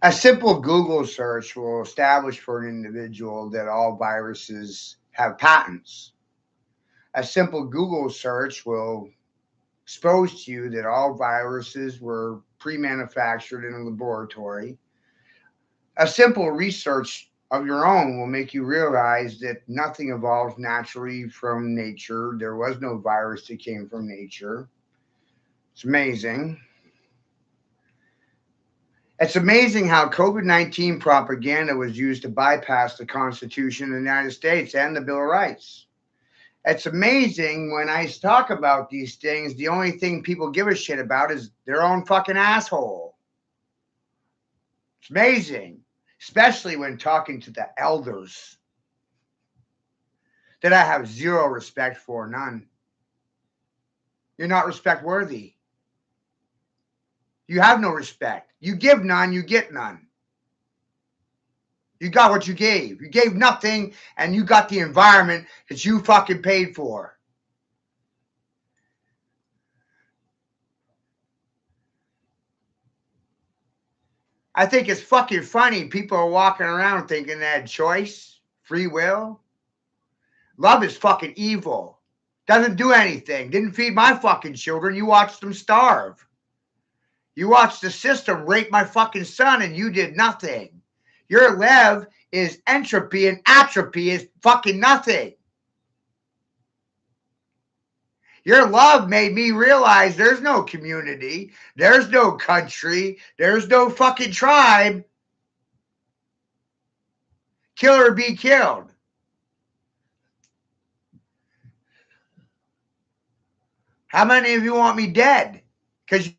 A simple Google search will establish for an individual that all viruses have patents. A simple Google search will expose to you that all viruses were pre manufactured in a laboratory. A simple research of your own will make you realize that nothing evolves naturally from nature. There was no virus that came from nature. It's amazing. It's amazing how COVID-19 propaganda was used to bypass the Constitution of the United States and the Bill of Rights. It's amazing when I talk about these things, the only thing people give a shit about is their own fucking asshole. It's amazing, especially when talking to the elders that I have zero respect for, none. You're not respect worthy. You have no respect. You give none, you get none. You got what you gave. You gave nothing, and you got the environment that you fucking paid for. I think it's fucking funny. People are walking around thinking they had choice, free will. Love is fucking evil. Doesn't do anything. Didn't feed my fucking children. You watched them starve. You watched the system rape my fucking son, and you did nothing. Your love is entropy, and atrophy is fucking nothing. Your love made me realize there's no community, there's no country, there's no fucking tribe. Kill or be killed. How many of you want me dead? Because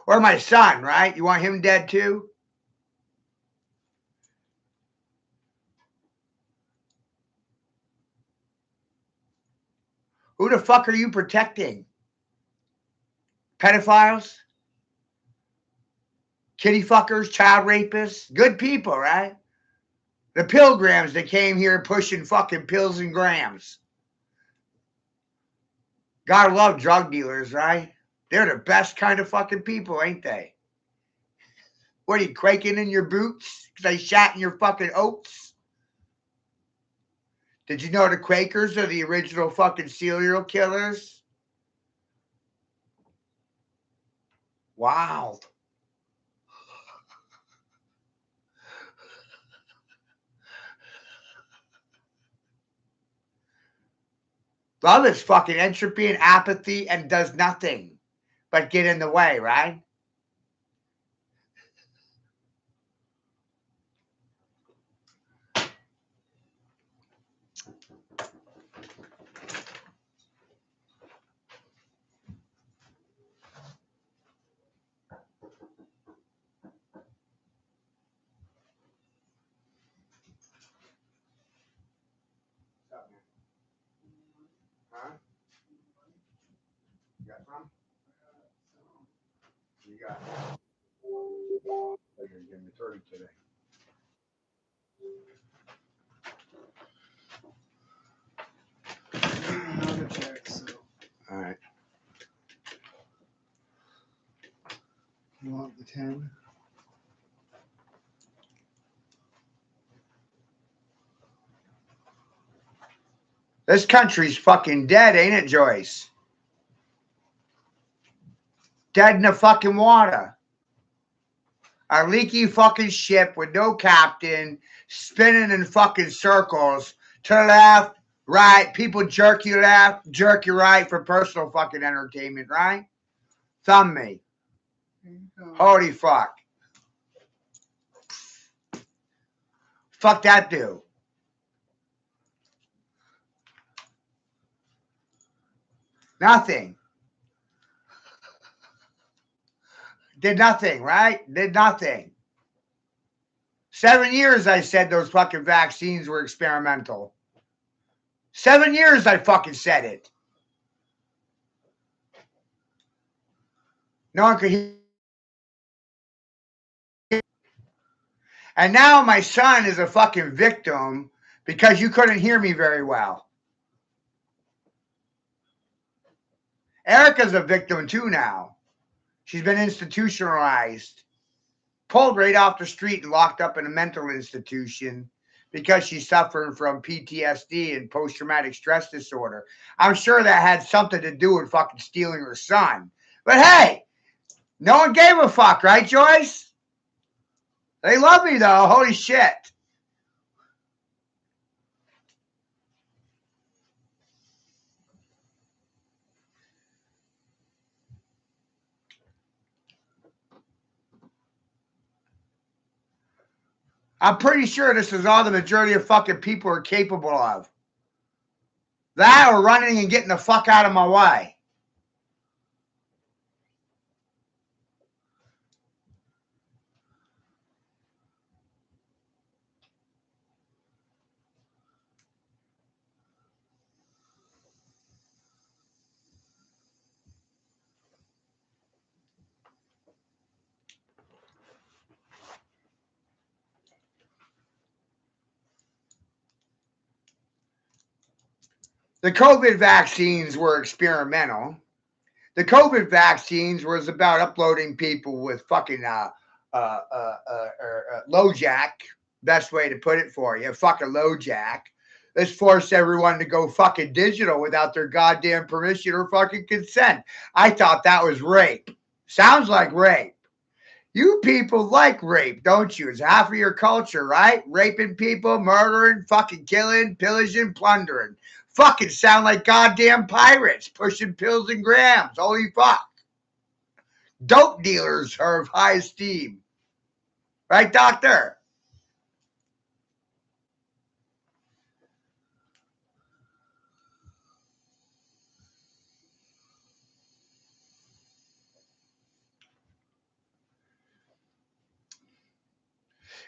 or my son, right? You want him dead too? Who the fuck are you protecting? Pedophiles? Kitty fuckers? Child rapists? Good people, right? The pilgrims that came here pushing fucking pills and grams. Gotta love drug dealers, right? They're the best kind of fucking people, ain't they? What are you, quaking in your boots because I shat in your fucking oats? Did you know the Quakers are the original fucking serial killers? Wow. Love is fucking entropy and apathy and does nothing but get in the way, right? Huh? You got some? You got you're giving me 30 today. Another check, so All right. you want the 10? This country's fucking dead, ain't it, Joyce? Dead in the fucking water. A leaky fucking ship with no captain, spinning in fucking circles to the left, right. People jerk you left, jerk you right for personal fucking entertainment, right? Thumb me. Holy fuck. Fuck that dude. Nothing. Did nothing, right? Did nothing. 7 years I said those fucking vaccines were experimental. 7 years I fucking said it. No one could hear. And now my son is a fucking victim because you couldn't hear me very well. Erica's a victim too now. She's been institutionalized, pulled right off the street and locked up in a mental institution because she's suffering from PTSD and post traumatic stress disorder. I'm sure that had something to do with fucking stealing her son. But hey, no one gave a fuck, right, Joyce? They love me though. Holy shit. I'm pretty sure this is all the majority of fucking people are capable of. That or running and getting the fuck out of my way. The COVID vaccines were experimental. The COVID vaccines was about uploading people with fucking low jack. Best way to put it for you, fucking low jack. Let's force everyone to go fucking digital without their goddamn permission or fucking consent. I thought that was rape. Sounds like rape. You people like rape, don't you? It's half of your culture, right? Raping people, murdering, fucking killing, pillaging, plundering. Fucking sound like goddamn pirates pushing pills and grams. Holy fuck. Dope dealers are of high esteem. Right, doctor?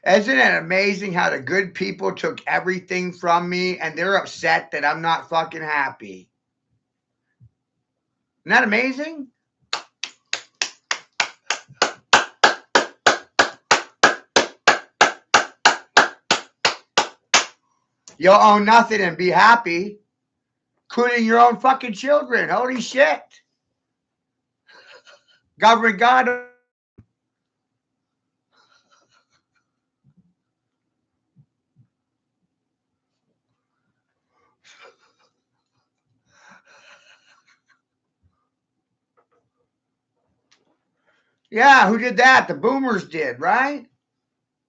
Isn't it amazing how the good people took everything from me and they're upset that I'm not fucking happy? Isn't that amazing? You'll own nothing and be happy, including your own fucking children. Holy shit. Government God. Yeah, who did that? The boomers did, right?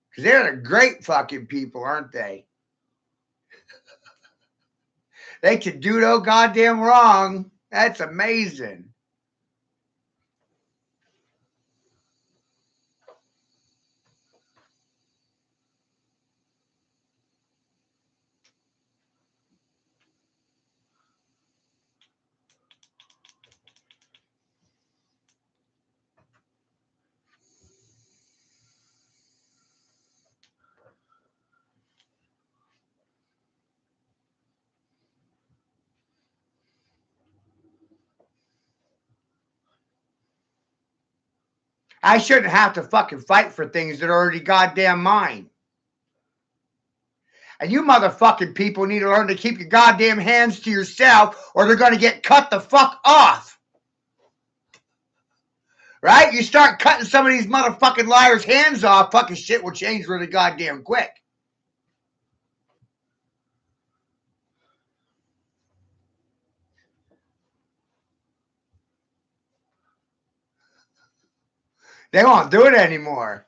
Because they're the great fucking people, aren't they? They can do no goddamn wrong. That's amazing. I shouldn't have to fucking fight for things that are already goddamn mine. And you motherfucking people need to learn to keep your goddamn hands to yourself or they're going to get cut the fuck off. Right? You start cutting some of these motherfucking liars' hands off, fucking shit will change really goddamn quick. They won't do it anymore.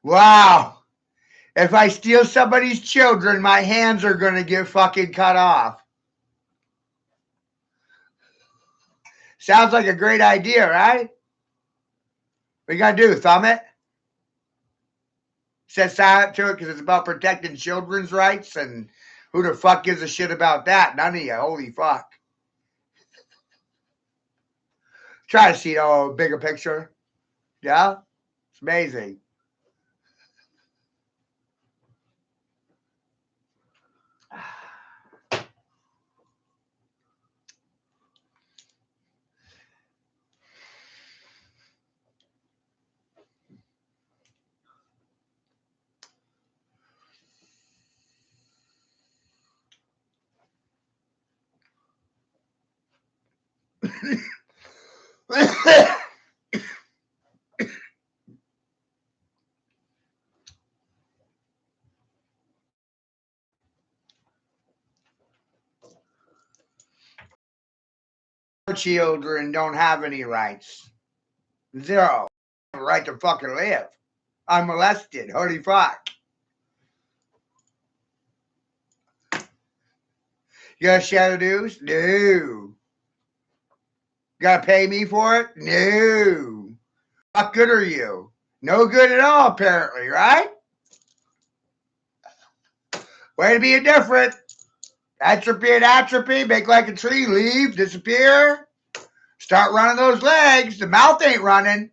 Wow. If I steal somebody's children, my hands are going to get fucking cut off. Sounds like a great idea, right? What you got to do? Thumb it? Set silent to it because it's about protecting children's rights, and who the fuck gives a shit about that? None of you. Holy fuck. Try to see the bigger picture. Yeah? It's amazing. Children don't have any rights. Zero. Right to fucking live. Unmolested. Holy fuck. You gotta share the news? No. Gotta pay me for it? No. What good are you? No good at all, apparently, right? Way to be indifferent. Atrophy and atrophy, make like a tree, leave, disappear. Start running those legs. The mouth ain't running.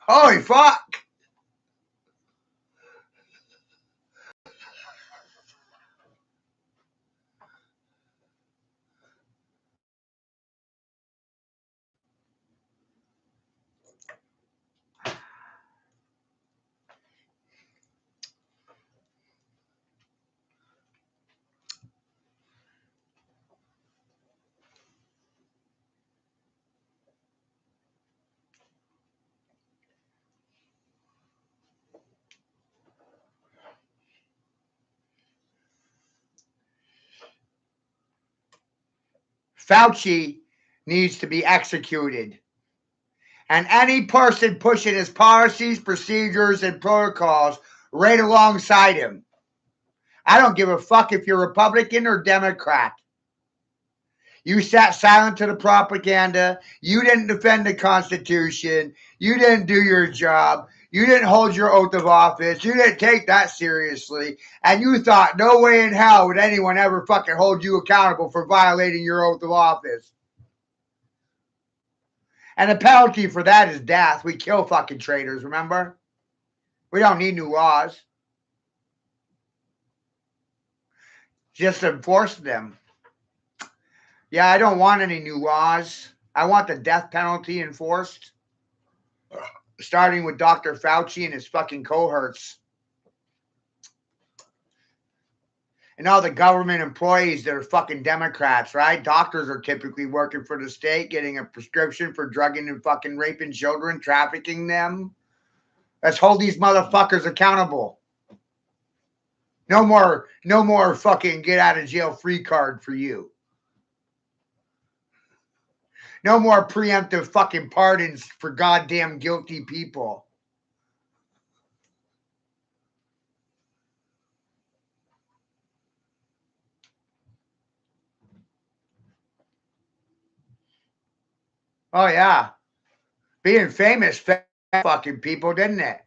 Holy fuck. Fauci needs to be executed. And any person pushing his policies, procedures, and protocols right alongside him. I don't give a fuck if you're Republican or Democrat. You sat silent to the propaganda. You didn't defend the Constitution. You didn't do your job. You didn't hold your oath of office. You didn't take that seriously. And you thought no way in hell would anyone ever fucking hold you accountable for violating your oath of office. And the penalty for that is death. We kill fucking traitors, remember? We don't need new laws. Just enforce them. Yeah, I don't want any new laws. I want the death penalty enforced. Starting with Dr. Fauci and his fucking cohorts. And all the government employees that are fucking Democrats, right? Doctors are typically working for the state, getting a prescription for drugging and fucking raping children, trafficking them. Let's hold these motherfuckers accountable. No more fucking get out of jail free card for you. No more preemptive fucking pardons for goddamn guilty people. Oh, yeah. Being famous fucking people, didn't it?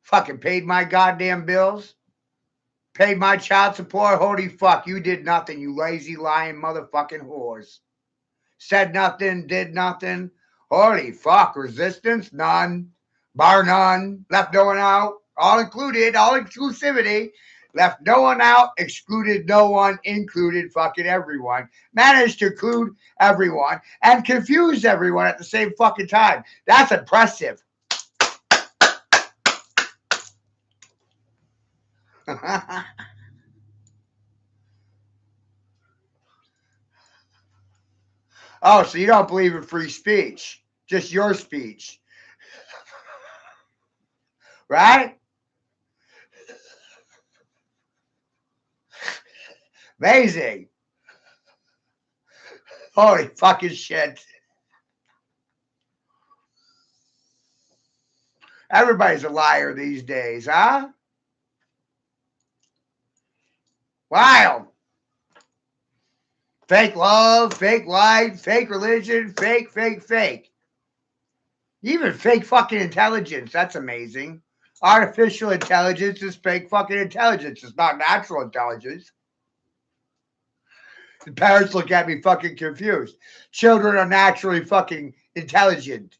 Fucking paid my goddamn bills. Paid my child support. Holy fuck, you did nothing, you lazy, lying motherfucking whores. Said nothing, did nothing. Holy fuck, resistance? None. Bar none. Left no one out. All included, all exclusivity. Left no one out, excluded no one, included fucking everyone. Managed to include everyone and confuse everyone at the same fucking time. That's impressive. Oh, so you don't believe in free speech. Just your speech. Right? Amazing. Holy fucking shit. Everybody's a liar these days, huh? Wild. Fake love, fake light, fake religion, fake. Even fake fucking intelligence. That's amazing. Artificial intelligence is fake fucking intelligence. It's not natural intelligence. The parents look at me fucking confused. Children are naturally fucking intelligent.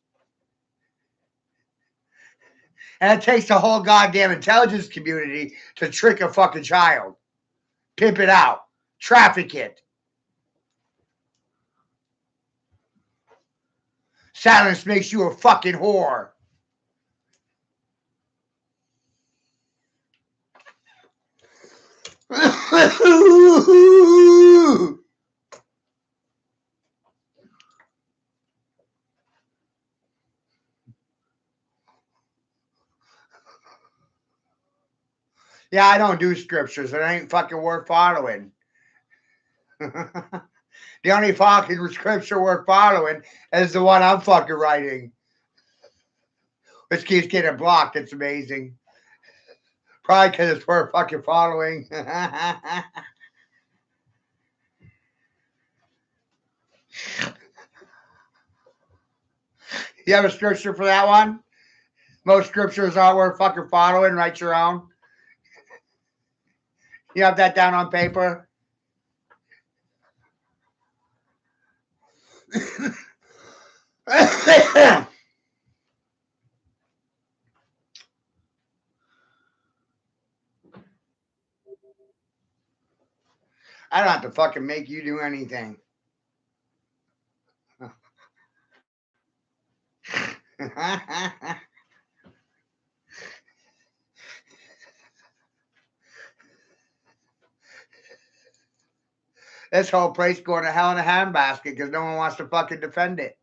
And it takes the whole goddamn intelligence community to trick a fucking child. Pimp it out. Traffic it. Silence makes you a fucking whore. Yeah, I don't do scriptures. It ain't fucking worth following. The only fucking scripture worth following is the one I'm fucking writing, which keeps getting blocked. It's amazing. Probably because it's worth fucking following. You have a scripture for that one? Most scriptures aren't worth fucking following. Write your own. You have that down on paper? I don't have to fucking make you do anything. This whole place going to hell in a handbasket because no one wants to fucking defend it.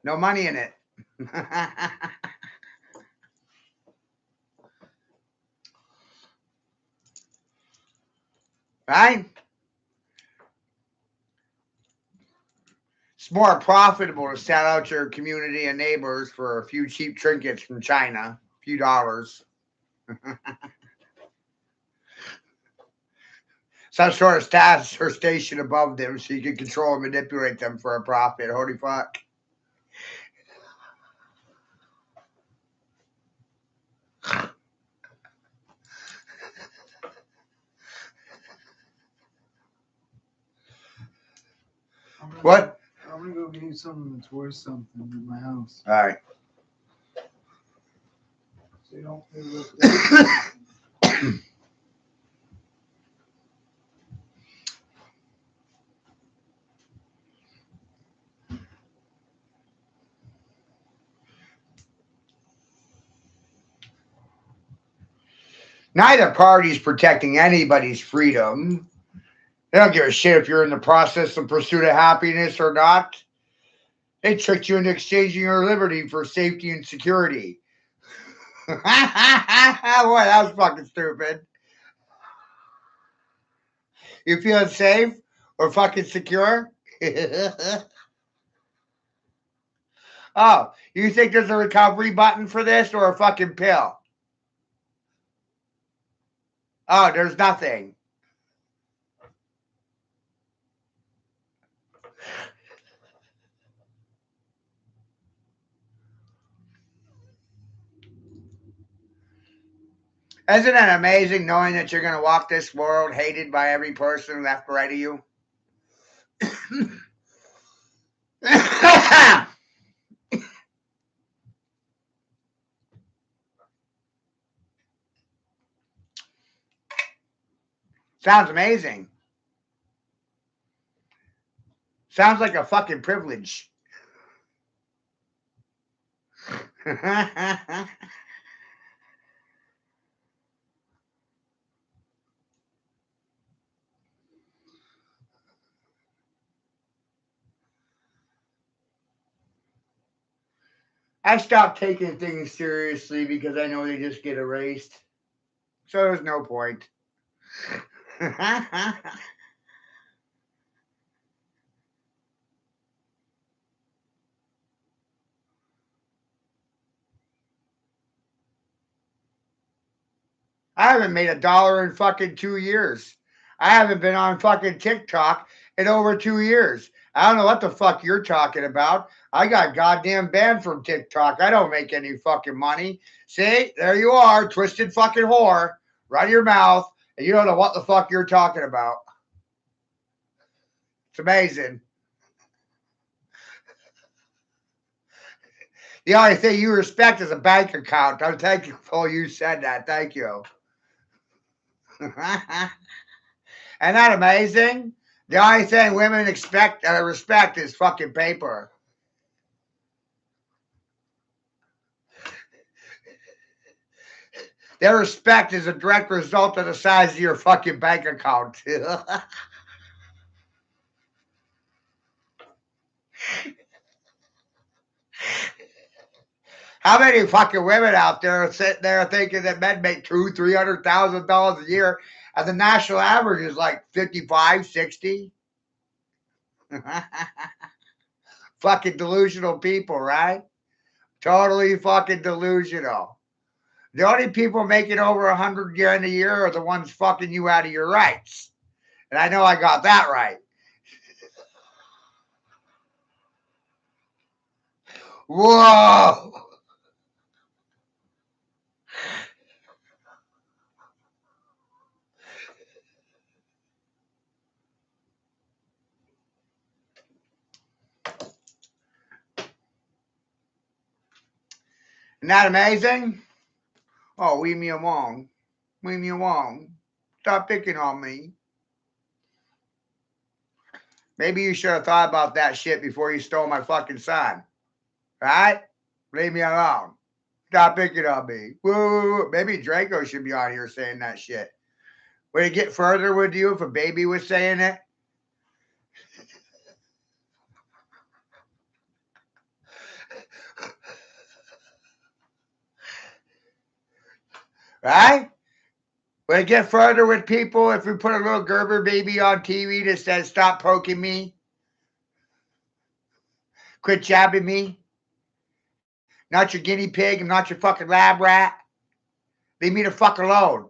No money in it. Right? It's more profitable to sell out your community and neighbors for a few cheap trinkets from China, a few dollars. Some sort of status or station above them so you can control and manipulate them for a profit. Holy fuck. What? I'm gonna go get something that's worth something in my house. All right. So you don't look Neither party's protecting anybody's freedom. They don't give a shit if you're in the process of pursuit of happiness or not. They tricked you into exchanging your liberty for safety and security. Boy, that was fucking stupid. You feeling safe or fucking secure? Oh, you think there's a recovery button for this or a fucking pill? Oh, there's nothing. Isn't it amazing knowing that you're going to walk this world hated by every person left or right of you? Sounds amazing. Sounds like a fucking privilege. I stopped taking things seriously because I know they just get erased. So there's no point. I haven't made $1 in fucking 2 years. I haven't been on fucking TikTok in over 2 years. I don't know what the fuck you're talking about. I got goddamn banned from TikTok. I don't make any fucking money. See, there you are, twisted fucking whore. Run your mouth, and you don't know what the fuck you're talking about. It's amazing. The only thing you respect is a bank account. I'm thankful you said that. Thank you. Isn't that amazing? The only thing women respect is fucking paper. Their respect is a direct result of the size of your fucking bank account. How many fucking women out there are sitting there thinking that men make $200,000-$300,000 a year, and the national average is like 55, 60? Fucking delusional people, right? Totally fucking delusional. The only people making over $100,000 a year are the ones fucking you out of your rights. And I know I got that right. Whoa! Isn't that amazing? Oh, leave me alone. Leave me alone. Stop picking on me. Maybe you should have thought about that shit before you stole my fucking son. Right? Leave me alone. Stop picking on me. Woo. Maybe Draco should be on here saying that shit. Would it get further with you if a baby was saying it? Right? Would it get further with people if we put a little Gerber baby on TV that says, stop poking me? Quit jabbing me? Not your guinea pig. I'm not your fucking lab rat. Leave me the fuck alone.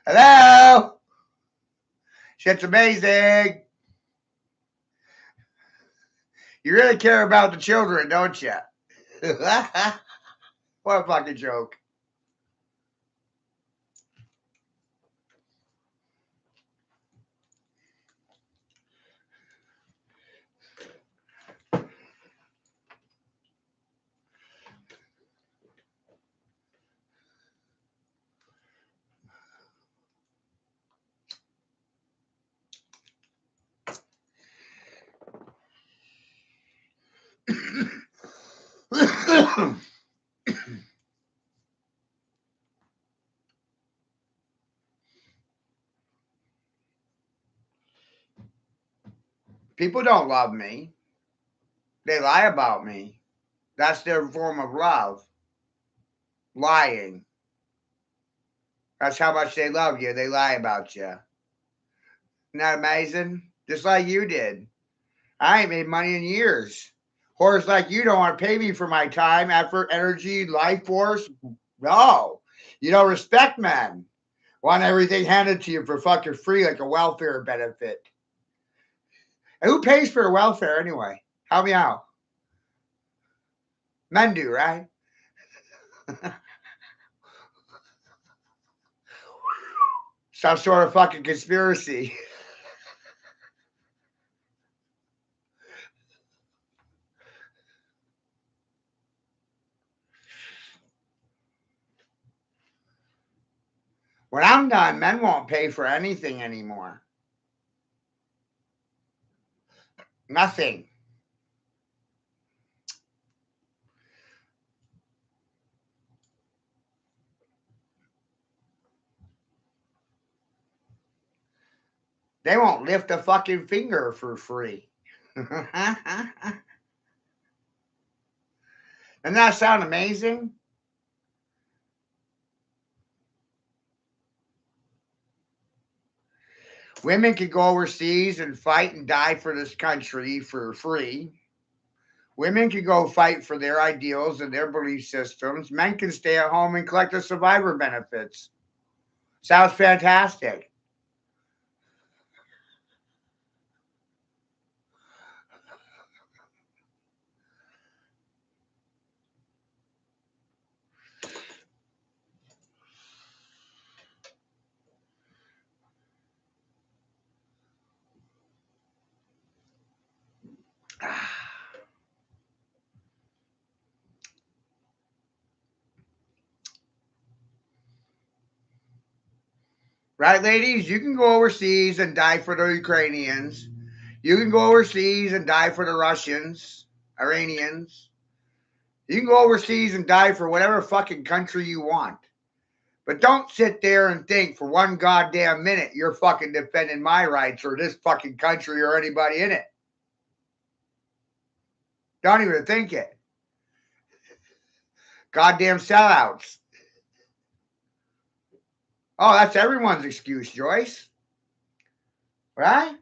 Hello? Shit's amazing. You really care about the children, don't you? What a fucking joke. People don't love me. They lie about me. That's their form of love. Lying. That's how much they love you. They lie about you. Isn't that amazing? Just like you did. I ain't made money in years. Whores like you don't want to pay me for my time, effort, energy, life force. No. You don't respect men. Want everything handed to you for fucking free like a welfare benefit. And who pays for welfare anyway? Help me out. Men do, right? Some sort of fucking conspiracy. When I'm done, men won't pay for anything anymore. Nothing. They won't lift a fucking finger for free. Doesn't that sound amazing? Women can go overseas and fight and die for this country for free. Women can go fight for their ideals and their belief systems. Men can stay at home and collect the survivor benefits. Sounds fantastic. Right, ladies? You can go overseas and die for the Ukrainians. You can go overseas and die for the Russians, Iranians. You can go overseas and die for whatever fucking country you want. But don't sit there and think for one goddamn minute you're fucking defending my rights or this fucking country or anybody in it. Don't even think it. Goddamn sellouts. Oh, that's everyone's excuse, Joyce. Right?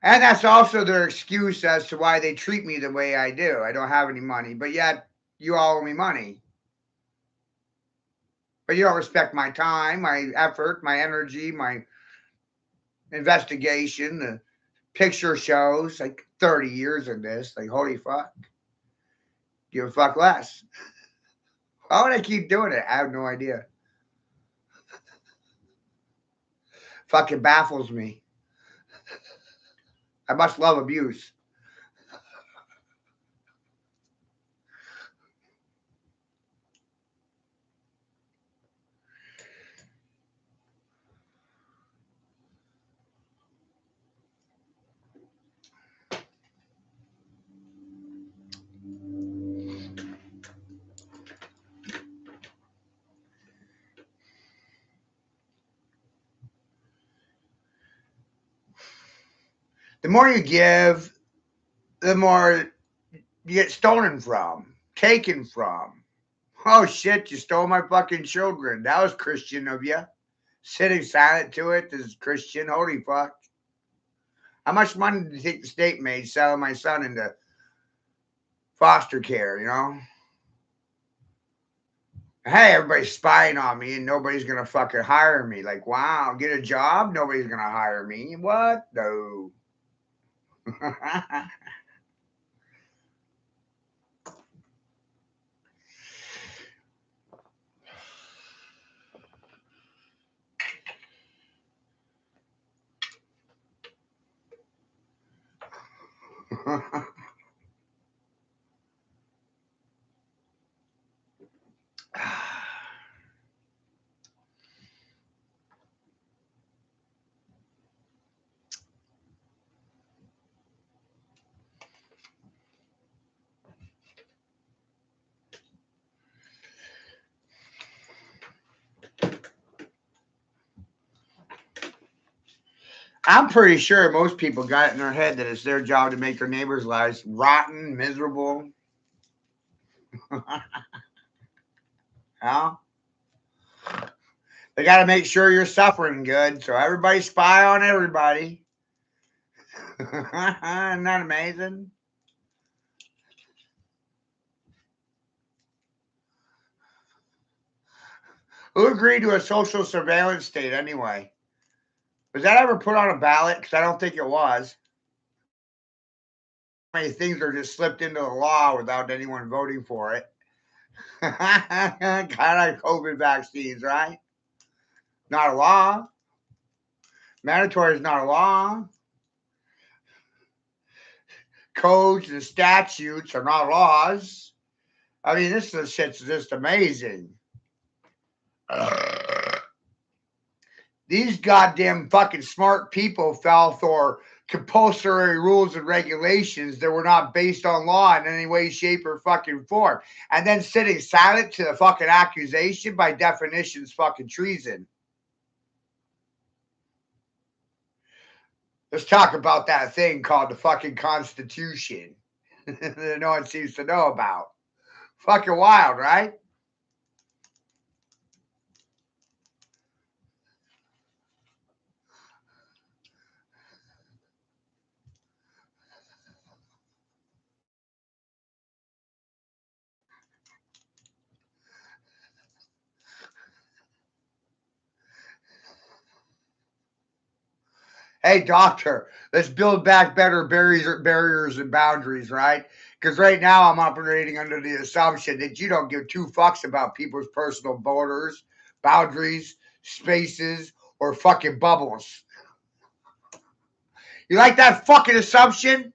And that's also their excuse as to why they treat me the way I do. I don't have any money, but yet you all owe me money. But you don't respect my time, my effort, my energy, my investigation, the picture shows, like 30 years of this. Like, holy fuck. Give a fuck less. Why would I keep doing it? I have no idea. Fucking baffles me. I must love abuse. The more you give, the more you get stolen from, taken from. Oh shit, you stole my fucking children. That was Christian of you. Sitting silent to it is Christian. Holy fuck. How much money did you think the state made selling my son into foster care, you know? Hey, everybody's spying on me and nobody's gonna fucking hire me. Like, wow, get a job? Nobody's gonna hire me. What? No. I'm pretty sure most people got it in their head that it's their job to make their neighbors' lives rotten, miserable. Yeah. They got to make sure you're suffering good, so everybody spy on everybody. Isn't that amazing? Who agreed to a social surveillance state anyway? Was that ever put on a ballot? Because I don't think it was. Many things are just slipped into the law without anyone voting for it. Kind of like COVID vaccines, right? Not a law. Mandatory is not a law. Codes and statutes are not laws. I mean, this shit's just amazing. These goddamn fucking smart people fell for compulsory rules and regulations that were not based on law in any way, shape, or fucking form. And then sitting silent to the fucking accusation, by definition, is fucking treason. Let's talk about that thing called the fucking Constitution that no one seems to know about. Fucking wild, right? Hey, doctor, let's build back better barriers and boundaries, right? Because right now I'm operating under the assumption that you don't give two fucks about people's personal borders, boundaries, spaces, or fucking bubbles. You like that fucking assumption?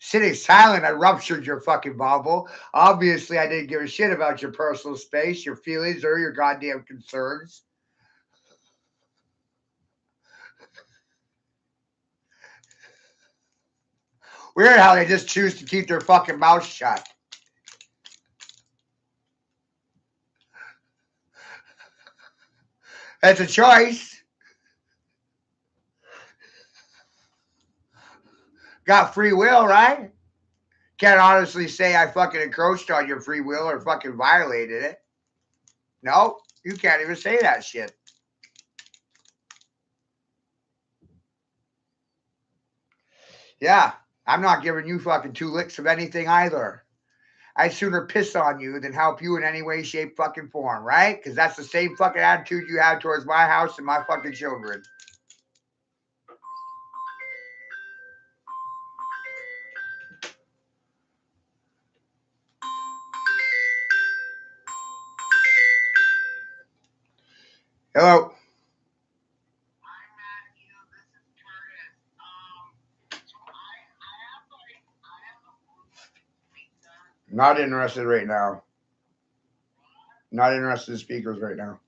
Sitting silent, I ruptured your fucking bubble. Obviously, I didn't give a shit about your personal space, your feelings, or your goddamn concerns. Weird how they just choose to keep their fucking mouth shut. It's a choice. Got free will, right? Can't honestly say I fucking encroached on your free will or fucking violated it. No, you can't even say that shit. Yeah, I'm not giving you fucking two licks of anything either. I'd sooner piss on you than help you in any way, shape, fucking form, right? Because that's the same fucking attitude you have towards my house and my fucking children. Hello. Not interested right now. Not interested in speakers right now.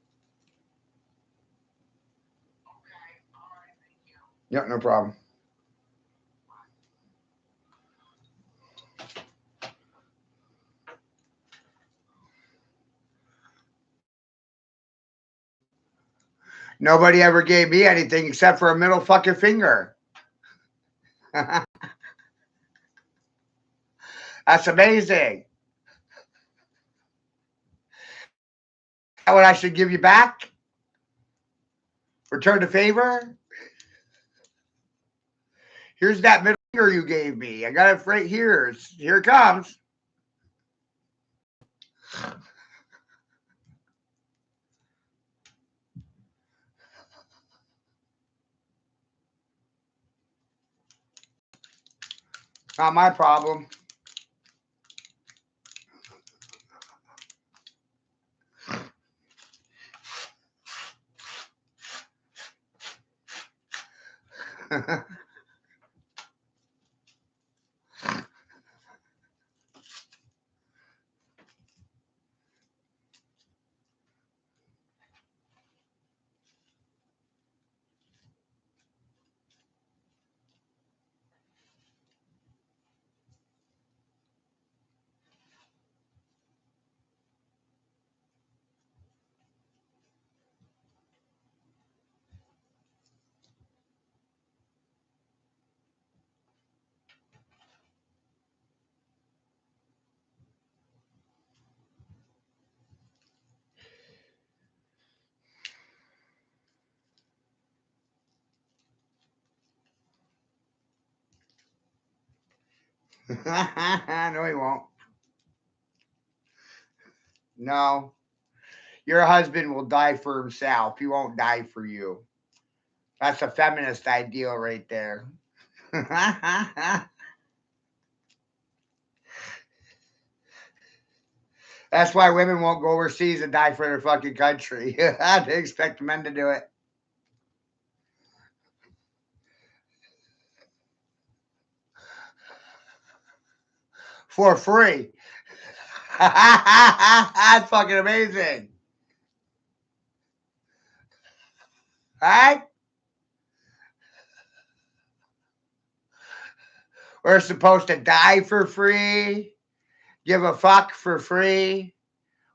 Yep, no problem. Nobody ever gave me anything except for a middle fucking finger. That's amazing. Is that what I should give you back? Return the favor? Here's that middle finger you gave me. I got it right here. Here it comes. Not my problem. No, he won't. No. Your husband will die for himself. He won't die for you. That's a feminist ideal right there. That's why women won't go overseas and die for their fucking country. They expect men to do it. For free. That's fucking amazing. Right? We're supposed to die for free, give a fuck for free,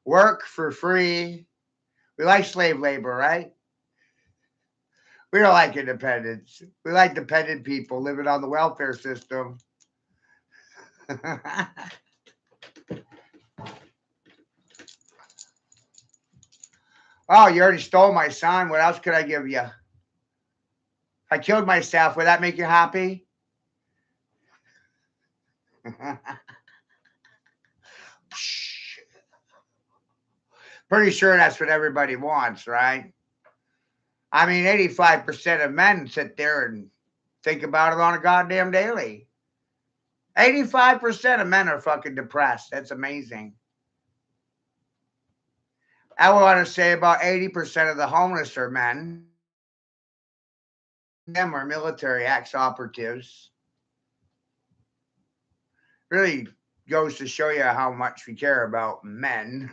work for free. We like slave labor, right? We don't like independence. We like dependent people living on the welfare system. Oh, you already stole my son. What else could I give you? I killed myself. Would that make you happy? Pretty sure that's what everybody wants, right? I mean, 85% of men sit there and think about it on a goddamn daily. 85% of men are fucking depressed. That's amazing. I want to say about 80% of the homeless are men. Them are military ex-operatives. Really goes to show you how much we care about men.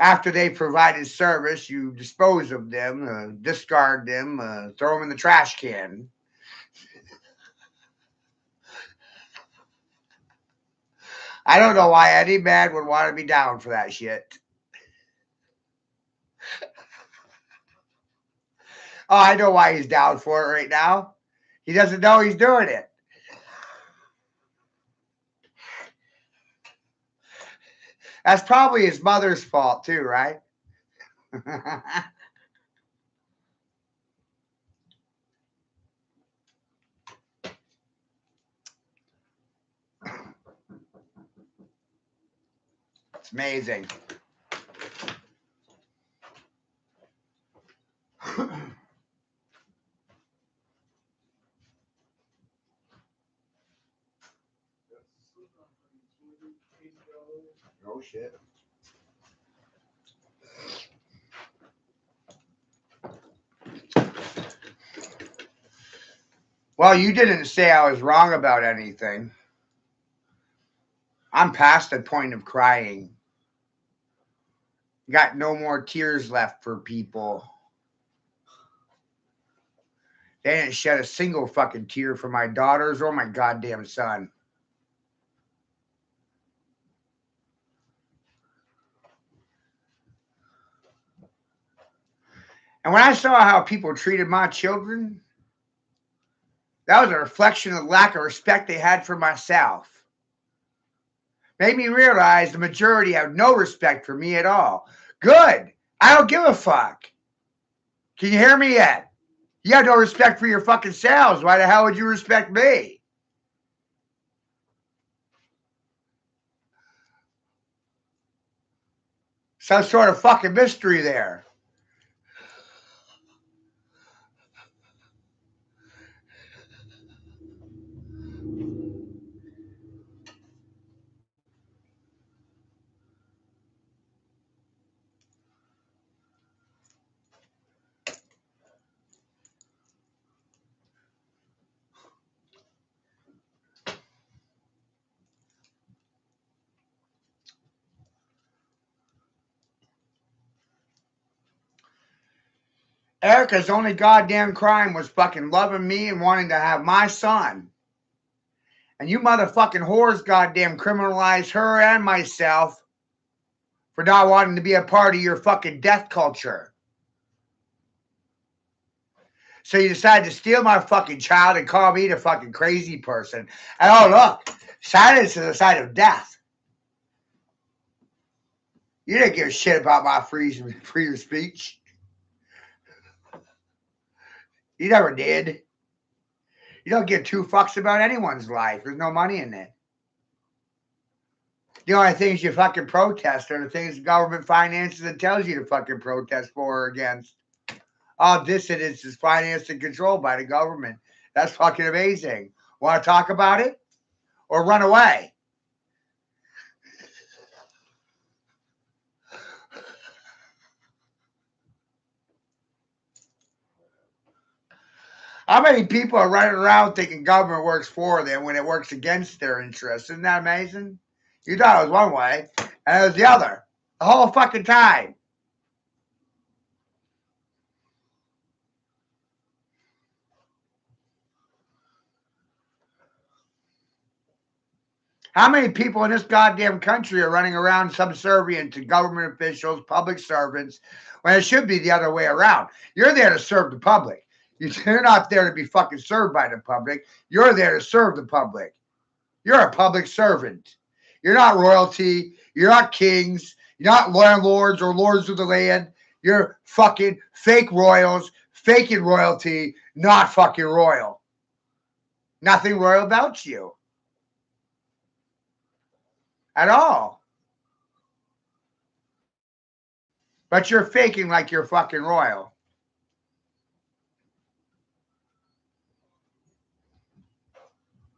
After they provided service, you dispose of them, discard them, throw them in the trash can. I don't know why any man would want to be down for that shit. Oh, I know why he's down for it right now. He doesn't know he's doing it. That's probably his mother's fault too, right? It's amazing. Oh shit. Well, you didn't say I was wrong about anything. I'm past the point of crying. Got no more tears left for people. They didn't shed a single fucking tear for my daughters or my goddamn son. And when I saw how people treated my children, that was a reflection of the lack of respect they had for myself. Made me realize the majority have no respect for me at all. Good. I don't give a fuck. Can you hear me yet? You have no respect for your fucking selves. Why the hell would you respect me? Some sort of fucking mystery there. Erica's only goddamn crime was fucking loving me and wanting to have my son. And you motherfucking whores goddamn criminalize her and myself for not wanting to be a part of your fucking death culture. So you decide to steal my fucking child and call me the fucking crazy person. And oh, look, silence is a sign of death. You didn't give a shit about my freedom of speech. You never did. You don't give two fucks about anyone's life. There's no money in it. The only things you fucking protest are the things the government finances and tells you to fucking protest for or against. All dissidence is financed and controlled by the government. That's fucking amazing. Want to talk about it? Or run away? How many people are running around thinking government works for them when it works against their interests? Isn't that amazing? You thought it was one way, and it was the other. The whole fucking time. How many people in this goddamn country are running around subservient to government officials, public servants, when it should be the other way around? You're there to serve the public. You're not there to be fucking served by the public. You're there to serve the public. You're a public servant. You're not royalty. You're not kings. You're not landlords or lords of the land. You're fucking fake royals, faking royalty, not fucking royal. Nothing royal about you. At all. But you're faking like you're fucking royal.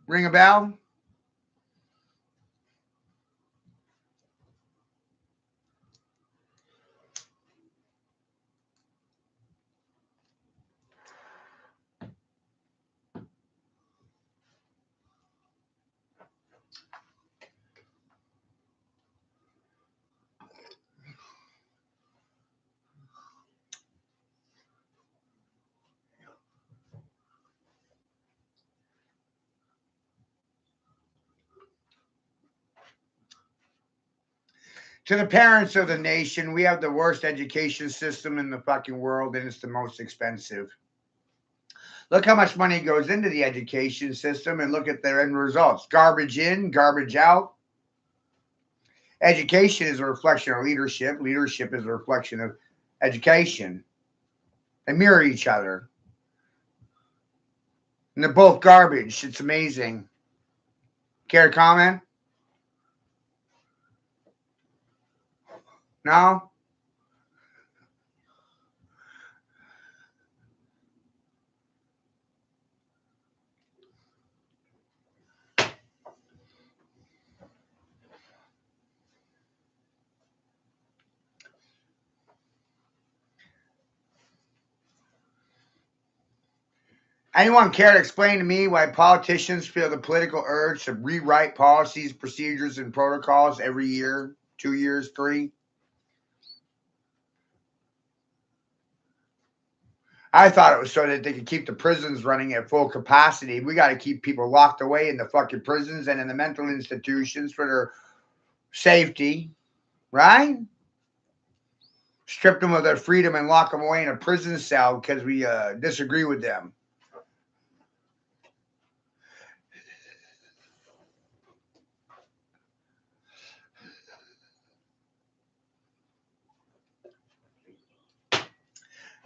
Ring a bell? To the parents of the nation, we have the worst education system in the fucking world, and it's the most expensive. Look how much money goes into the education system and look at their end results. Garbage in, garbage out. Education is a reflection of leadership. Leadership is a reflection of education. They mirror each other. And they're both garbage. It's amazing. Care to comment? No? Anyone care to explain to me why politicians feel the political urge to rewrite policies, procedures, and protocols every year, 2 years, 3? I thought it was so that they could keep the prisons running at full capacity. We got to keep people locked away in the fucking prisons and in the mental institutions for their safety, right? Strip them of their freedom and lock them away in a prison cell because we disagree with them.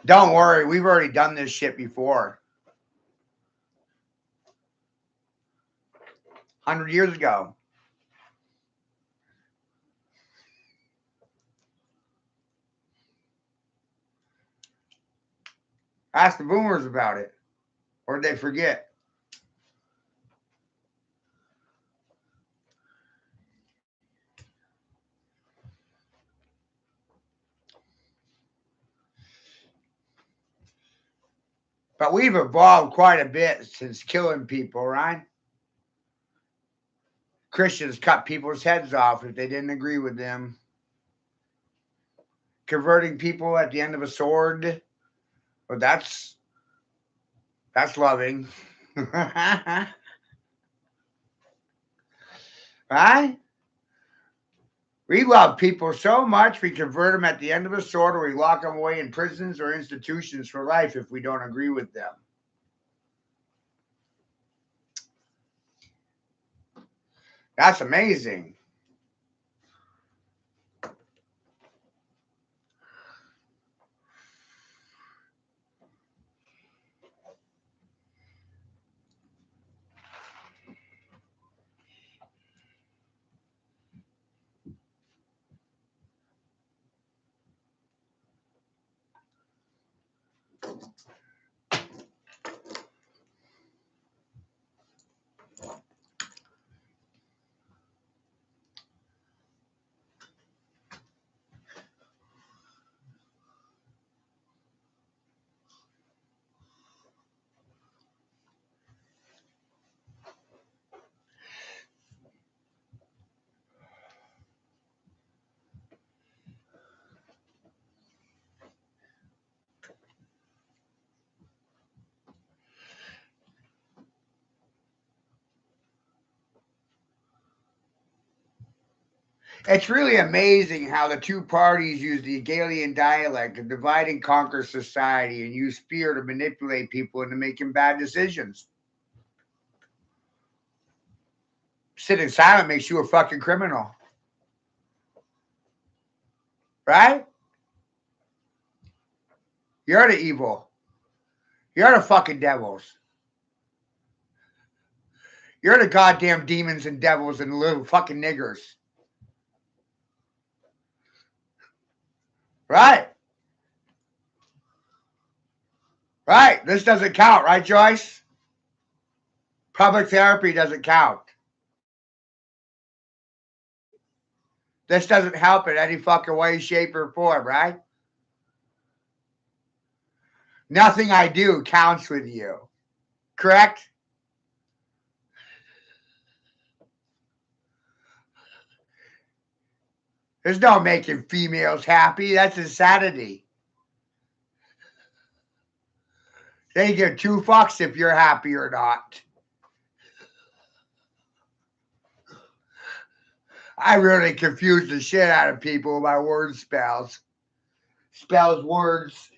Don't worry, we've already done this shit before. 100 years ago. Ask the boomers about it. Or did they forget? But we've evolved quite a bit since killing people, right? Christians cut people's heads off if they didn't agree with them. Converting people at the end of a sword. Well, that's loving. Right? We love people so much we convert them at the end of a sword, or we lock them away in prisons or institutions for life if we don't agree with them. That's amazing. It's really amazing how the two parties use the Hegelian dialect to divide and conquer society and use fear to manipulate people into making bad decisions. Sitting silent makes you a fucking criminal. Right? You're the evil. You're the fucking devils. You're the goddamn demons and devils and little fucking niggers. Right? Right. This doesn't count, right, Joyce? Public therapy doesn't count. This doesn't help in any fucking way, shape, or form, right? Nothing I do counts with you. Correct? There's no making females happy. That's insanity. They give two fucks if you're happy or not. I really confuse the shit out of people with my word spells. Spells words.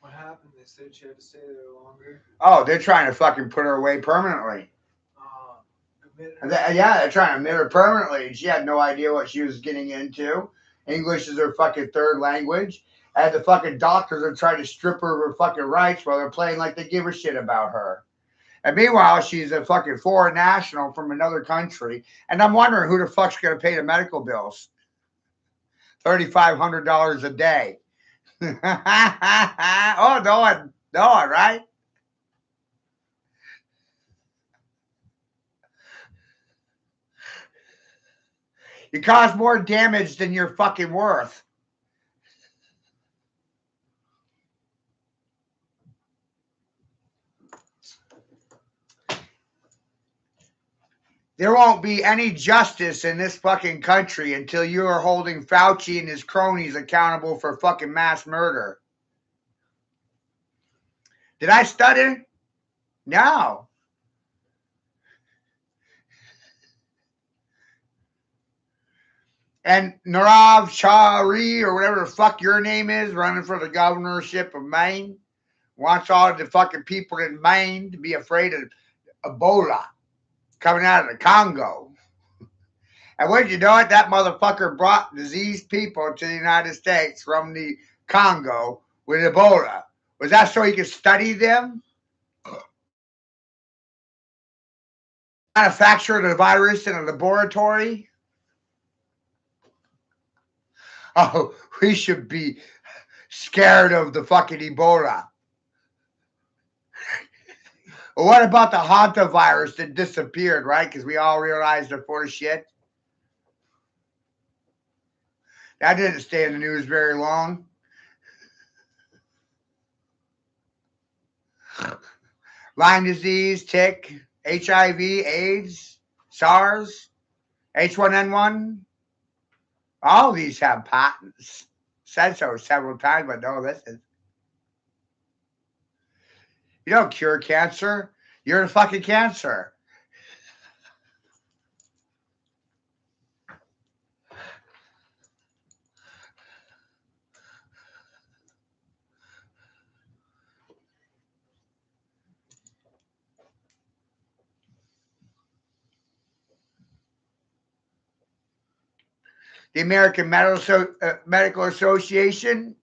What happened? They said she had to stay there longer. Oh, they're trying to fucking put her away permanently. Yeah, they're trying to admit her permanently. She had no idea what she was getting into. English is her fucking third language. And the fucking doctors are trying to strip her of her fucking rights while they're playing like they give a shit about her. And meanwhile, she's a fucking foreign national from another country. And I'm wondering who the fuck's going to pay the medical bills. $3,500 a day. Oh, no one, right? You cause more damage than you're fucking worth. There won't be any justice in this fucking country until you are holding Fauci and his cronies accountable for fucking mass murder. Did I stutter? No. And Narav Chari, or whatever the fuck your name is, running for the governorship of Maine, wants all the fucking people in Maine to be afraid of Ebola coming out of the Congo. And when you know it, that motherfucker brought diseased people to the United States from the Congo with Ebola. Was that so he could study them? Manufacture the virus in a laboratory? Oh, we should be scared of the fucking Ebola. Well, what about the Hanta virus that disappeared, right? Because we all realized they're full of shit. That didn't stay in the news very long. Lyme disease, tick, HIV, AIDS, SARS, H1N1. All these have patents. Said so several times, but no, listen. You don't cure cancer. You're the fucking cancer. The American Medical Association.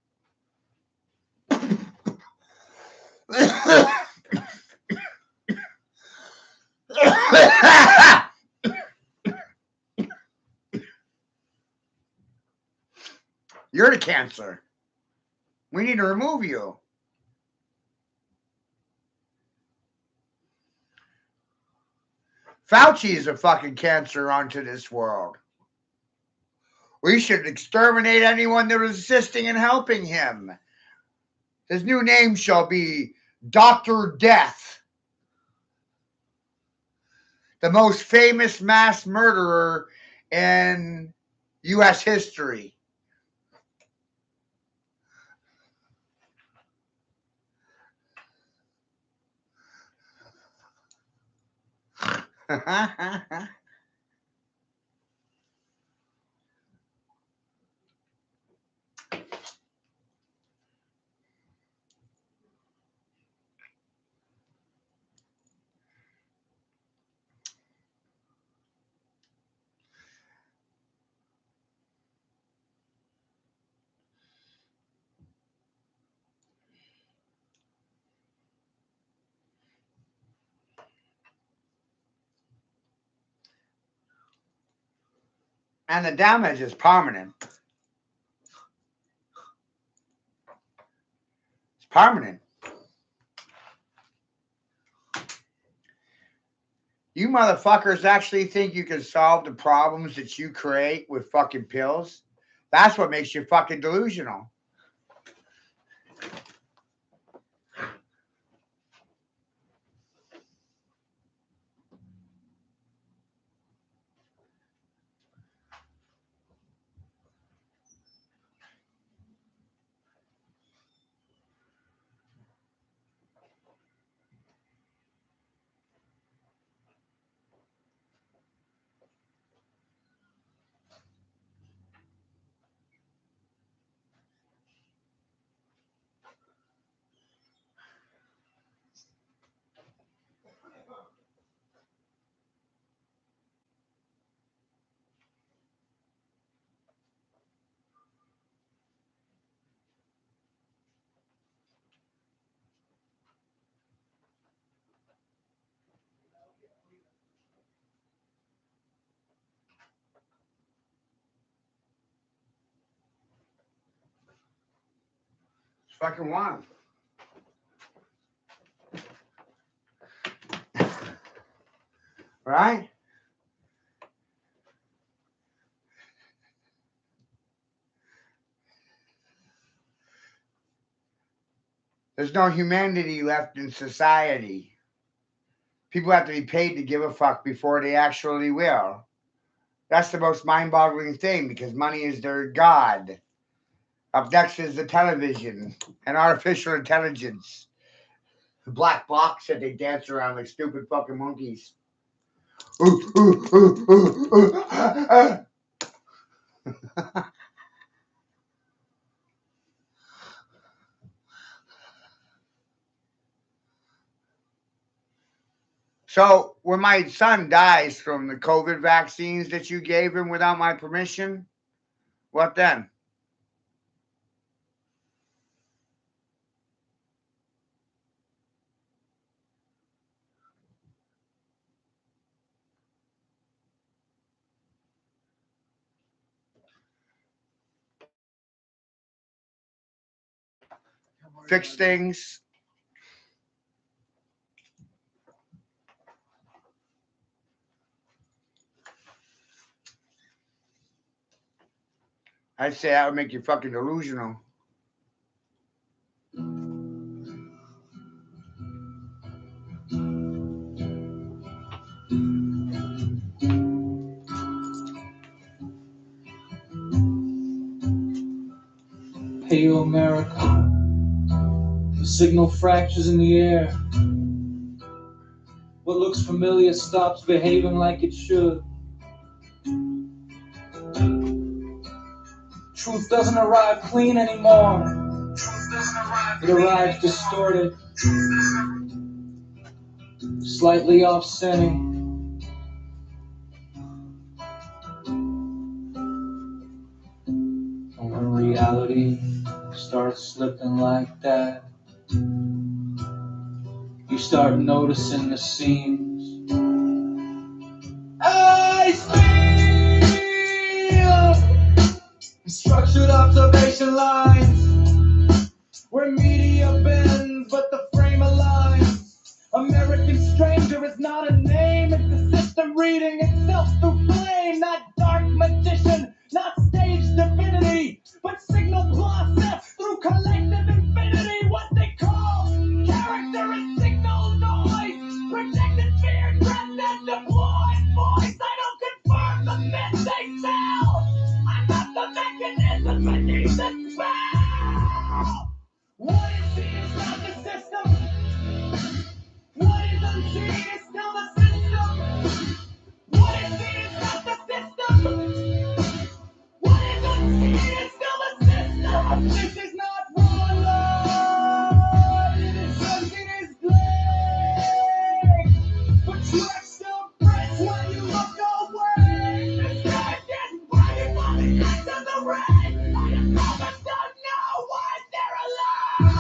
You're the cancer. We need to remove you. Fauci is a fucking cancer onto this world. We should exterminate anyone that is assisting and helping him. His new name shall be Dr. Death, the most famous mass murderer in U.S. history. And the damage is permanent. It's permanent. You motherfuckers actually think you can solve the problems that you create with fucking pills? That's what makes you fucking delusional. fucking want. Right? There's no humanity left in society. People have to be paid to give a fuck before they actually will. That's the most mind-boggling thing because money is their god. Up next is the television and artificial intelligence. The black box that they dance around like stupid fucking monkeys. So when my son dies from the COVID vaccines that you gave him without my permission, what then? Fix things. I'd say that would make you fucking delusional. Hail America. The signal fractures in the air. What looks familiar stops behaving like it should. Truth doesn't arrive clean anymore. It arrives distorted, slightly off-center. And when reality starts slipping like that, you start noticing the seams. I feel structured observation lines where media bends but the frame aligns. American stranger is not a name, it's the system reading itself through blame. Not dark magician, not staged divinity, but signal process through collective infinity. What they call character is signal noise, projected fear, dread that deployed voice. I don't confirm the myth they sell. I'm not the mechanism beneath the spell. What is seen is not the system. What is unseen is still the system. What is seen is not the system. What is unseen is still the system. This is not one love. It is something is black. But track still press when you look away. The sky is bright on the edge of the rain. I am never don't know why they're alive.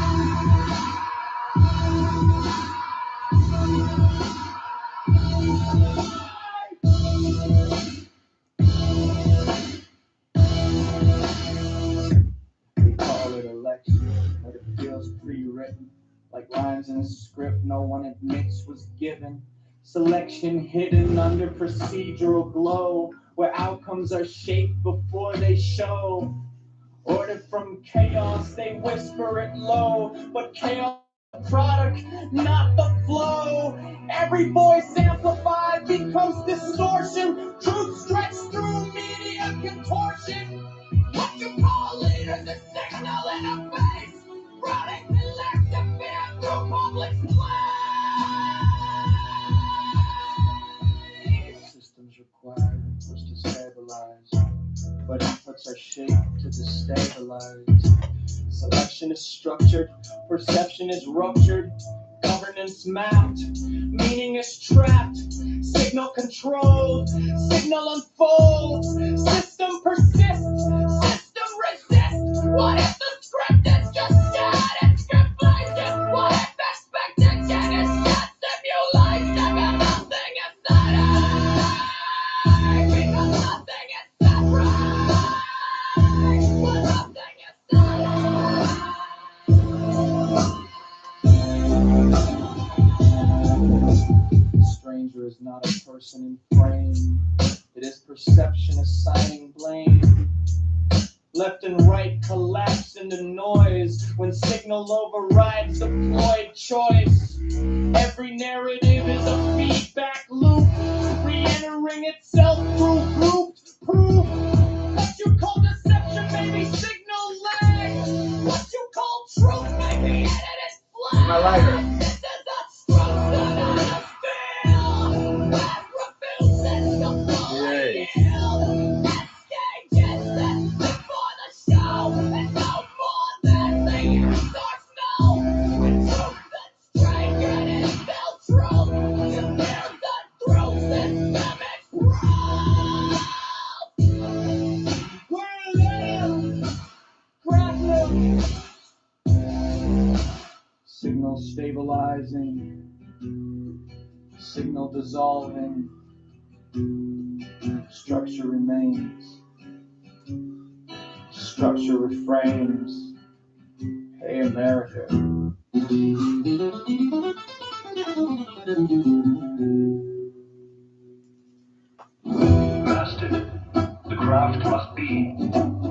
We call it election, but it feels pre-written, like lines in a script no one admits was given. Selection hidden under procedural glow, where outcomes are shaped before they show. Ordered from chaos, they whisper it low, but chaos is the product, not the flow. Every voice amplified becomes distortion, truth stretched through media contortion. What you call leaders is signal in a face, product selective fear through public display. Systems require efforts to stabilize, but efforts are shaped to destabilize. Selection is structured, perception is ruptured, governance mapped, meaning is trapped, signal controlled, signal unfolds, system persists, system resists. What if the script is just static, script blanket? What if expected get is not simulation? Because nothing is static, because nothing is separate, but nothing is static. person in frame. It is perception assigning blame. Left and right collapse into noise when signal overrides deployed choice. Every narrative is a feedback loop, re-entering itself through grouped proof. What you call deception may be signal lag. What you call truth may be edited flag. My lighter. This is a structure, not a field. That refuses to fully yield. Stages that before the show is no more than the universe know. When truth and strange and it fell true, you hear the through systemic growth. We're live, crackling. Signal stabilizing, signal dissolving, structure remains, structure reframes. Hey America. Mastered. The craft must be.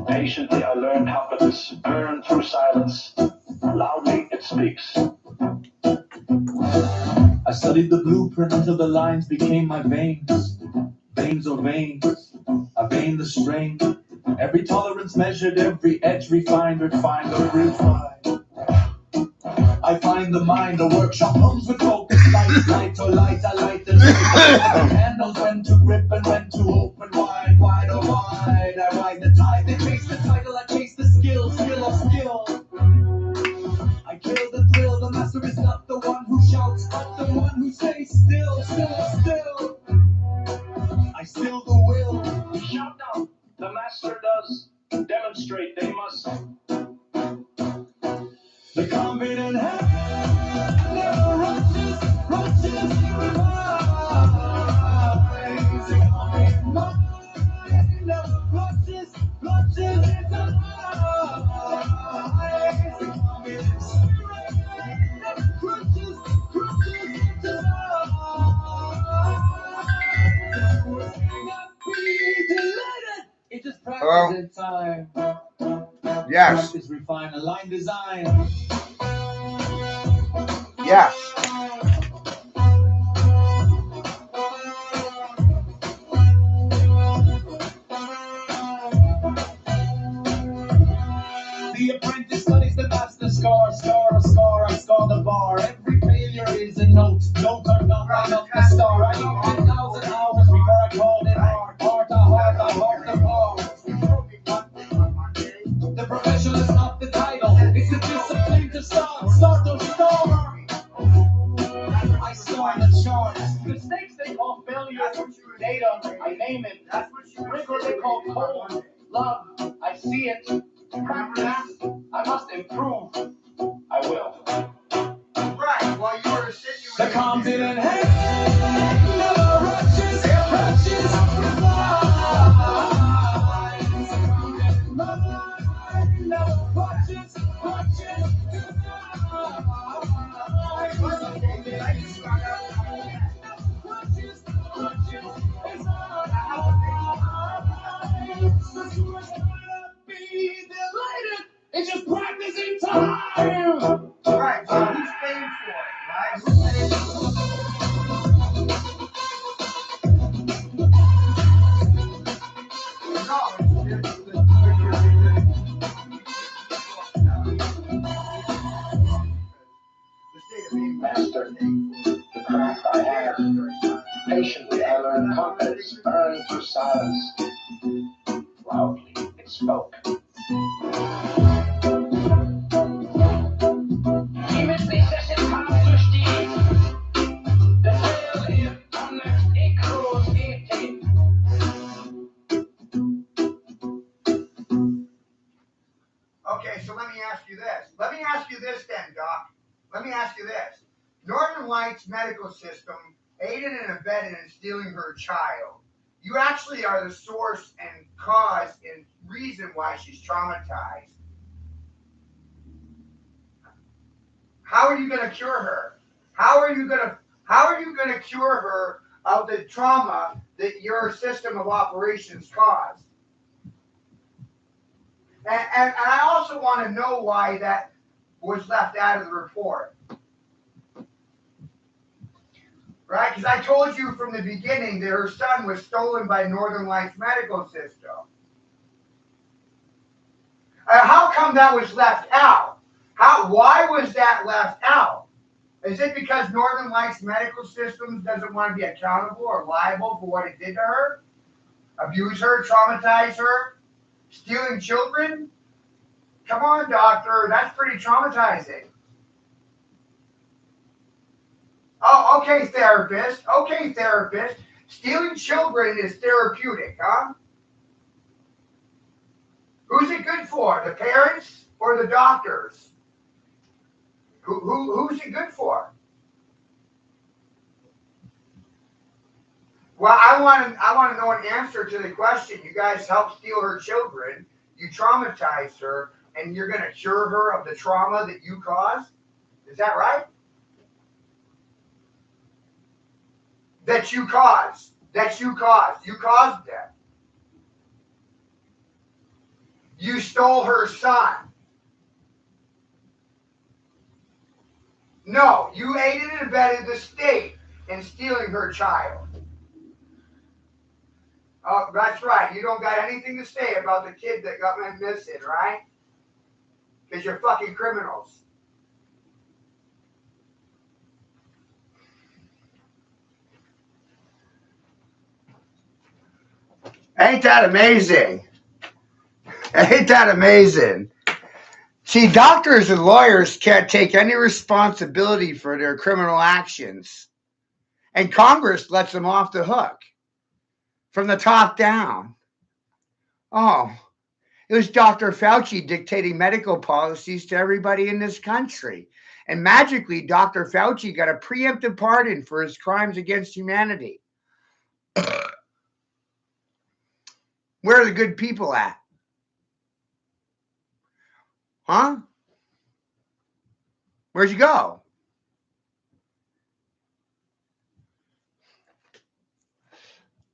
Patiently I learned how to burn through silence. Loudly it speaks. I studied the blueprint until the lines became my veins. Veins or veins, I vein the strain. Every tolerance measured, every edge refined the refined. I find the mind, the workshop comes with focus, light or light, I light the handles when to grip and when to open wide, wide or wide. I ride the tide, they chase the title, I chase the skill of skill. I kill the thrill, the master is not the one who shouts, but the one who stays still. I still the will. Shout down. The master does demonstrate. They must. The confident hand never rushes revives. The confident mind never rushes its alive. The confident spirit never crushes its alive. Be delighted. It just practices in time. Yes. Practice, refine, align, design. Yes. The apprentice studies the master scar. I scar the bar. Every failure is a note. Note or not, line up the star. I need 10,000 hours before I called it hard. Heart to heart. The profession is not the title. It's the discipline to start or star. I star the charts. Mistakes they call failure. Data, I name it. Rigor they call cold. Love, I see it. Practice, I must improve. I will. Right. While you were sitting The confident hand never rushes revives. The mind never rushes be delighted. It's just practicing time. Right. So who's paying for it? Right. Who's paying for it? Master. The craft I have. Patiently I learned confidence. Burn through silence. Loudly it spoke. Okay, so let me ask you this. Let me ask you this then, Doc. Let me ask you this. Northern Lights medical system aided and abetted in stealing her child. You actually are the source and cause and reason why she's traumatized. How are you going to cure her? How are you going to cure her of the trauma that your system of operations caused. And I also want to know why that was left out of the report. Right? Because I told you from the beginning that her son was stolen by Northern Lights Medical System. How come that was left out? Why was that left out? Is it because Northern Lights Medical Systems doesn't want to be accountable or liable for what it did to her? Abuse her, traumatize her, stealing children? Come on, doctor, that's pretty traumatizing. Oh, okay, therapist. Okay, therapist. Stealing children is therapeutic, huh? Who's it good for? The parents or the doctors? Who's it good for? Well, I want to know an answer to the question. You guys helped steal her children. You traumatized her, and you're going to cure her of the trauma that you caused? Is that right? That you caused. You caused them. You stole her son. No, you aided and abetted the state in stealing her child. Oh, that's right. You don't got anything to say about the kid that got missing, right? Because you're fucking criminals. Ain't that amazing? Ain't that amazing? See, doctors and lawyers can't take any responsibility for their criminal actions. And Congress lets them off the hook from the top down. Oh, it was Dr. Fauci dictating medical policies to everybody in this country. And magically, Dr. Fauci got a preemptive pardon for his crimes against humanity. Where are the good people at? Huh? Where'd you go?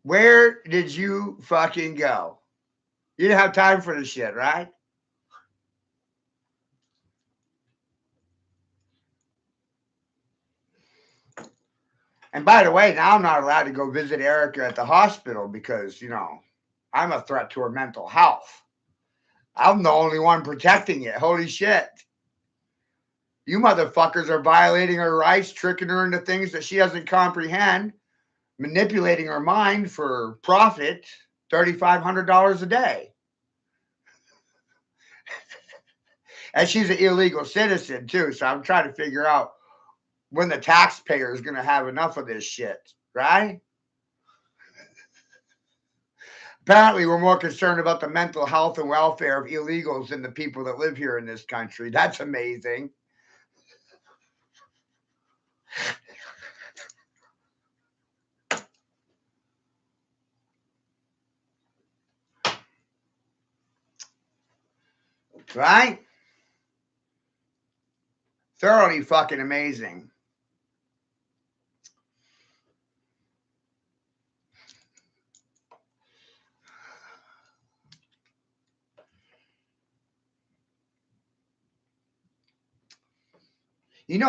Where did you fucking go? You didn't have time for this shit, right? And by the way, now I'm not allowed to go visit Erica at the hospital because, I'm a threat to her mental health. I'm the only one protecting it. Holy shit. You motherfuckers are violating her rights, tricking her into things that she doesn't comprehend, manipulating her mind for profit, $3,500 a day. And she's an illegal citizen, too. So I'm trying to figure out when the taxpayer is going to have enough of this shit, right? Apparently, we're more concerned about the mental health and welfare of illegals than the people that live here in this country. That's amazing. Right? Thoroughly fucking amazing.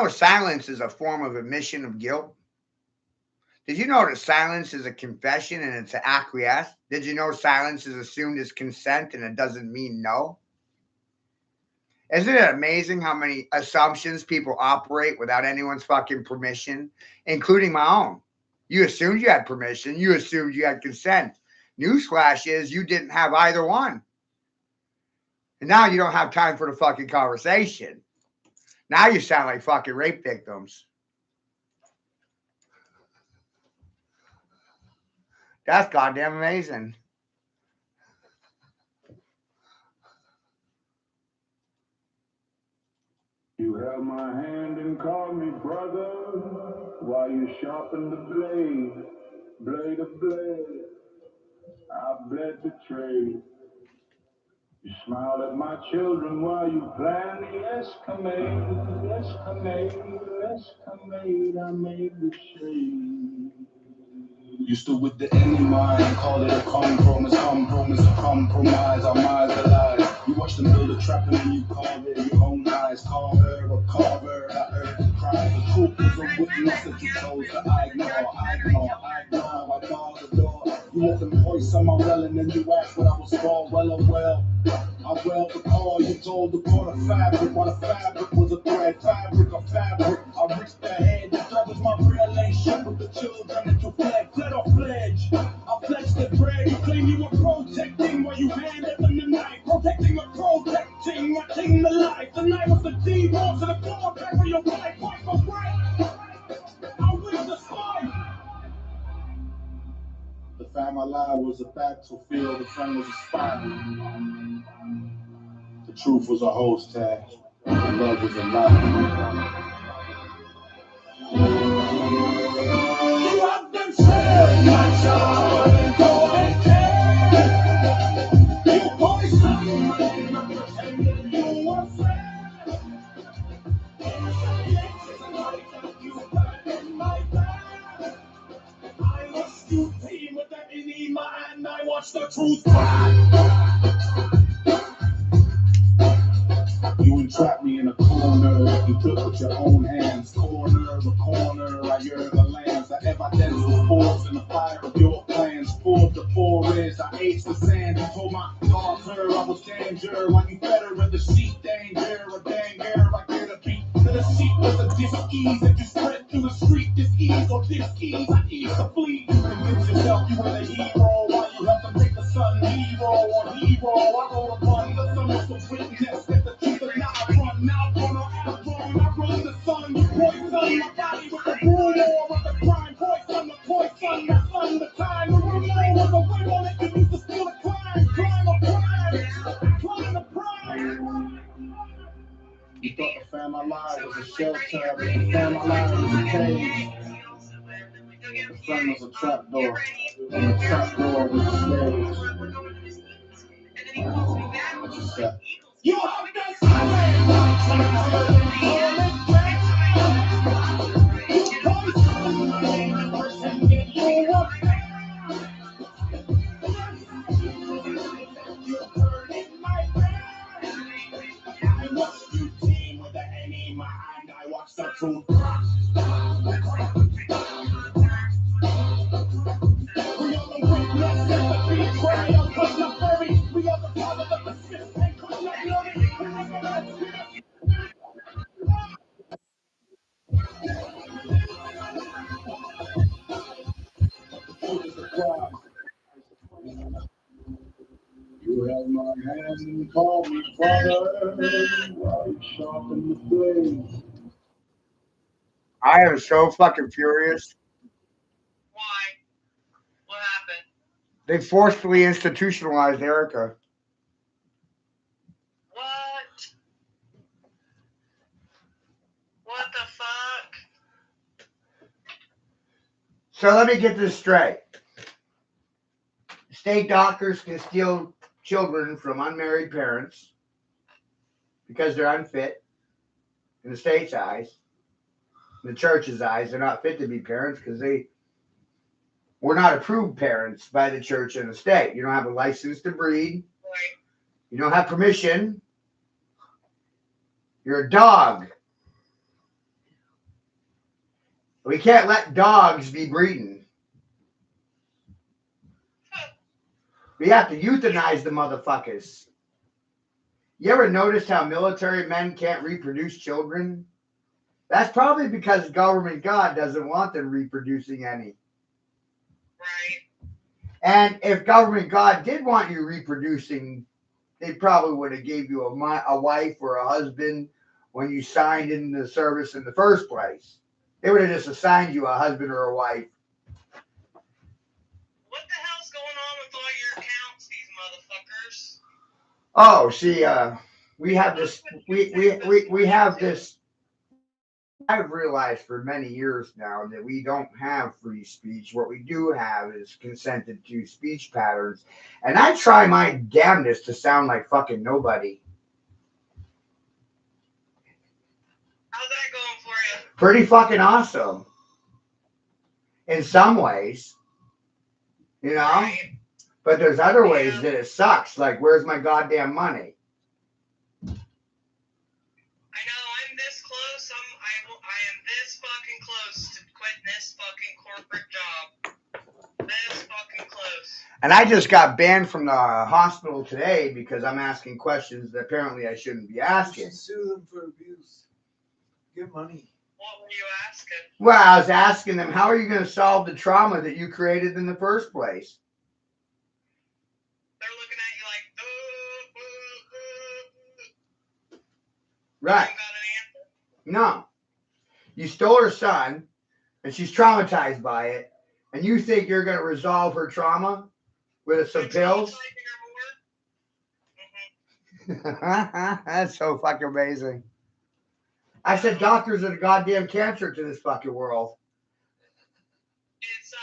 Silence is a form of admission of guilt. Did you know that silence is a confession and it's an acquiesce? Did you know silence is assumed as consent and it doesn't mean no? Isn't it amazing how many assumptions people operate without anyone's fucking permission, including my own? You assumed you had permission. You assumed you had consent. Newsflash is you didn't have either one. And now you don't have time for the fucking conversation. Now you sound like fucking rape victims. That's goddamn amazing. You held my hand and called me brother while you sharpened the blade of blade. I bled the trade. You smiled at my children while you planned the escamade. I made the shade. You stood with the enemy mind, call it a compromise, compromise, our minds alive. You watch them build a trap and then you carve it in your own eyes. Carver, a carver, I heard the cry. The truth was a witness that you chose to ignore. I barred the door. You let them hoist on my well and then you asked what I was for. Well. I well the call, you told the corner fabric, while the fabric was a thread, fabric of fabric. I reached the head, that was my relation with the children that you fled or pledge. I pledged the bread, you claim you were protecting while you handed them the knife. Protecting or protecting, my king the life. The night was the deed, more to the floor, bury your wife, fight for bread. I wish the spine. The family alive was a battlefield, the friend was a spy. The truth was a host tag, the love was a lie. You have been saved, my child, and go and care. You poison my name, pretending you were fair. You hurt in my back. I watched you team with the enema, and I watched the truth crack. You entrapped me in a corner, you took with your own hands, corner, I heard the lands, the evidence was forced in the fire of your plans, forged the forest, I aged the sand, you told my daughter I was danger, while you fed her in the sheet, danger, a danger, I get a beat, to the sheet was a dis-ease, that you spread through the street, dis-ease or dis-ease, I ease to flee, you convince yourself you were the hero, while you have to make the sun hero, I roll upon the sun was the witness, that the truth is not I run the sun, you poison my body with the rumor of the crime, poison, my son, the time, the rumor was a whim on it, you used to steal the crime of pride. You thought the family alive was a shelter, but the family alive was a cage. The friend was a trap door, and the trap door was a stage. What you said? You have been You held my hand and called me brother, while you sharpened the blade. I am so fucking furious. Why? What happened? They forcefully institutionalized Erica. What? What the fuck? So let me get this straight. State doctors can steal children from unmarried parents because they're unfit in the state's eyes. In the church's eyes, they're not fit to be parents because they were not approved parents by the church and the state. You don't have a license to breed. Right. You don't have permission. You're a dog. We can't let dogs be breeding. We have to euthanize the motherfuckers. You ever notice how military men can't reproduce children? That's probably because government God doesn't want them reproducing any. Right. And if government God did want you reproducing, they probably would have gave you a wife or a husband when you signed in the service in the first place. They would have just assigned you a husband or a wife. What the hell's going on with all your accounts, these motherfuckers? Oh, see, we have this. We have this. I've realized for many years now that we don't have free speech. What we do have is consented to speech patterns. And I try my damnedest to sound like fucking nobody. How's that going for you? Pretty fucking awesome. In some ways. You know? Right. But there's other ways Yeah. that it sucks. Like, where's my goddamn money? I know I'm this close. I am this fucking close to quitting this fucking corporate job. This fucking close. And I just got banned from the hospital today because I'm asking questions that apparently I shouldn't be You asking. should sue them for abuse. Get money. What were you asking? Well, I was asking them, how are you going to solve the trauma that you created in the first place? They're looking at you like, Right. You got an answer? No. You stole her son, and she's traumatized by it, and you think you're going to resolve her trauma with some pills? That's so fucking amazing. I said doctors are the goddamn cancer to this fucking world. Is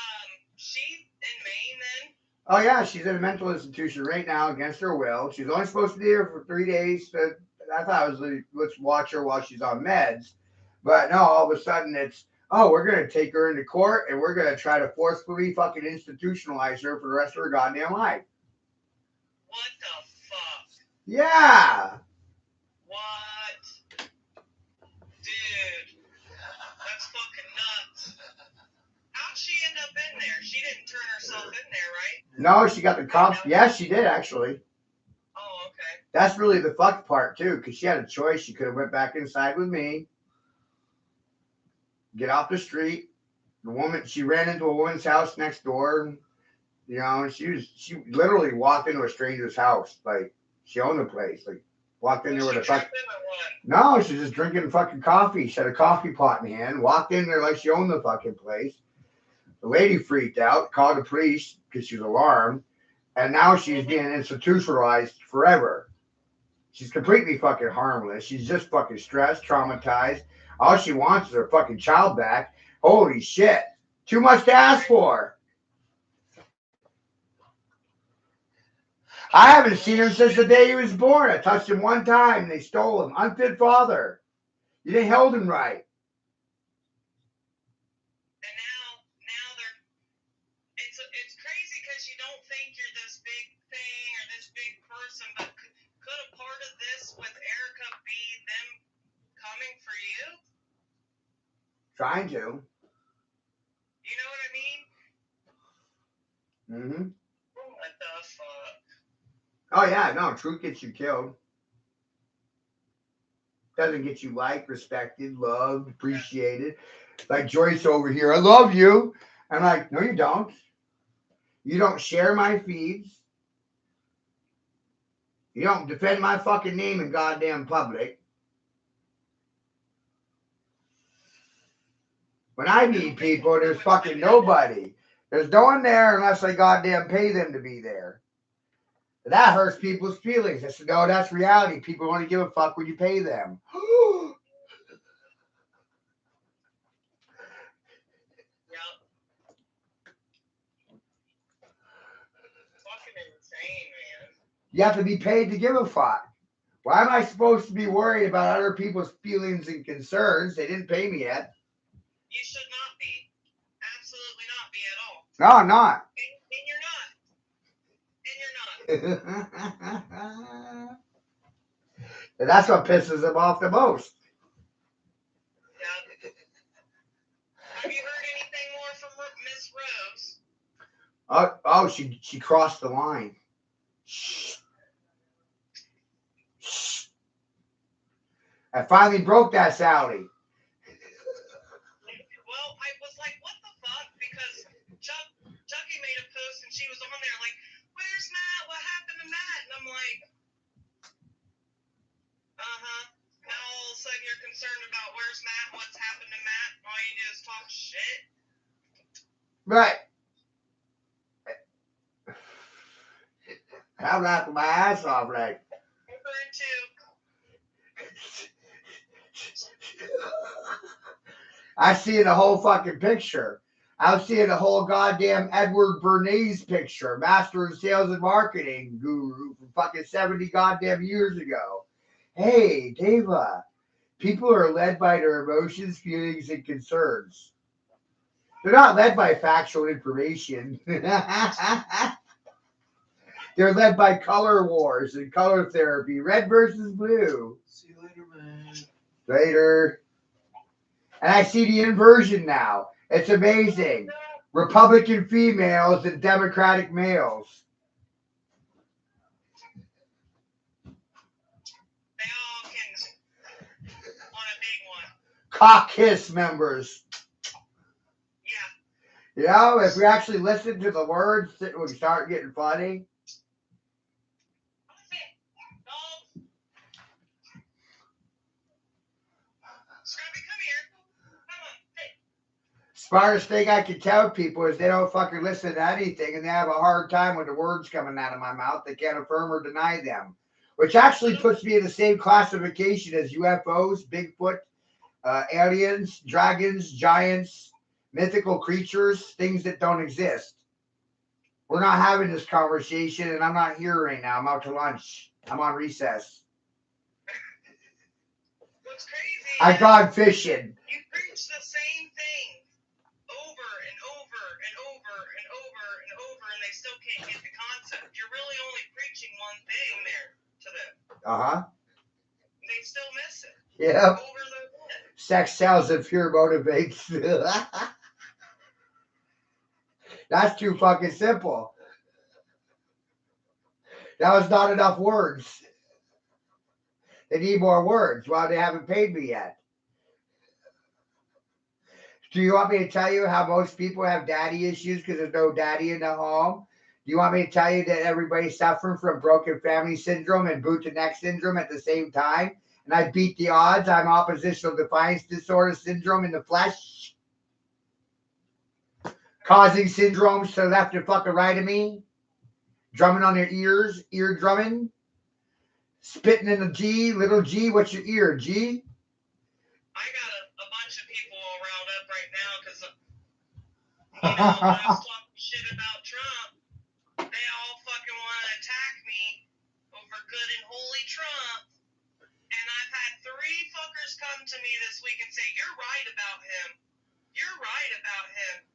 she in Maine then? Oh yeah, she's in a mental institution right now against her will. She's only supposed to be here for 3 days. I thought it was like, let's watch her while she's on meds. But no, all of a sudden it's, oh, we're going to take her into court and we're going to try to forcefully fucking institutionalize her for the rest of her goddamn life. What the fuck? Yeah. What? Dude. That's fucking nuts. How'd she end up in there? She didn't turn herself in there, right? No, she got the cops. Yes, she did actually. Oh, okay. That's really the fucked part too, because she had a choice. She could have went back inside with me, get off the street. The woman, she ran into a woman's house next door. You know, and she literally walked into a stranger's house. Like, she owned the place. Like, walked in there with a fuck. No, she's just drinking fucking coffee. She had a coffee pot in hand. Walked in there like she owned the fucking place. The lady freaked out, called the police because she was alarmed, and now she's being institutionalized forever. She's completely fucking harmless. She's just fucking stressed, traumatized. All she wants is her fucking child back. Holy shit. Too much to ask for. I haven't seen him since the day he was born. I touched him one time. They stole him. Unfit father. You didn't hold him right. And now they're, it's crazy because you don't think you're this big thing or this big person, but could a part of this with Erica be them coming for you? Trying to. You know what I mean? Mm-hmm. What the fuck? Oh, yeah. No, truth gets you killed. Doesn't get you liked, respected, loved, appreciated. Like Joyce over here. I love you. I'm like, no, you don't. You don't share my feeds. You don't defend my fucking name in goddamn public. When I meet people, there's fucking nobody. There's no one there unless I goddamn pay them to be there. That hurts people's feelings. I said, no, that's reality. People only give a fuck when you pay them. You have to be paid to give a fuck. Why am I supposed to be worried about other people's feelings and concerns? They didn't pay me yet. You should not be. Absolutely not be at all. No, I'm not. And you're not. And that's what pisses them off the most. Yeah. Have you heard anything more from Miss Rose? Oh, she crossed the line. Shh. Shh. I finally broke that Sally. Well, I was like, what the fuck? Because Chucky made a post and she was on there like, where's Matt? What happened to Matt? And I'm like, now all of a sudden you're concerned about where's Matt? What's happened to Matt? All you do is talk shit. Right. I'm laughing my ass off like. I see the whole fucking picture. I'm seeing the whole goddamn Edward Bernays picture, master of sales and marketing guru from fucking 70 goddamn years ago. Hey, Deva, people are led by their emotions, feelings, and concerns. They're not led by factual information. They're led by color wars and color therapy. Red versus blue. See you later, man. Later. And I see the inversion now. It's amazing. Republican females and Democratic males. They all can on a big one. Caucus members. Yeah. You know, if we actually listen to the words, it would start getting funny. Scrappy, come here. Come on. Hey. Smartest thing I can tell people is they don't fucking listen to anything and they have a hard time with the words coming out of my mouth. They can't affirm or deny them. Which actually puts me in the same classification as UFOs, Bigfoot, aliens, dragons, giants, mythical creatures, things that don't exist. We're not having this conversation, and I'm not here right now. I'm out to lunch. I'm on recess. What's crazy? I've gone fishing. You preach the same thing over and over and over and over and over, and they still can't get the concept. You're really only preaching one thing there to them. They still miss it. Yeah. Over their head. Sex sells and fear motivates. That's too fucking simple. That was not enough words. They need more words. Well, they haven't paid me yet. Do you want me to tell you how most people have daddy issues because there's no daddy in the home? Do you want me to tell you that everybody's suffering from broken family syndrome and boot to neck syndrome at the same time? And I beat the odds. I'm oppositional defiance disorder syndrome in the flesh. Causing syndromes to the left and fucking right of me. Drumming on their ears. Ear drumming. Spitting in the G. Little G. What's your ear? G? I got a bunch of people all riled up right now because, when I was talking shit about Trump, they all fucking want to attack me over good and holy Trump. And I've had 3 fuckers come to me this week and say, you're right about him. You're right about him.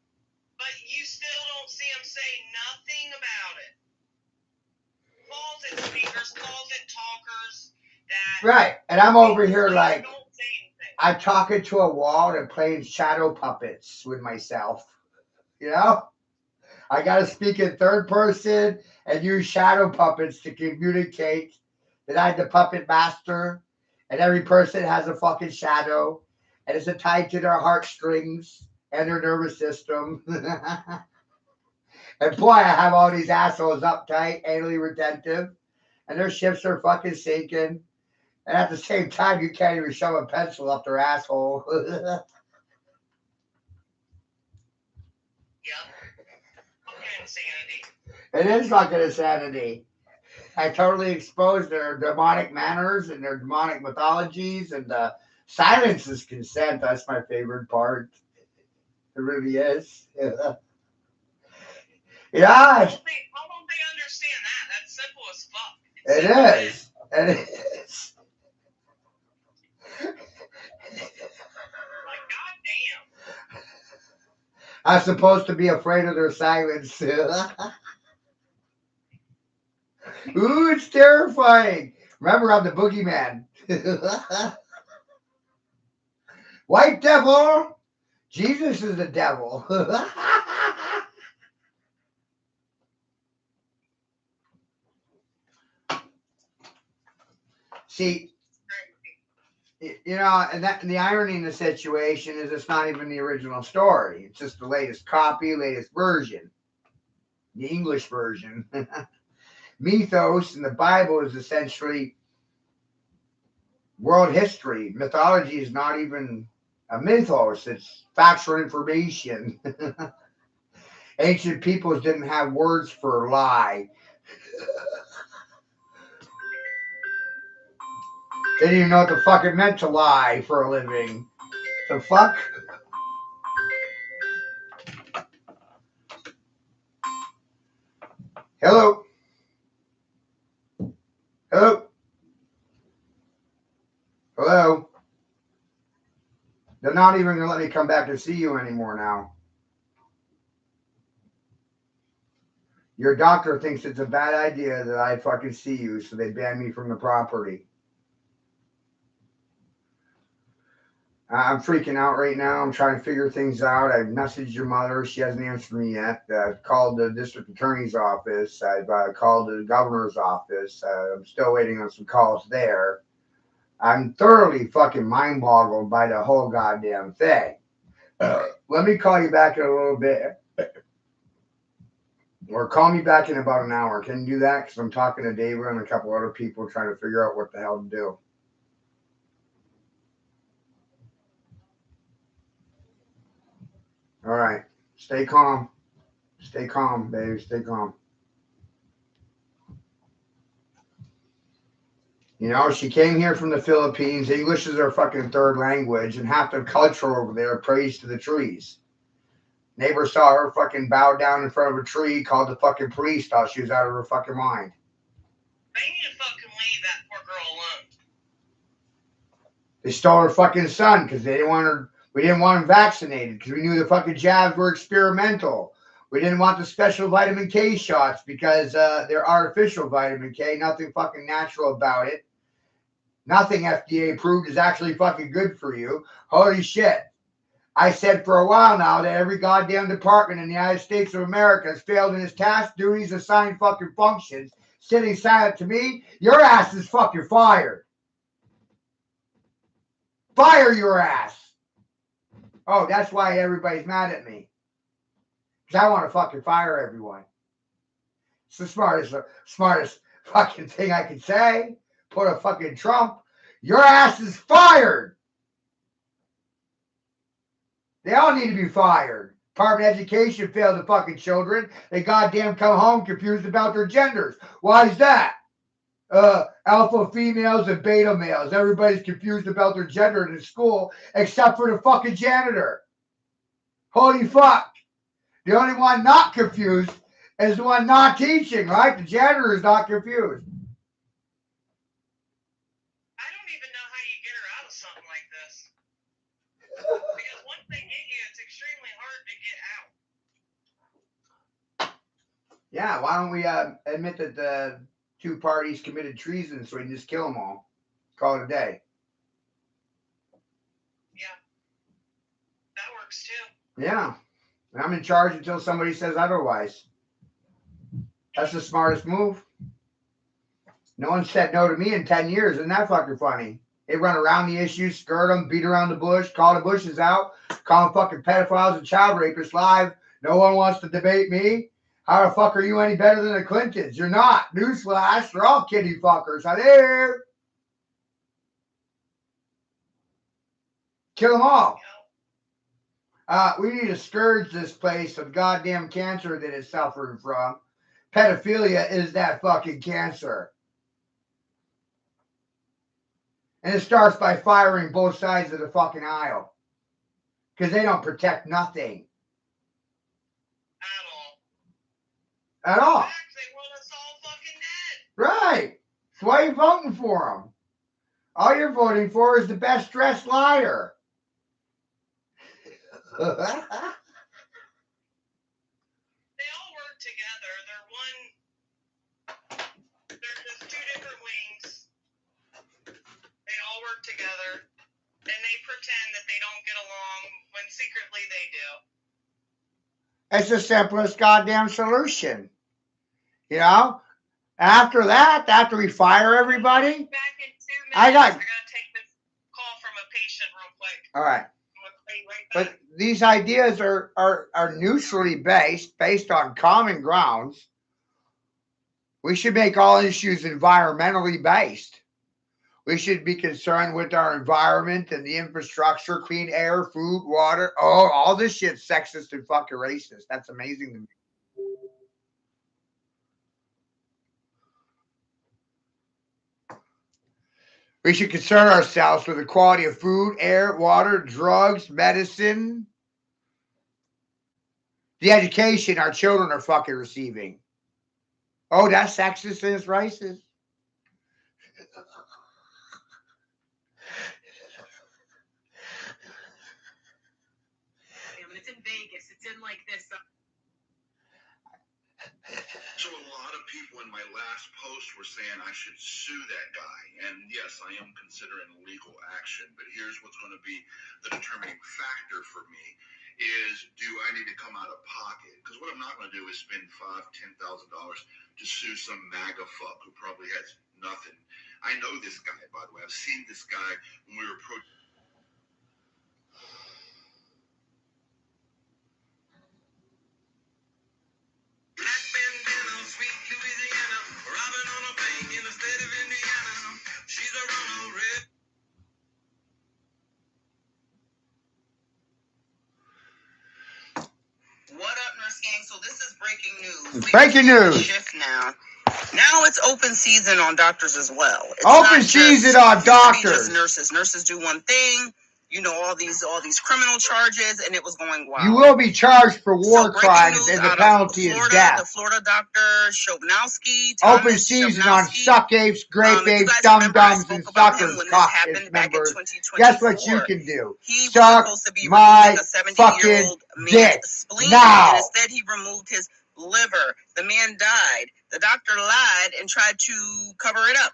But you still don't see him say nothing about it. Closet speakers, closet talkers. That Right. And I'm over here like, don't say anything. I'm talking to a wall and playing shadow puppets with myself. You know? I got to speak in third person and use shadow puppets to communicate that I'm the puppet master. And every person has a fucking shadow. And it's tied to their heartstrings and their nervous system. And boy, I have all these assholes uptight, anally retentive. And their ships are fucking sinking. And at the same time, you can't even shove a pencil up their asshole. Yep. Fucking insanity. It is fucking insanity. I totally exposed their demonic manners and their demonic mythologies, and silence is consent. That's my favorite part. It really is. Yeah. How don't they understand that? That's simple as fuck. It is. It is. Like, goddamn. I'm supposed to be afraid of their silence. Ooh, it's terrifying. Remember, I'm the boogeyman. White devil. Jesus is the devil. See, you know, and the irony in the situation is it's not even the original story. It's just the latest copy, latest version, the English version. Mythos in the Bible is essentially world history. Mythology is not even a mythos. It's factual information. Ancient peoples didn't have words for lie. They didn't even know what the fuck it meant to lie for a living. The fuck? Hello? Hello? Hello? They're not even going to let me come back to see you anymore now. Your doctor thinks it's a bad idea that I fucking see you, so they ban me from the property. I'm freaking out right now. I'm trying to figure things out. I've messaged your mother. She hasn't answered me yet. I've called the district attorney's office. I've called the governor's office. I'm still waiting on some calls there. I'm thoroughly fucking mind boggled by the whole goddamn thing. Let me call you back in a little bit. Or call me back in about an hour. Can you do that? Because I'm talking to David and a couple other people trying to figure out what the hell to do. All right. Stay calm. Stay calm, baby. Stay calm. You know, she came here from the Philippines. English is her fucking third language, and half the culture over there prays to the trees. Neighbor saw her fucking bow down in front of a tree, called the fucking police, thought she was out of her fucking mind. They need to fucking leave that poor girl alone. They stole her fucking son because they didn't want her. We didn't want him vaccinated because we knew the fucking jabs were experimental. We didn't want the special vitamin K shots because they're artificial vitamin K. Nothing fucking natural about it. Nothing FDA approved is actually fucking good for you. Holy shit. I said for a while now that every goddamn department in the United States of America has failed in its task, duties, assigned fucking functions. Sitting silent to me, your ass is fucking fired. Fire your ass. Oh, that's why everybody's mad at me. Because I want to fucking fire everyone. It's the smartest fucking thing I could say. Put a fucking Trump. Your ass is fired. They all need to be fired. Department of Education failed the fucking children. They goddamn come home confused about their genders. Why is that? Alpha females and beta males. Everybody's confused about their gender in school except for the fucking janitor. Holy fuck. The only one not confused is the one not teaching, right? The janitor is not confused. I don't even know how you get her out of something like this. Because once they get you, it's extremely hard to get out. Yeah, why don't we admit that the two parties committed treason so we can just kill them all? Call it a day. Yeah. That works too. Yeah. I'm in charge until somebody says otherwise. That's the smartest move. No one said no to me in 10 years. Isn't that fucking funny? They run around the issues, skirt them, beat around the bush, call the bushes out, call them fucking pedophiles and child rapists live. No one wants to debate me. How the fuck are you any better than the Clintons? You're not. Newsflash. They're all kitty fuckers. Hello. Kill them all. We need to scourge this place of goddamn cancer that it's suffering from. Pedophilia is that fucking cancer. And it starts by firing both sides of the fucking aisle. Because they don't protect nothing. At all. In fact, they want us all fucking dead. Right. That's why you're voting for them. All you're voting for is the best dressed liar. They all work together. They're just two different wings. They all work together. And they pretend that they don't get along when secretly they do. It's the simplest goddamn solution. You know? After that, after we fire everybody. Back in 2 minutes. I got. We're going to take this call from a patient real quick. All right. Right But back. these ideas are neutrally based on common grounds. We should make all issues environmentally based. We should be concerned with our environment and the infrastructure, clean air, food, water. Oh, all this shit's sexist and fucking racist. That's amazing to me. We should concern ourselves with the quality of food, air, water, drugs, medicine, the education our children are fucking receiving. Oh, that's sexist and it's racist. Yeah, but it's in Vegas. It's in like this. of people in my last post were saying I should sue that guy. And yes, I am considering legal action. But here's what's going to be the determining factor for me is, do I need to come out of pocket? Because what I'm not going to do is spend $5,000, $10,000 to sue some MAGA fuck who probably has nothing. I know this guy, by the way. I've seen this guy when we were What up, Nurse Gang? So this is breaking news. Breaking news. Shift now. Now it's open season on doctors as well. It's open season on doctors. Nurses. Nurses do one thing. You know, all these criminal charges, and it was going wild. You will be charged for war crimes, and the penalty is death. The Florida doctor Shobnowski. Open season on suck apes, grape apes, dum-dums, and suckers, caucus members. Guess what you can do? Suck my fucking dick now. And instead, he removed his liver. The man died. The doctor lied and tried to cover it up.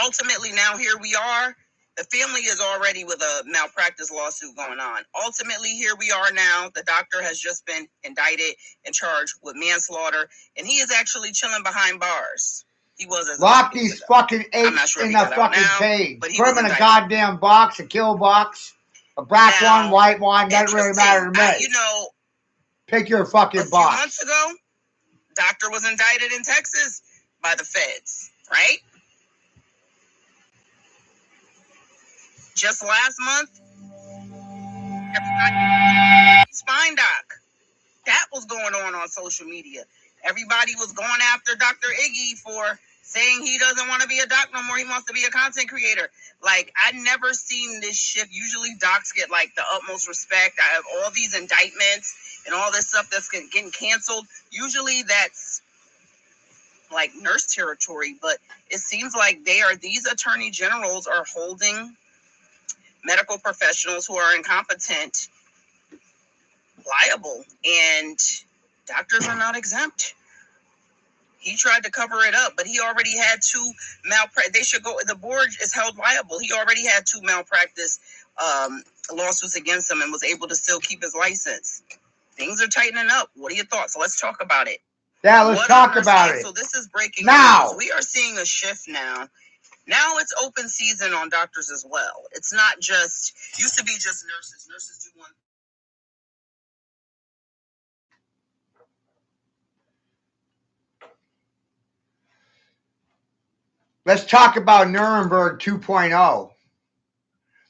Ultimately, now here we are. The family is already with a malpractice lawsuit going on. Ultimately, here we are now. The doctor has just been indicted and charged with manslaughter, and he is actually chilling behind bars. He was as lock these fucking apes in the fucking cage. Put them in a goddamn box, a kill box, a black one, white one. Doesn't really matter to me. You know, pick your fucking box. A few months ago, doctor was indicted in Texas by the feds, right? Just last month, spine doc. That was going on social media. Everybody was going after Dr. Iggy for saying he doesn't want to be a doc no more. He wants to be a content creator. Like, I've never seen this shift. Usually docs get like the utmost respect. I have all these indictments and all this stuff that's getting canceled. Usually that's like nurse territory, but it seems like these attorney generals are holding medical professionals who are incompetent liable, and doctors are not exempt. He tried to cover it up, but he already had two malpractice. They should go. The board is held liable. He already had two malpractice lawsuits against him and was able to still keep his license. Things are tightening up. What are your thoughts? Let's talk about it. Yeah, let's talk about it. So this is breaking now. News. We are seeing a shift now. Now it's open season on doctors as well. It's not just, used to be just nurses. Nurses do one. Let's talk about Nuremberg 2.0.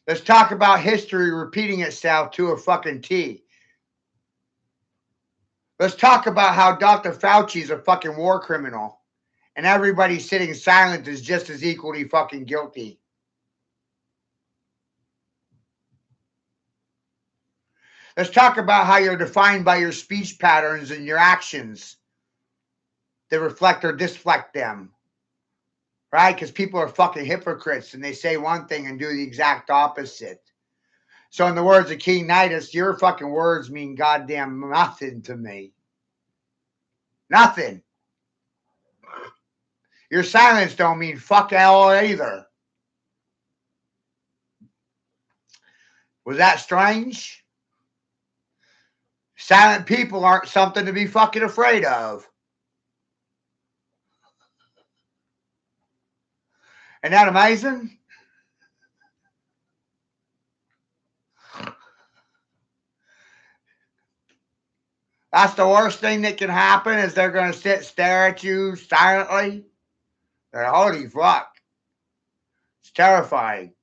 Let's talk about history repeating itself to a fucking T. Let's talk about how Dr. Fauci is a fucking war criminal. And everybody sitting silent is just as equally fucking guilty. Let's talk about how you're defined by your speech patterns and your actions that reflect or disflect them. Right? Because people are fucking hypocrites and they say one thing and do the exact opposite. So in the words of King Nidus, your fucking words mean goddamn nothing to me. Nothing. Your silence don't mean fuck all either. Was that strange? Silent people aren't something to be fucking afraid of. Isn't that amazing? That's the worst thing that can happen is they're going to stare at you silently. Holy fuck. It's terrifying.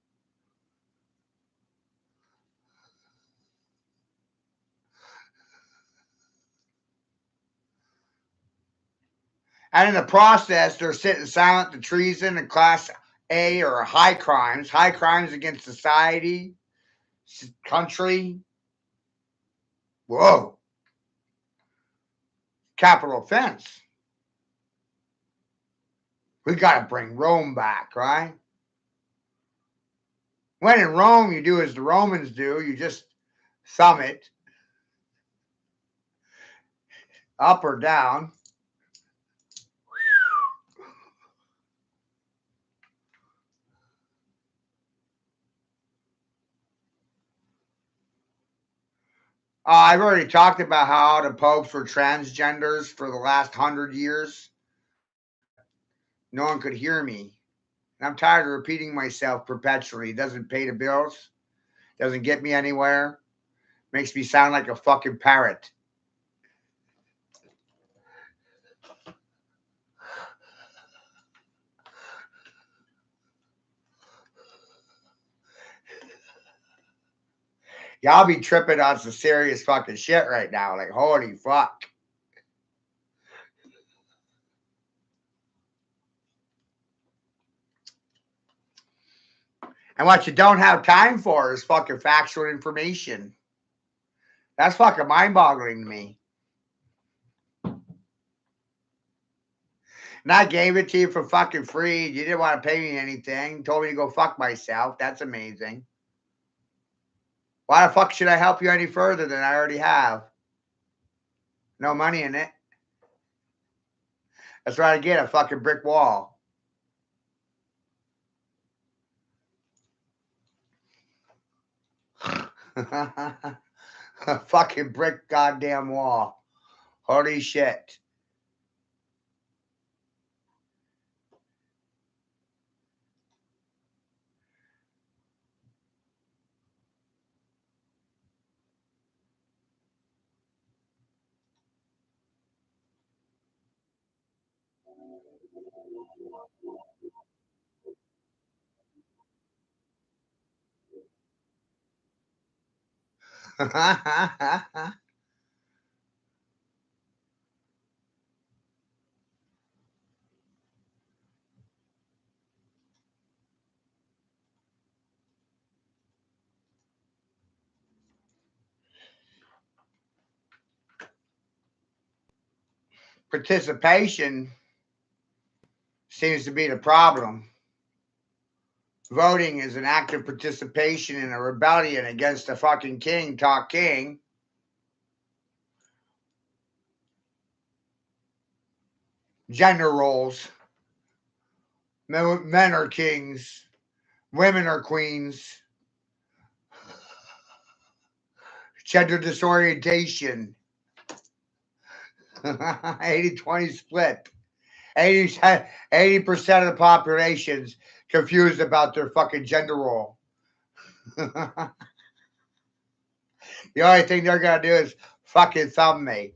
And in the process, they're sitting silent to treason and class A or high crimes against society, country. Whoa. Capital offense. We got to bring Rome back, right? When in Rome, you do as the Romans do. You just thumb it up or down. I've already talked about how the popes were transgenders for the last 100 years, but no one could hear me. And I'm tired of repeating myself perpetually. It doesn't pay the bills, doesn't get me anywhere, makes me sound like a fucking parrot. Y'all be tripping on some serious fucking shit right now. Like, holy fuck. And what you don't have time for is fucking factual information. That's fucking mind-boggling to me. And I gave it to you for fucking free. You didn't want to pay me anything. You told me to go fuck myself. That's amazing. Why the fuck should I help you any further than I already have? No money in it. That's what I get, a fucking brick wall. A fucking brick goddamn wall. Holy shit. Participation seems to be the problem. Voting is an active participation in a rebellion against the fucking king, talk king. Gender roles. Men are kings. Women are queens. Gender disorientation. 80-20 split. 80% of the population's confused about their fucking gender role. The only thing they're gonna do is fucking thumb me.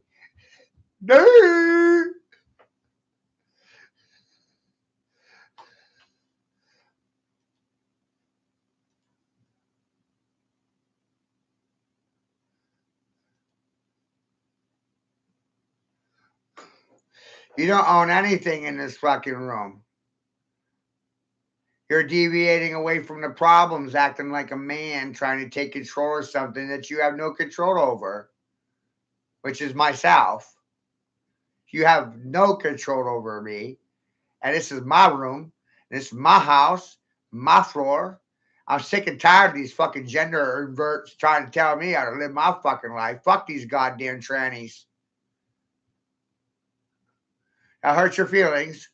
You don't own anything in this fucking room. You're deviating away from the problems, acting like a man trying to take control of something that you have no control over, which is myself. You have no control over me. And this is my room. This is my house, my floor. I'm sick and tired of these fucking gender inverts trying to tell me how to live my fucking life. Fuck these goddamn trannies. That hurts your feelings.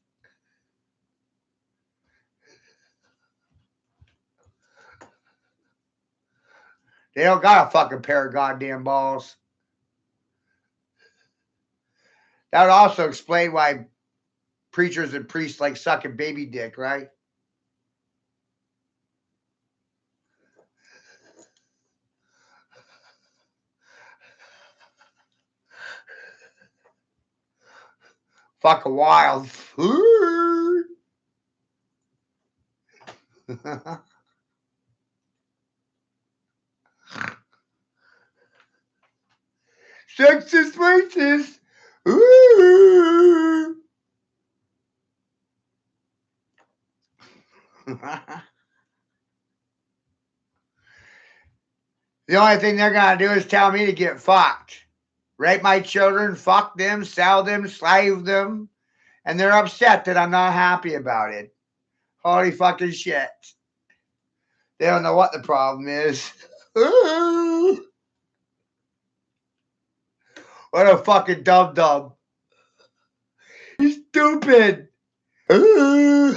They don't got a fucking pair of goddamn balls. That would also explain why preachers and priests like sucking baby dick, right? Fucking wild. Sexist racist. Ooh. The only thing they're going to do is tell me to get fucked. Rape my children, fuck them, sell them, slave them. And they're upset that I'm not happy about it. Holy fucking shit. They don't know what the problem is. Ooh. What a fucking dum-dum. He's stupid. Ooh.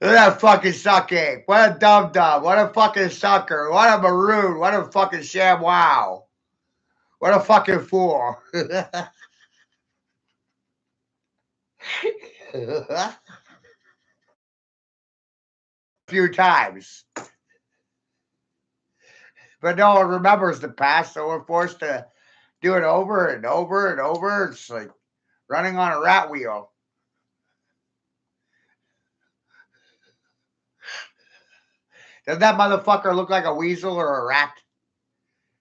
Look at that fucking suck ape. What a dum-dum. What a fucking sucker. What a maroon. What a fucking sham wow. What a fucking fool. A few times. But no one remembers the past, so we're forced to do it over and over and over. It's like running on a rat wheel. Does that motherfucker look like a weasel or a rat?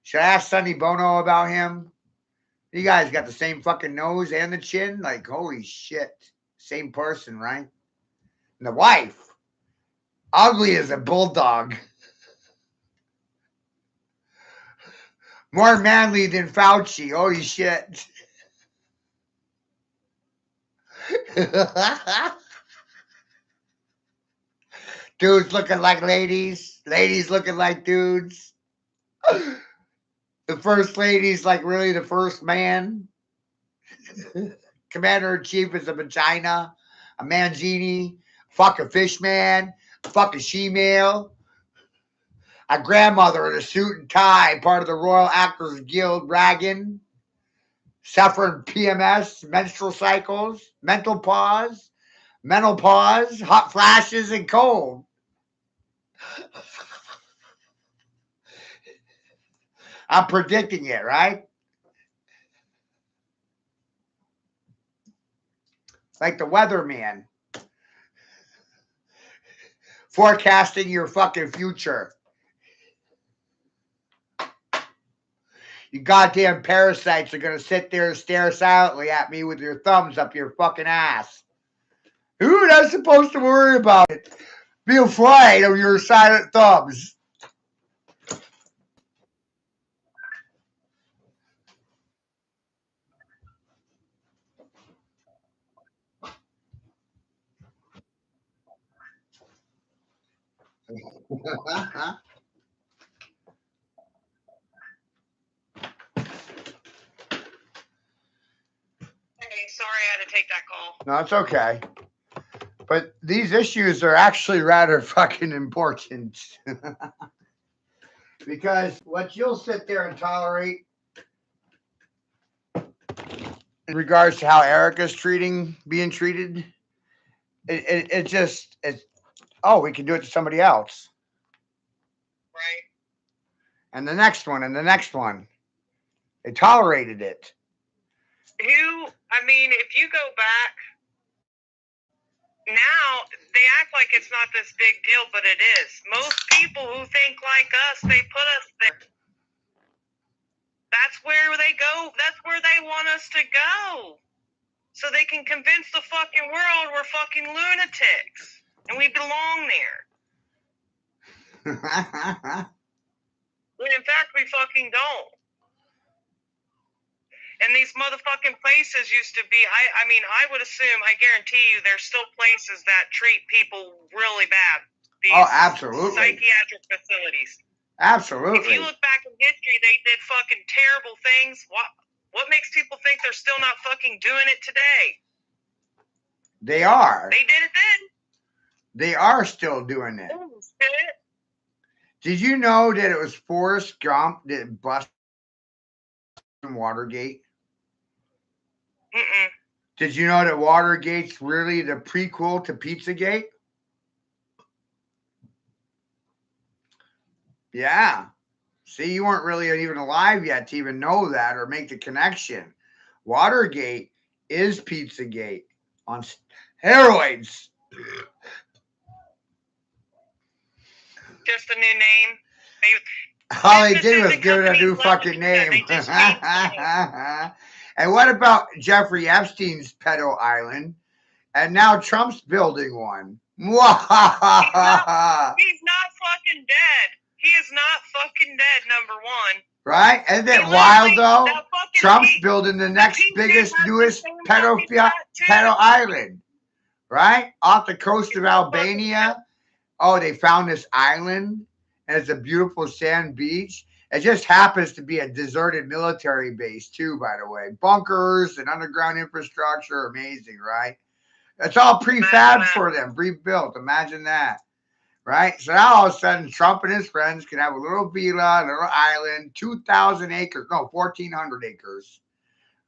Should I ask Sonny Bono about him? You guys got the same fucking nose and the chin? Like, holy shit. Same person, right? And the wife, ugly as a bulldog. More manly than Fauci. Holy shit. Dudes looking like ladies. Ladies looking like dudes. The first lady's like really the first man. Commander-in-Chief is a vagina, a mangini, fuck a fish man, fuck a she-male, a grandmother in a suit and tie, part of the Royal Actors Guild, ragging, suffering PMS, menstrual cycles, mental pause, menopause, hot flashes, and cold. I'm predicting it, right? Like the weatherman. Forecasting your fucking future. You goddamn parasites are going to sit there and stare silently at me with your thumbs up your fucking ass. Who not supposed to worry about it? Be afraid of your silent thumbs. Hey, sorry I had to take that call. No, it's okay. But these issues are actually rather fucking important. Because what you'll sit there and tolerate in regards to how Erica's being treated, oh, we can do it to somebody else. Right. And the next one, and the next one. They tolerated it. If you go back, now they act like it's not this big deal, but it is. Most people who think like us, they put us there. That's where they go. That's where they want us to go. So they can convince the fucking world we're fucking lunatics. And we belong there. When in fact we fucking don't. And these motherfucking places used to be, I would assume, I guarantee you, there's still places that treat people really bad. These absolutely. Psychiatric facilities. Absolutely. If you look back in history, they did fucking terrible things. What makes people think they're still not fucking doing it today? They are. They did it then. They are still doing it. Oh, shit. Did you know that it was Forrest Gump that busted Watergate? Mm-mm. Did you know that Watergate's really the prequel to Pizzagate? Yeah. See, you weren't really even alive yet to even know that or make the connection. Watergate is Pizzagate on steroids. Just a new name. All they did was give it a new fucking name. And what about Jeffrey Epstein's pedo island? And now Trump's building one. He's not fucking dead. He is not fucking dead, number one. Right? Isn't it wild, though? Trump's building the next biggest, newest pedo island. Right? Off the coast of Albania. Oh, they found this island. And it's a beautiful sand beach. It just happens to be a deserted military base, too, by the way. Bunkers and underground infrastructure. Amazing, right? It's all prefab for them, pre-built. Imagine that. Right? So now all of a sudden, Trump and his friends can have a little villa, a little island, 2,000 acres. No, 1,400 acres.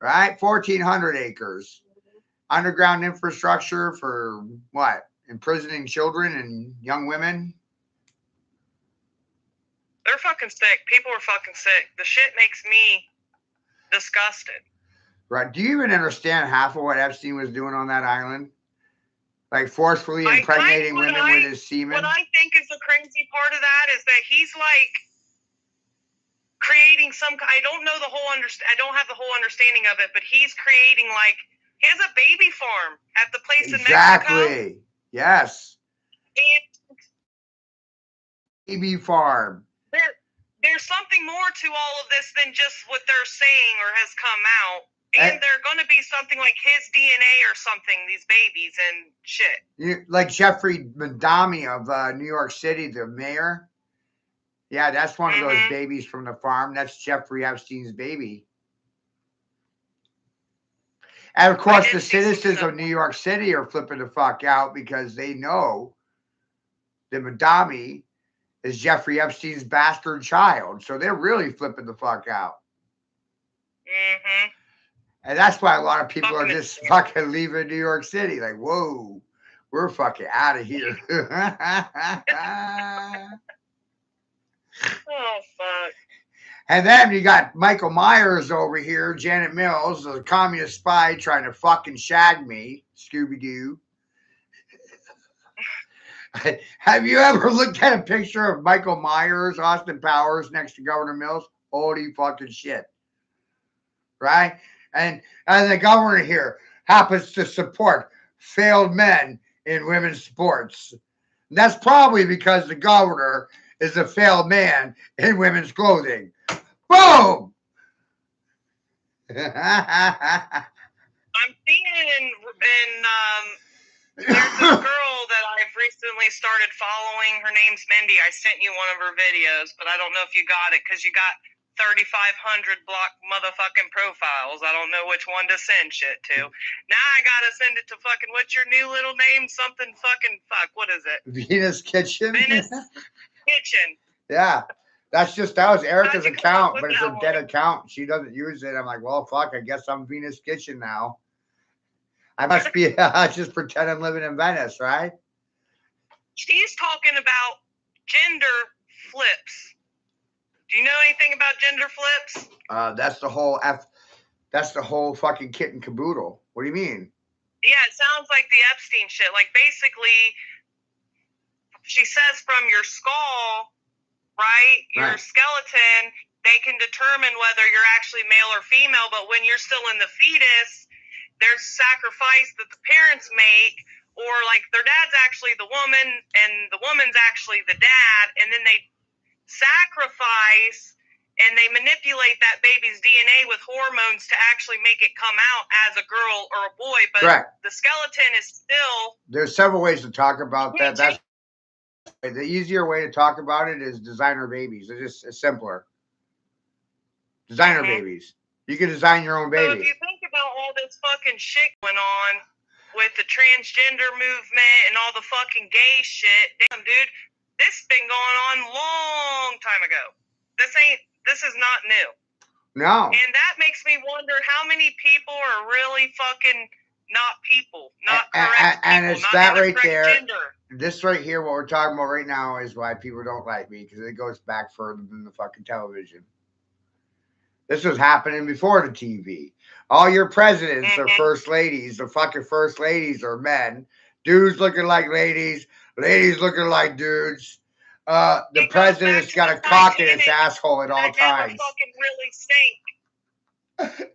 Right? 1,400 acres. Underground infrastructure for what? Imprisoning children and young women? They're fucking sick. People are fucking sick. The shit makes me disgusted. Right. Do you even understand half of what Epstein was doing on that island? Like forcefully impregnating women with his semen? What I think is the crazy part of that is that he's like creating I don't know the whole I don't have the whole understanding of it, but he's creating like, he has a baby farm at the place in Mexico. Exactly. Yes. And baby farm. There's something more to all of this than just what they're saying or has come out. And they're going to be something like his DNA or something, these babies and shit. Like Jeffrey Madami of New York City, the mayor. Yeah, that's one of those babies from the farm. That's Jeffrey Epstein's baby. And of course, the citizens of New York City are flipping the fuck out because they know that Madami is Jeffrey Epstein's bastard child. So they're really flipping the fuck out. Mm-hmm. And that's why a lot of people are just fucking leaving New York City. Like, whoa, we're fucking out of here. Oh, fuck. And then you got Michael Myers over here, Janet Mills, the communist spy trying to fucking shag me, Scooby-Doo. Have you ever looked at a picture of Michael Myers, Austin Powers, next to Governor Mills? Holy fucking shit. Right? And the governor here happens to support failed men in women's sports. And that's probably because the governor is a failed man in women's clothing. Boom! I'm seeing it in there's this girl that I've recently started following. Her name's Mindy. I sent you one of her videos, but I don't know if you got it because you got 3,500 block motherfucking profiles. I don't know which one to send shit to. Now I gotta send it to fucking, what's your new little name? Something fucking fuck. What is it? Venus Kitchen. Venus Kitchen. Yeah. That was Erica's account, but it's a dead account. She doesn't use it. I'm like, well, fuck, I guess I'm Venus Kitchen now. I must be, just pretend I'm living in Venice, right? She's talking about gender flips. Do you know anything about gender flips? That's the whole fucking kit and caboodle. What do you mean? Yeah, it sounds like the Epstein shit. Like, basically, she says from your skull, right? Your skeleton, they can determine whether you're actually male or female, but when you're still in the fetus, there's sacrifice that the parents make, or like their dad's actually the woman and the woman's actually the dad, and then they sacrifice and they manipulate that baby's DNA with hormones to actually make it come out as a girl or a boy, but the skeleton is still... There's several ways to talk about that. That's the easier way to talk about it is designer babies. It's simpler. Designer babies. You can design your own baby. So if you think about all this fucking shit going on with the transgender movement and all the fucking gay shit, damn, dude, this has been going on long time ago. This is not new. No. And that makes me wonder how many people are really fucking not people, not correct people, and it's that right there. Gender. This right here, what we're talking about right now, is why people don't like me, because it goes back further than the fucking television. This was happening before the TV. All your presidents are first ladies. The fucking first ladies are men. Dudes looking like ladies. Ladies looking like dudes. The president's got a cock in his asshole at all times. Fucking really stink.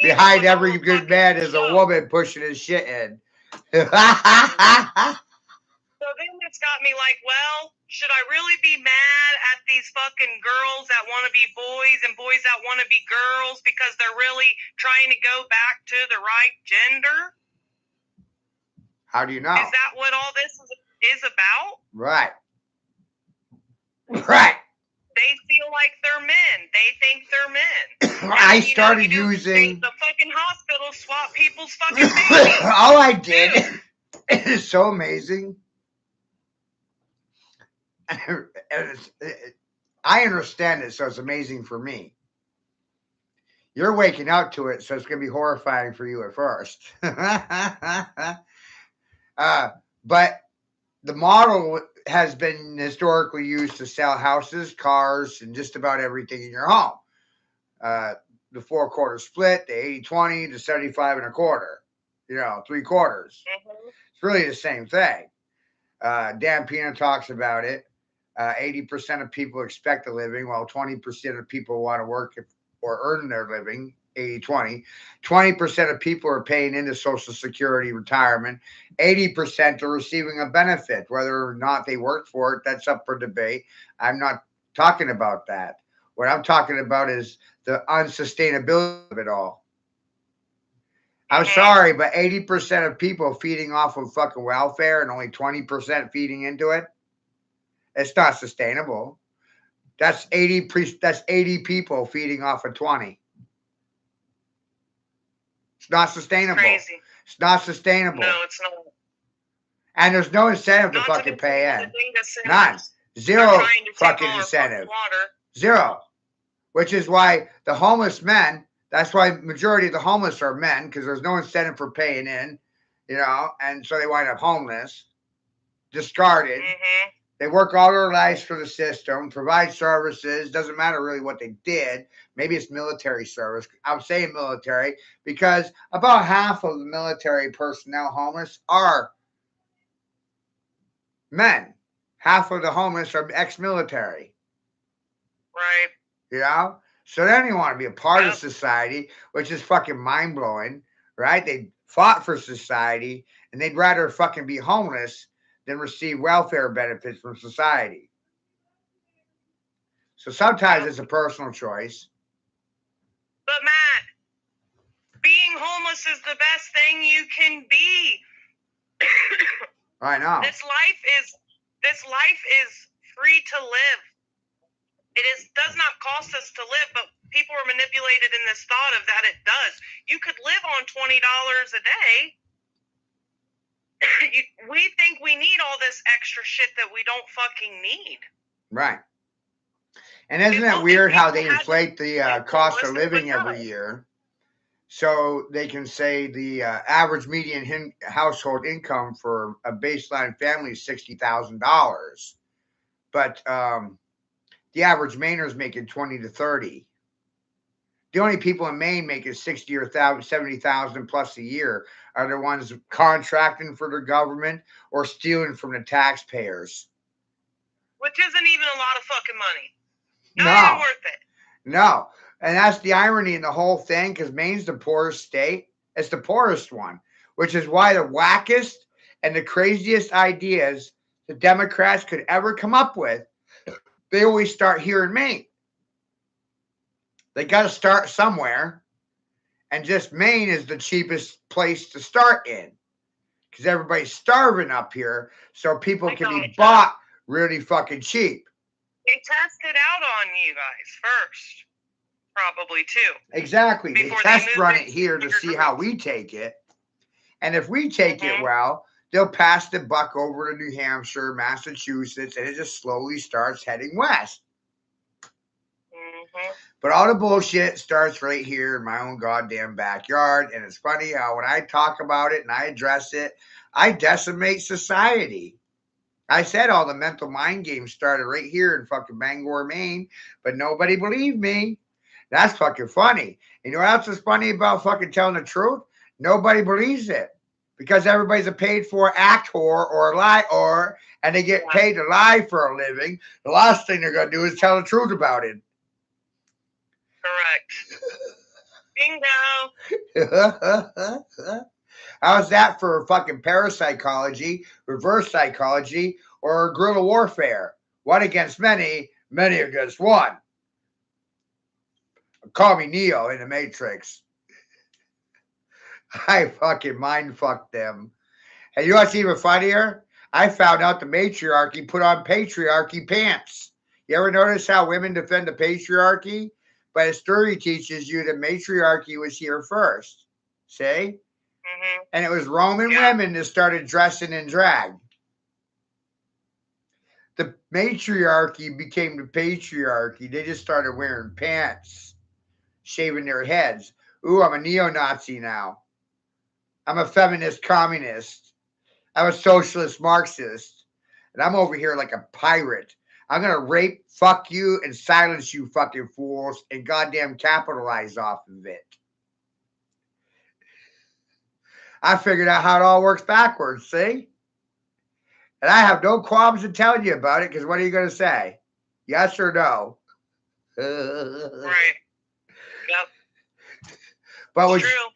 Behind every good man is a woman pushing his shit in. So then it's got me like, well, should I really be mad at these fucking girls that want to be boys and boys that want to be girls because they're really trying to go back to the right gender? How do you know? Is that what all this is about? Right. Right. They feel like they're men. They think they're men. I started using... The fucking hospitals swap people's fucking babies. All I did is so amazing. I understand it, so it's amazing for me. You're waking up to it, so it's going to be horrifying for you at first. But the model has been historically used to sell houses, cars, and just about everything in your home. The 4/4 split, the 80-20, the 75 1/4. 3/4. It's really the same thing. Dan Pena talks about it. 80% of people expect a living, while 20% of people want to work or earn their living. 80-20. 20% of people are paying into Social Security retirement. 80% are receiving a benefit. Whether or not they worked for it, that's up for debate. I'm not talking about that. What I'm talking about is the unsustainability of it all. I'm sorry, but 80% of people feeding off of fucking welfare and only 20% feeding into it, it's not sustainable. That's 80 people feeding off of 20. It's not sustainable. Crazy. It's not sustainable. No, it's not. And there's no incentive to Not fucking pay in. in. None. Zero fucking incentive. Zero. Which is why the homeless men, that's why majority of the homeless are men, because there's no incentive for paying in, and so they wind up homeless, discarded. They work all their lives for the system, provide services. Doesn't matter really what they did. Maybe it's military service. I'm saying military because about half of the military personnel homeless are men. Half of the homeless are ex-military. Right. So then you want to be a part of society, which is fucking mind-blowing, right? They fought for society, and they'd rather fucking be homeless than receive welfare benefits from society. So sometimes it's a personal choice. But Matt, being homeless is the best thing you can be. I know. This life is free to live. It does not cost us to live, but people are manipulated in this thought of that it does. You could live on $20 a day. We think we need all this extra shit that we don't fucking need. Right. And isn't it weird how they inflate the cost of living every year? So they can say the average median household income for a baseline family is $60,000. But the average Mainer is making 20 to 30. The only people in Maine making 60 or 70,000 plus a year are the ones contracting for the government or stealing from the taxpayers. Which isn't even a lot of fucking money. No. Not even worth it. No. And that's the irony in the whole thing, because Maine's the poorest state. It's the poorest one, which is why the wackest and the craziest ideas the Democrats could ever come up with, they always start here in Maine. They got to start somewhere, and just Maine is the cheapest place to start in because everybody's starving up here, so people can be bought really fucking cheap. They test it out on you guys first, probably too. Exactly. They test run it here to see how we take it, and if we take it well, they'll pass the buck over to New Hampshire, Massachusetts, and it just slowly starts heading west. But all the bullshit starts right here in my own goddamn backyard. And it's funny how when I talk about it and I address it, I decimate society. I said all the mental mind games started right here in fucking Bangor, Maine, but nobody believed me. That's fucking funny. You know what else is funny about fucking telling the truth? Nobody believes it because everybody's a paid for actor or a liar, and they get paid to lie for a living. The last thing they're going to do is tell the truth about it. Correct. Bingo. How's that for fucking parapsychology, reverse psychology, or guerrilla warfare? One against many, many against one. Call me Neo in the Matrix. I fucking mind fucked them. And you know what's even funnier? I found out the matriarchy put on patriarchy pants. You ever notice how women defend the patriarchy? But history teaches you that matriarchy was here first. See? Mhm. And it was Roman Yeah. women that started dressing in drag. The matriarchy became the patriarchy. They just started wearing pants, shaving their heads. Ooh, I'm a neo-Nazi now. I'm a feminist communist. I'm a socialist Marxist. And I'm over here like a pirate. I'm going to rape, fuck you, and silence you fucking fools and goddamn capitalize off of it. I figured out how it all works backwards, see? And I have no qualms in telling you about it because what are you going to say? Yes or no? Right. Yep. But It's true.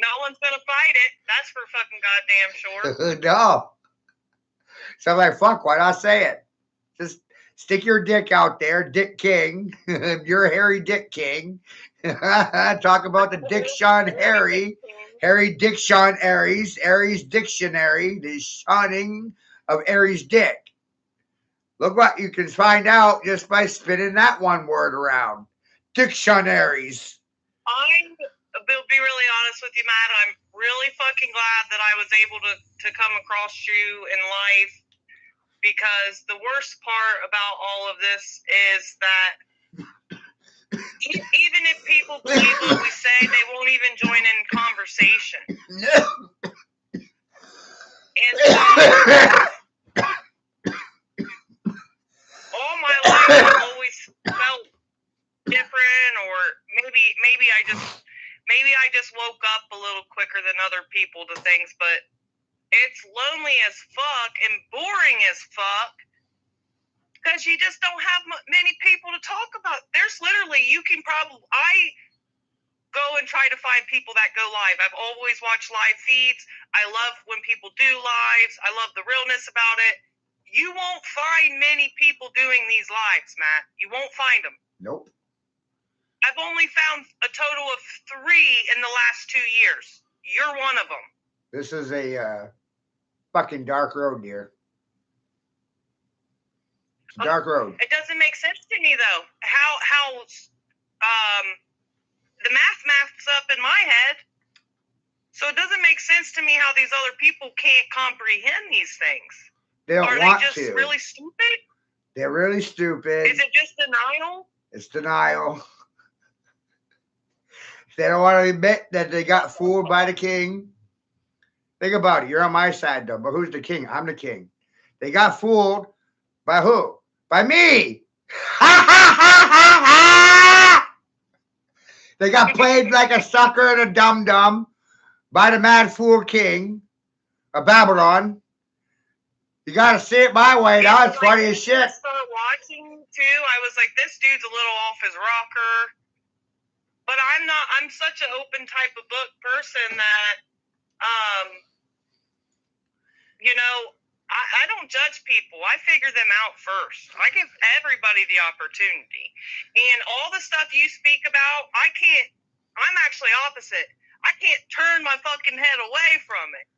No one's gonna fight it. That's for fucking goddamn sure. No. So I'm like, fuck, why not say it? Just stick your dick out there, Dick King. You're Harry Dick King. Talk about the Dick Sean Harry. Harry Dick Sean Aries. Aries Dictionary. The shunning of Aries Dick. Look what you can find out just by spinning that one word around. Dictionaries. I'll be really honest with you, Matt. I'm really fucking glad that I was able to come across you in life, because the worst part about all of this is that even if people believe what we say, they won't even join in conversation. And so, all my life I've always felt different, or maybe I just woke up a little quicker than other people to things, but it's lonely as fuck and boring as fuck because you just don't have many people to talk about. There's literally, I go and try to find people that go live. I've always watched live feeds. I love when people do lives. I love the realness about it. You won't find many people doing these lives, Matt. You won't find them. Nope. I've only found a total of 3 in the last 2 years. You're one of them. This is a fucking dark road, dear. It's a dark road. It doesn't make sense to me, though. How the math's up in my head. So it doesn't make sense to me how these other people can't comprehend these things. They don't want to. Are they just really stupid? They're really stupid. Is it just denial? It's denial. They don't want to admit that they got fooled by the king. Think about it. You're on my side, though. But who's the king? I'm the king. They got fooled by who? By me. They got played like a sucker and a dum-dum by the mad fool king of Babylon. You got to see it my way. Now it's funny as shit. I started watching, too. I was like, this dude's a little off his rocker. But I'm not. I'm such an open type of book person that, I don't judge people. I figure them out first. I give everybody the opportunity. And all the stuff you speak about, I can't. I'm actually opposite. I can't turn my fucking head away from it.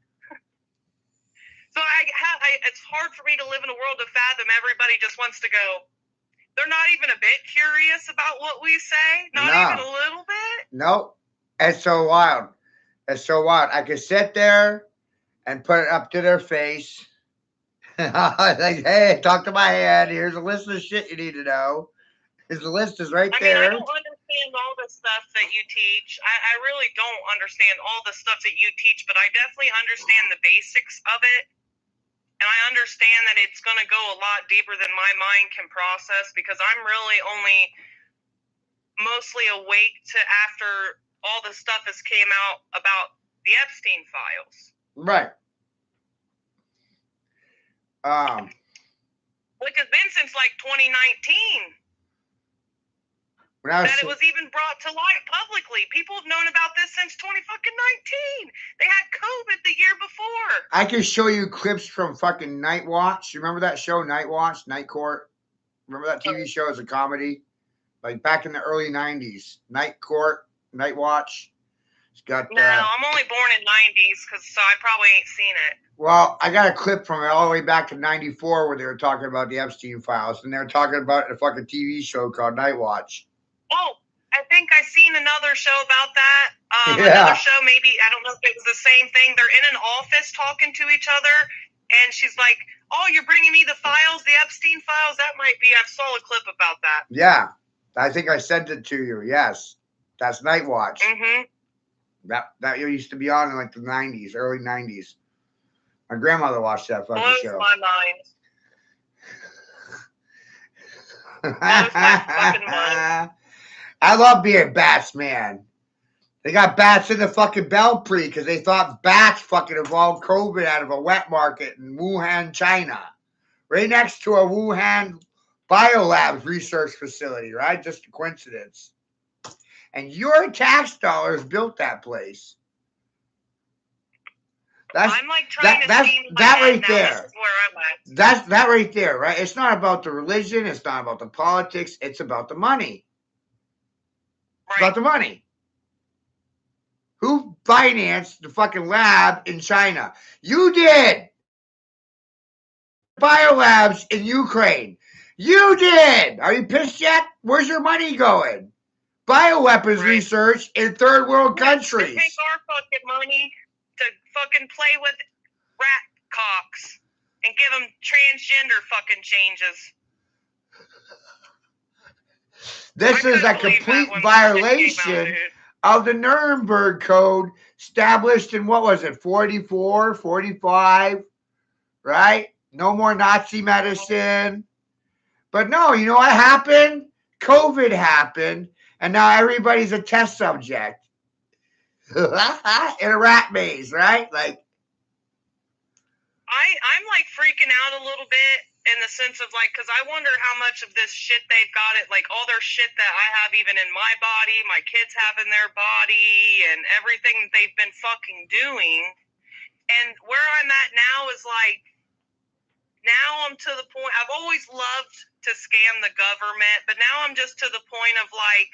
So it's hard for me to live in a world of fathom. Everybody just wants to go. They're not even a bit curious about what we say. Not even a little bit. Nope. It's so wild. It's so wild. I could sit there and put it up to their face. Like, hey, talk to my head. Here's a list of shit you need to know. The list is right there. I don't understand all the stuff that you teach. I really don't understand all the stuff that you teach, but I definitely understand the basics of it. And I understand that it's going to go a lot deeper than my mind can process, because I'm really only mostly awake to after all the stuff has came out about the Epstein files. Right. Which has been since like 2019. That it was even brought to light publicly. People have known about this since 2019. They had COVID the year before. I can show you clips from fucking Night Watch. You remember that show, Night Watch, Night Court? Remember that TV show as a comedy? Like back in the early 90s. Night Court, Night Watch. It's got. No, I'm only born in 90s, so I probably ain't seen it. Well, I got a clip from it all the way back to 94 where they were talking about the Epstein files. And they were talking about a fucking TV show called Night Watch. Oh, I think I seen another show about that. another show, maybe, I don't know if it was the same thing. They're in an office talking to each other, and she's like, oh, you're bringing me the files, the Epstein files? That might be, I saw a clip about that. Yeah. I think I sent it to you. Yes. That's Night Watch. Mm-hmm. That used to be on in like the 90s, early 90s. My grandmother watched that fucking Blows show. my mind. Blows my fucking mind. I love being bats, man. They got bats in the fucking Belpre because they thought bats fucking evolved COVID out of a wet market in Wuhan, China. Right next to a Wuhan Biolabs research facility, right? Just a coincidence. And your tax dollars built that place. I'm like trying to see that right now. there. This is where I'm at. That right there, right? It's not about the religion. It's not about the politics. It's about the money. It's about the money. Who financed the fucking lab in China? You did. Biolabs in Ukraine. You did. Are you pissed yet? Where's your money going? Bioweapons research in third world countries. They take our fucking money to fucking play with rat cocks and give them transgender fucking changes. This is a complete violation of the Nuremberg Code established in, what was it, 44, 45, right? No more Nazi medicine. But no, you know what happened? COVID happened, and now everybody's a test subject. In a rat maze, right? Like, I'm like freaking out a little bit in the sense of like, because I wonder how much of this shit they've got it, like all their shit that I have even in my body, my kids have in their body, and everything they've been fucking doing. And where I'm at now is like, now I'm to the point, I've always loved to scam the government, but now I'm just to the point of like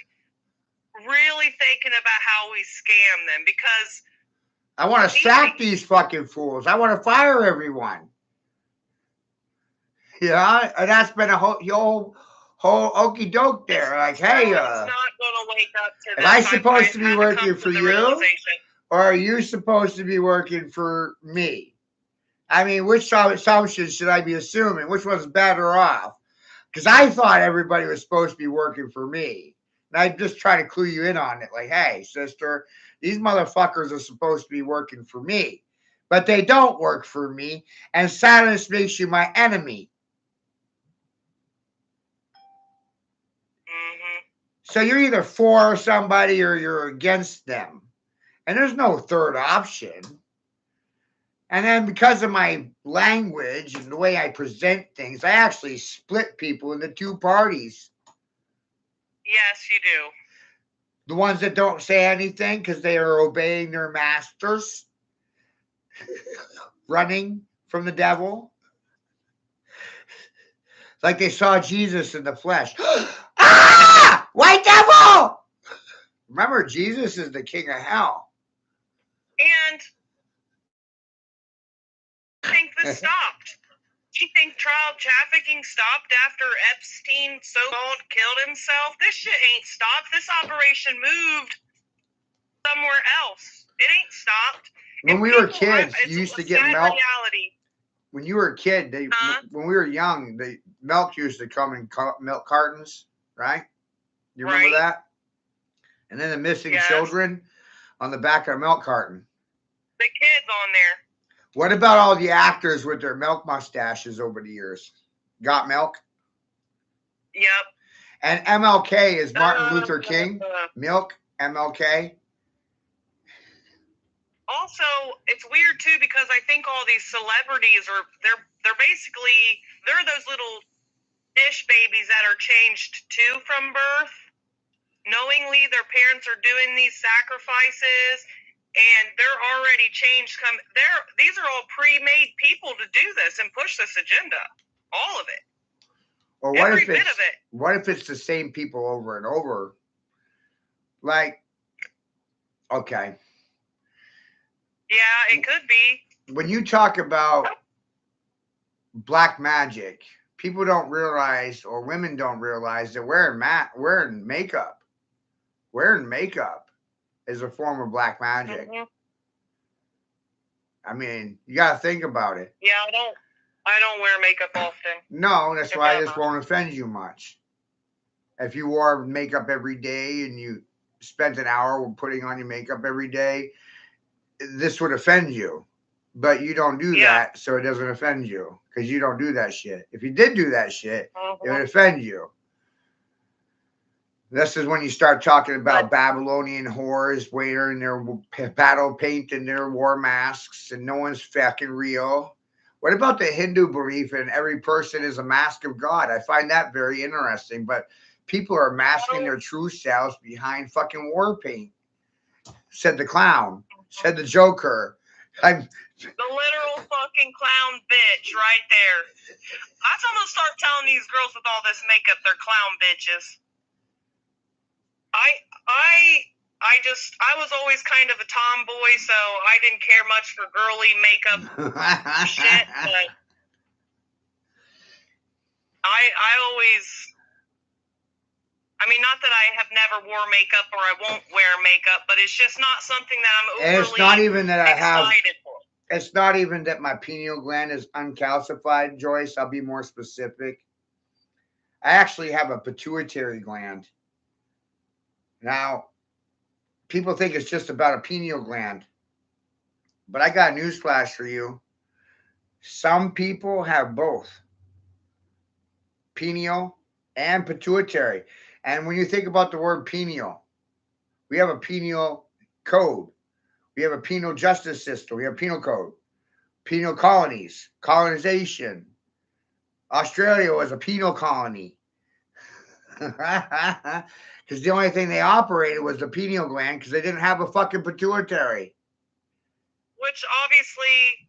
really thinking about how we scam them, because I want to sack these fucking fools. I want to fire everyone. Yeah, and that's been a whole okey doke there. Like, hey, it's not gonna wake up to this. am I supposed to be working for you, or are you supposed to be working for me? I mean, which assumption should I be assuming? Which one's better off? Because I thought everybody was supposed to be working for me. And I just try to clue you in on it. Like, hey, sister, these motherfuckers are supposed to be working for me. But they don't work for me. And silence makes you my enemy. Mm-hmm. So you're either for somebody or you're against them. And there's no third option. And then because of my language and the way I present things, I actually split people into two parties. Yes, you do. The ones that don't say anything because they are obeying their masters, running from the devil. Like they saw Jesus in the flesh. Ah! White devil! Remember, Jesus is the king of hell. And I think this stopped. Do you think child trafficking stopped after Epstein so-called killed himself? This shit ain't stopped. This operation moved somewhere else. It ain't stopped. When we were kids, you used to get milk. Reality. When you were a kid, when we were young, the milk used to come in milk cartons, right? You remember that? And then the missing children on the back of a milk carton. The kids on there. What about all the actors with their milk mustaches over the years? Got milk? Yep. And MLK is Martin Luther King. Milk, MLK. Also, it's weird too because I think all these celebrities they're basically those little dish babies that are changed too from birth. Knowingly, their parents are doing these sacrifices. And they're already changed. These are all pre-made people to do this and push this agenda. All of it. Or every bit of it. What if it's the same people over and over? Like, okay. Yeah, it could be. When you talk about black magic, people don't realize, or women don't realize, that wearing makeup. Wearing makeup is a form of black magic. Mhm. I mean, you got to think about it. Yeah, I don't wear makeup often. No, that's If why this ever. won't offend you much. If you wore makeup every day and you spent an hour putting on your makeup every day, this would offend you. But you don't do Yeah. that, so it doesn't offend you because you don't do that shit. If you did do that shit, it would Mhm. offend you. This is when you start talking about But Babylonian whores wearing their battle paint and their war masks, and no one's fucking real. What about the Hindu belief in every person is a mask of God? I find that very interesting. But people are masking their true selves behind fucking war paint. Said the clown. Said the Joker. I'm the literal fucking clown bitch right there. I'm gonna start telling these girls with all this makeup they're clown bitches. I was always kind of a tomboy, so I didn't care much for girly makeup shit, but I always, I mean, not that I have never wore makeup or I won't wear makeup, but it's just not something that I'm And overly it's not even that I have. excited for. It's not even that my pineal gland is uncalcified, Joyce. I'll be more specific. I actually have a pituitary gland. Now, people think it's just about a pineal gland. But I got a newsflash for you. Some people have both pineal and pituitary. And when you think about the word pineal, we have a pineal code. We have a penal justice system. We have penal code. Penal colonies, colonization. Australia was a penal colony. Because the only thing they operated was the pineal gland because they didn't have a fucking pituitary. Which obviously,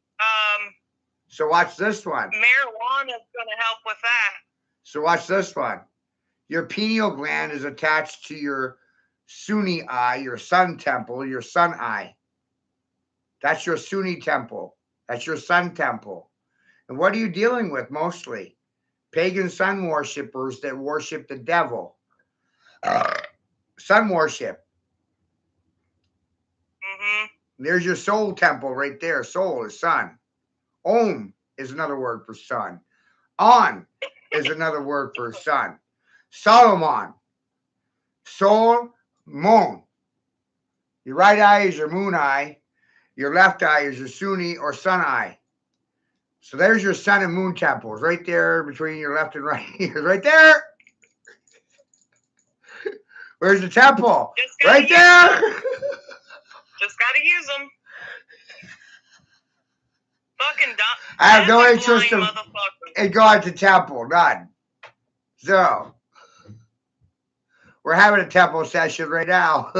So watch this one. marijuana is going to help with that. So watch this one. Your pineal gland is attached to your Sunni eye, your sun temple, your sun eye. That's your Sunni temple. That's your sun temple. And what are you dealing with mostly? Pagan sun worshippers that worship the devil. Sun worship. Mm-hmm. There's your soul temple right there. Soul is sun. Om is another word for sun. On is another word for sun. Solomon. Sol, Mon. Your right eye is your moon eye. Your left eye is your Sunni or sun eye. So there's your sun and moon temples right there between your left and right ears. Right there. Where's the temple? Right there. Just gotta use them. Fucking dumb. I have no interest in going to temple. None. Zero. We're having a temple session right now.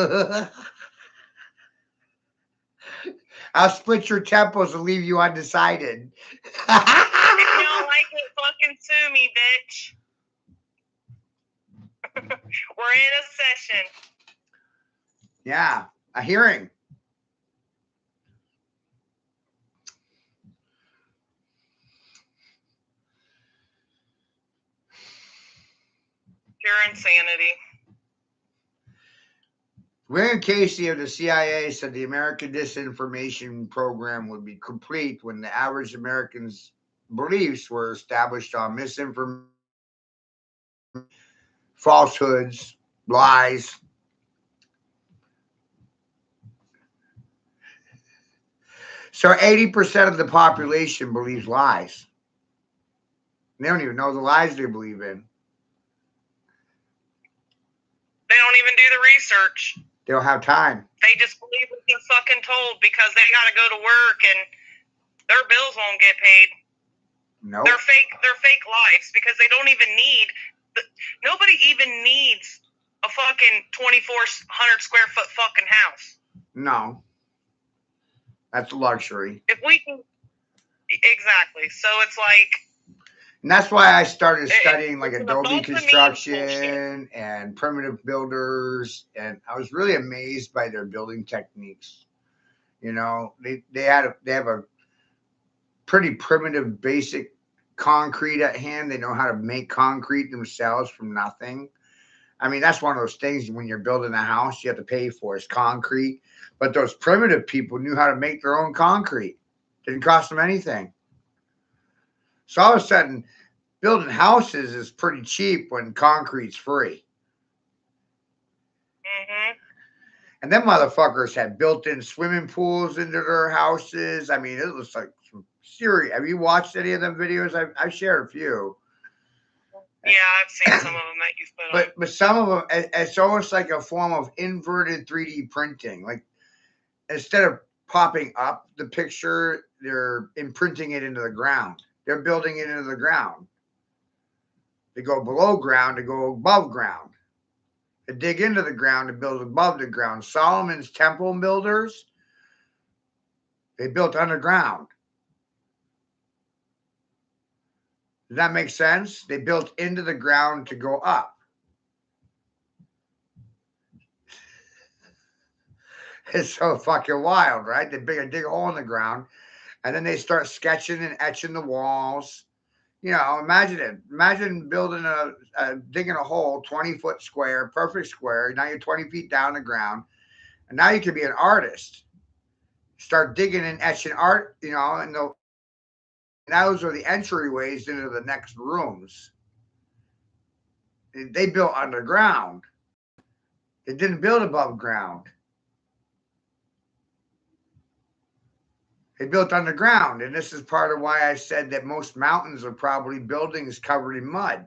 I'll split your temples and leave you undecided. If you don't like it, fucking sue me, bitch. We're in a session. Yeah, a hearing. Pure insanity. William Casey of the CIA said the American disinformation program would be complete when the average American's beliefs were established on misinformation, falsehoods, lies. So 80% of the population believes lies. They don't even know the lies they believe in. They don't even do the research. They don't have time. They just believe what they're fucking told because they gotta go to work and their bills won't get paid. Nope. They're fake lives because they don't even need. Nobody even needs a fucking 2,400 square foot fucking house. No. That's a luxury. If we can, exactly. So it's like. And that's why I started studying like Adobe construction and primitive builders, and I was really amazed by their building techniques. You know, they have a pretty primitive, basic concrete at hand. They know how to make concrete themselves from nothing. I mean, that's one of those things when you're building a house, you have to pay for is concrete. But those primitive people knew how to make their own concrete. Didn't cost them anything. So all of a sudden, building houses is pretty cheap when concrete's free. Mm-hmm. And them motherfuckers had built-in swimming pools into their houses. I mean, it was like some serious. Have you watched any of them videos? I've shared a few. Yeah, I've seen some of them that you've put on. But some of them, it's almost like a form of inverted 3D printing. Like instead of popping up the picture, they're imprinting it into the ground. They're building it into the ground. They go below ground to go above ground. They dig into the ground to build above the ground. Solomon's temple builders, they built underground. Does that make sense? They built into the ground to go up. It's so fucking wild, right? They dig a hole in the ground, and then they start sketching and etching the walls. You know, imagine it. Imagine building digging a hole, 20-foot square, perfect square. Now you're 20 feet down the ground, and now you can be an artist. Start digging and etching art, you know, and those are the entryways into the next rooms. They built underground. They didn't build above ground. They built underground, and this is part of why I said that most mountains are probably buildings covered in mud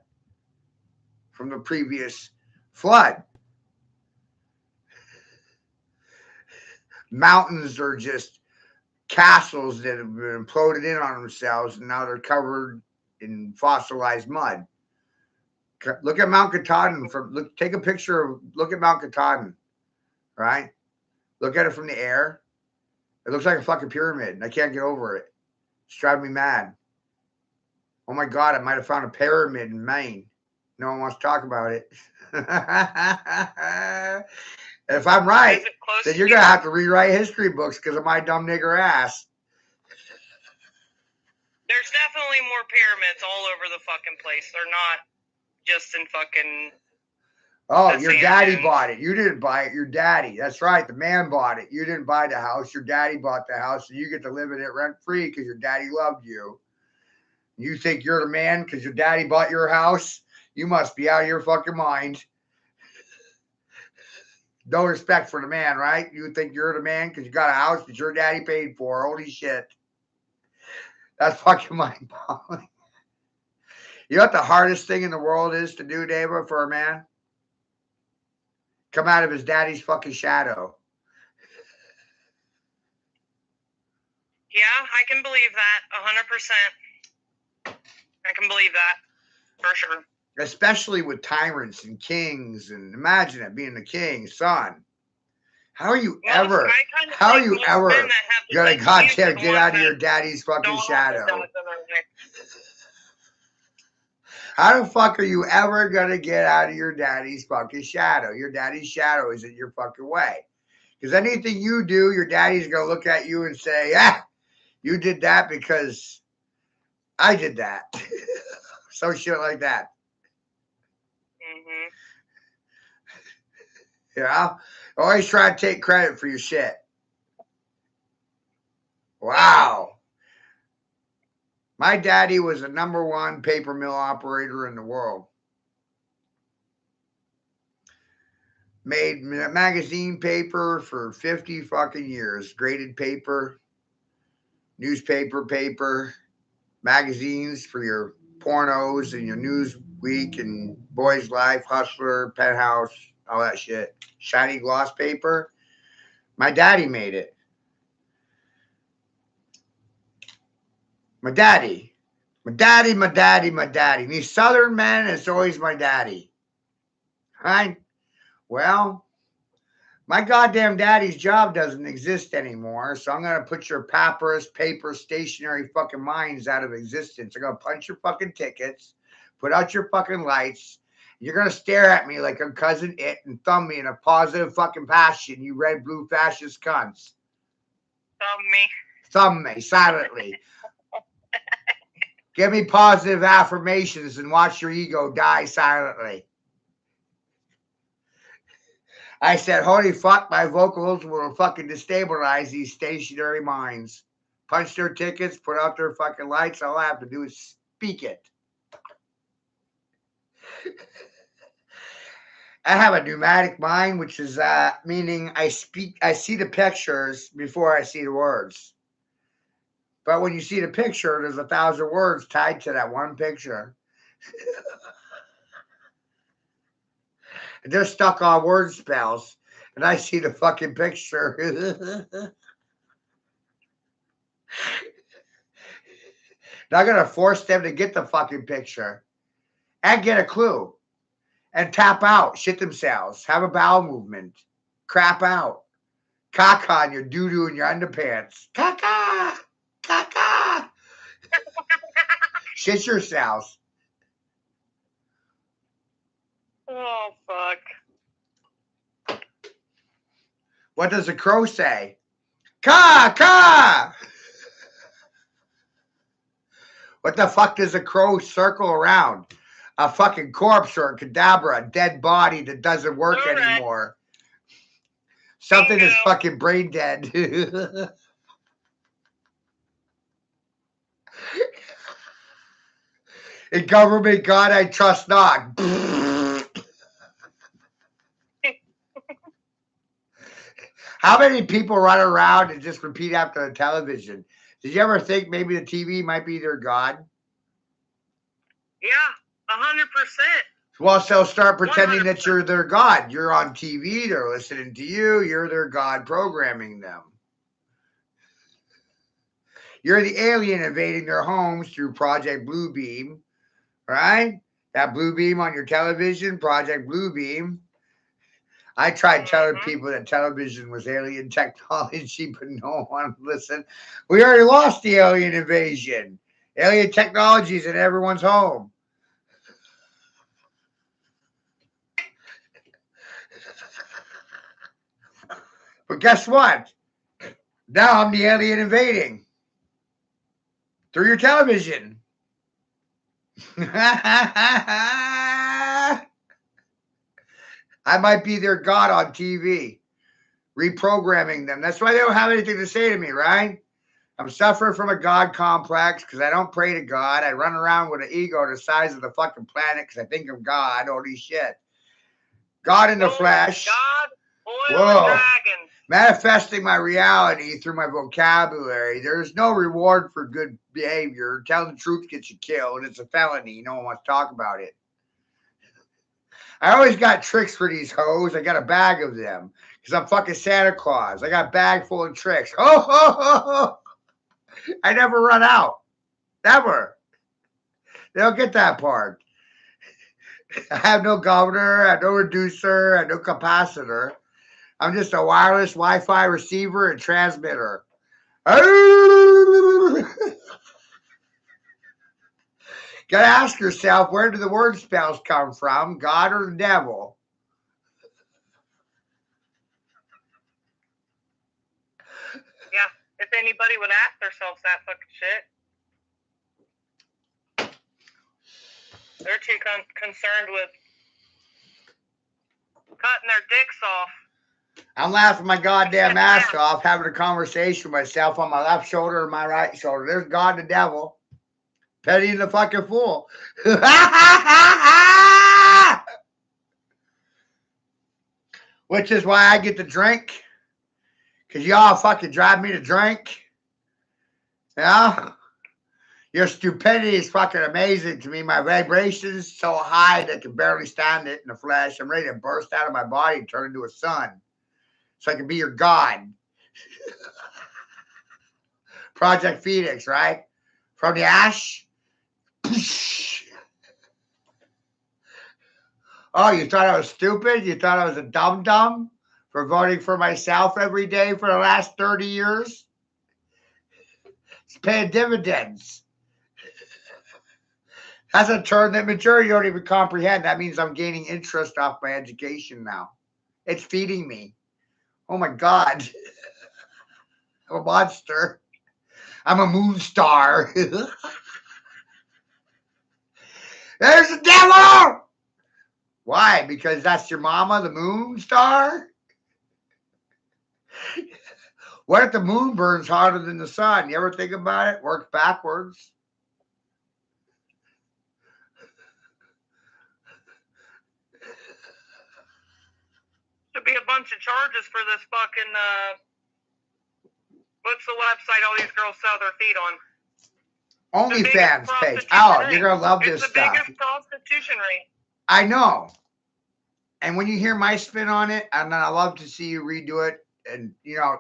from the previous flood. Mountains are just castles that have been imploded in on themselves, and now they're covered in fossilized mud. Look at Mount Katahdin. Take a picture. Look at Mount Katahdin, right? Look at it from the air. It looks like a fucking pyramid, and I can't get over it. It's driving me mad. Oh my God, I might have found a pyramid in Maine. No one wants to talk about it. And if I'm right, then you're going to have to rewrite history books because of my dumb nigger ass. There's definitely more pyramids all over the fucking place. They're not just in fucking... Oh, your daddy bought it. You didn't buy it. Your daddy. That's right. The man bought it. You didn't buy the house. Your daddy bought the house, and you get to live in it rent-free because your daddy loved you. You think you're the man because your daddy bought your house? You must be out of your fucking mind. No respect for the man, right? You think you're the man because you got a house that your daddy paid for. Holy shit. That's fucking mind-boggling. You know what the hardest thing in the world is to do, Dava, for a man? Come out of his daddy's fucking shadow. Yeah, I can believe that 100%. I can believe that for sure. Especially with tyrants and kings, and imagine it being the king's son. How are you ever gonna goddamn get out of your daddy's fucking shadow? How the fuck are you ever gonna get out of your daddy's fucking shadow? Your daddy's shadow is in your fucking way. Because anything you do, your daddy's gonna look at you and say, you did that because I did that. So shit like that. Mm-hmm. Yeah. Always try to take credit for your shit. Wow. My daddy was the #1 paper mill operator in the world. Made magazine paper for 50 fucking years. Graded paper, newspaper paper, magazines for your pornos and your Newsweek and Boys Life, Hustler, Penthouse, all that shit. Shiny gloss paper. My daddy made it. My daddy. These Southern men, it's always my daddy. Right? Well, my goddamn daddy's job doesn't exist anymore, so I'm going to put your papyrus, paper, stationary fucking minds out of existence. I'm going to punch your fucking tickets, put out your fucking lights. You're going to stare at me like I'm Cousin It and thumb me in a positive fucking passion, you red, blue fascist cunts. Thumb me silently. Give me positive affirmations and watch your ego die silently. I said, holy fuck, my vocals will fucking destabilize these stationary minds. Punch their tickets, put out their fucking lights. All I have to do is speak it. I have a pneumatic mind, which is meaning I see the pictures before I see the words. But when you see the picture, there's 1,000 words tied to that one picture. They're stuck on word spells, and I see the fucking picture. Now I'm gonna force them to get the fucking picture and get a clue and tap out, shit themselves, have a bowel movement, crap out, caca on your doo-doo in your underpants, caca, caca, shit yourselves. Oh, fuck. What does a crow say? Caw, caw. What the fuck does a crow circle around? A fucking corpse or a cadaver, a dead body that doesn't work anymore. Something is fucking brain dead. In government, God, I trust not. How many people run around and just repeat after the television? Did you ever think maybe the TV might be their God? Yeah, 100%. Well, so start pretending 100%. that you're their God. You're on TV, they're listening to you, you're their God programming them. You're the alien invading their homes through Project Bluebeam, right? That Bluebeam on your television, Project Bluebeam. I tried telling people that television was alien technology, but no one listened. We already lost the alien invasion. Alien technology is in everyone's home. But guess what? Now I'm the alien invading through your television. I might be their God on TV, reprogramming them. That's why they don't have anything to say to me, right? I'm suffering from a God complex because I don't pray to God. I run around with an ego the size of the fucking planet because I think I'm God. Holy shit. God in the flesh. God, oil, Whoa. and dragons. Manifesting my reality through my vocabulary. There's no reward for good behavior. Telling the truth gets you killed. It's a felony. No one wants to talk about it. I always got tricks for these hoes. I got a bag of them because I'm fucking Santa Claus. I got a bag full of tricks. Oh, I never run out. Never. They don't get that part. I have no governor. I have no reducer. I have no capacitor. I'm just a wireless Wi-Fi receiver and transmitter. Gotta ask yourself, where do the word spells come from? God or the devil? Yeah, if anybody would ask themselves that fucking shit. They're too concerned with cutting their dicks off. I'm laughing my goddamn ass off, having a conversation with myself on my left shoulder and my right shoulder. There's God and the devil. Petty and the fucking fool. Which is why I get to drink. Because y'all fucking drive me to drink. Yeah? Your stupidity is fucking amazing to me. My vibration is so high that I can barely stand it in the flesh. I'm ready to burst out of my body and turn into a sun. So I can be your God. Project Phoenix, right? From the ash. Oh, you thought I was stupid? You thought I was a dum-dum for voting for myself every day for the last 30 years? It's paying dividends. That's a term that maturity you don't even comprehend. That means I'm gaining interest off my education now. It's feeding me. Oh my God. I'm a monster. I'm a moon star. There's the devil! Why? Because that's your mama, the moon star? What if the moon burns hotter than the sun? You ever think about it? Work backwards. Should be a bunch of charges for this fucking, what's the website all these girls sell their feet on? OnlyFans page. Oh, you're going to love this stuff. It's the biggest prostitution ring. I know. And when you hear my spin on it, and I love to see you redo it, and, you know,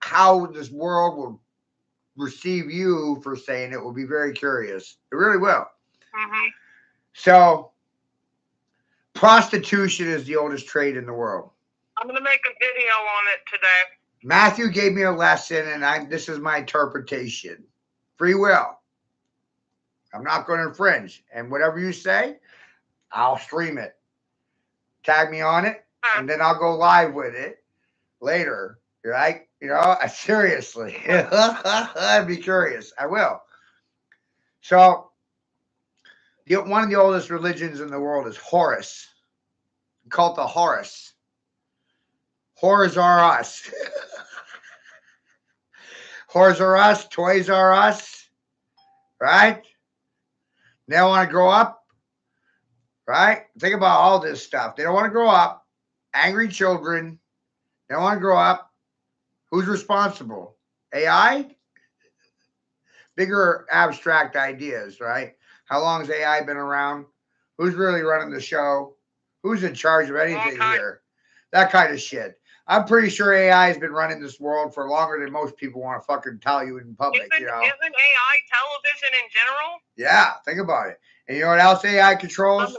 how this world will receive you for saying it will be very curious. It really will. Mm-hmm. So, prostitution is the oldest trade in the world. I'm going to make a video on it today. Matthew gave me a lesson, and this is my interpretation. Free will. I'm not going to infringe. And whatever you say, I'll stream it. Tag me on it, and then I'll go live with it later. Right? You know, seriously. I'd be curious. I will. So, one of the oldest religions in the world is Horus. Cult of Horus. Whores are us. Whores are us. Toys are us. Right? They don't want to grow up. Right? Think about all this stuff. They don't want to grow up. Angry children. They don't want to grow up. Who's responsible? AI? Bigger abstract ideas, right? How long has AI been around? Who's really running the show? Who's in charge of anything here? That kind of shit. I'm pretty sure AI has been running this world for longer than most people want to fucking tell you in public. Isn't AI television in general? Yeah, think about it. And you know what else AI controls?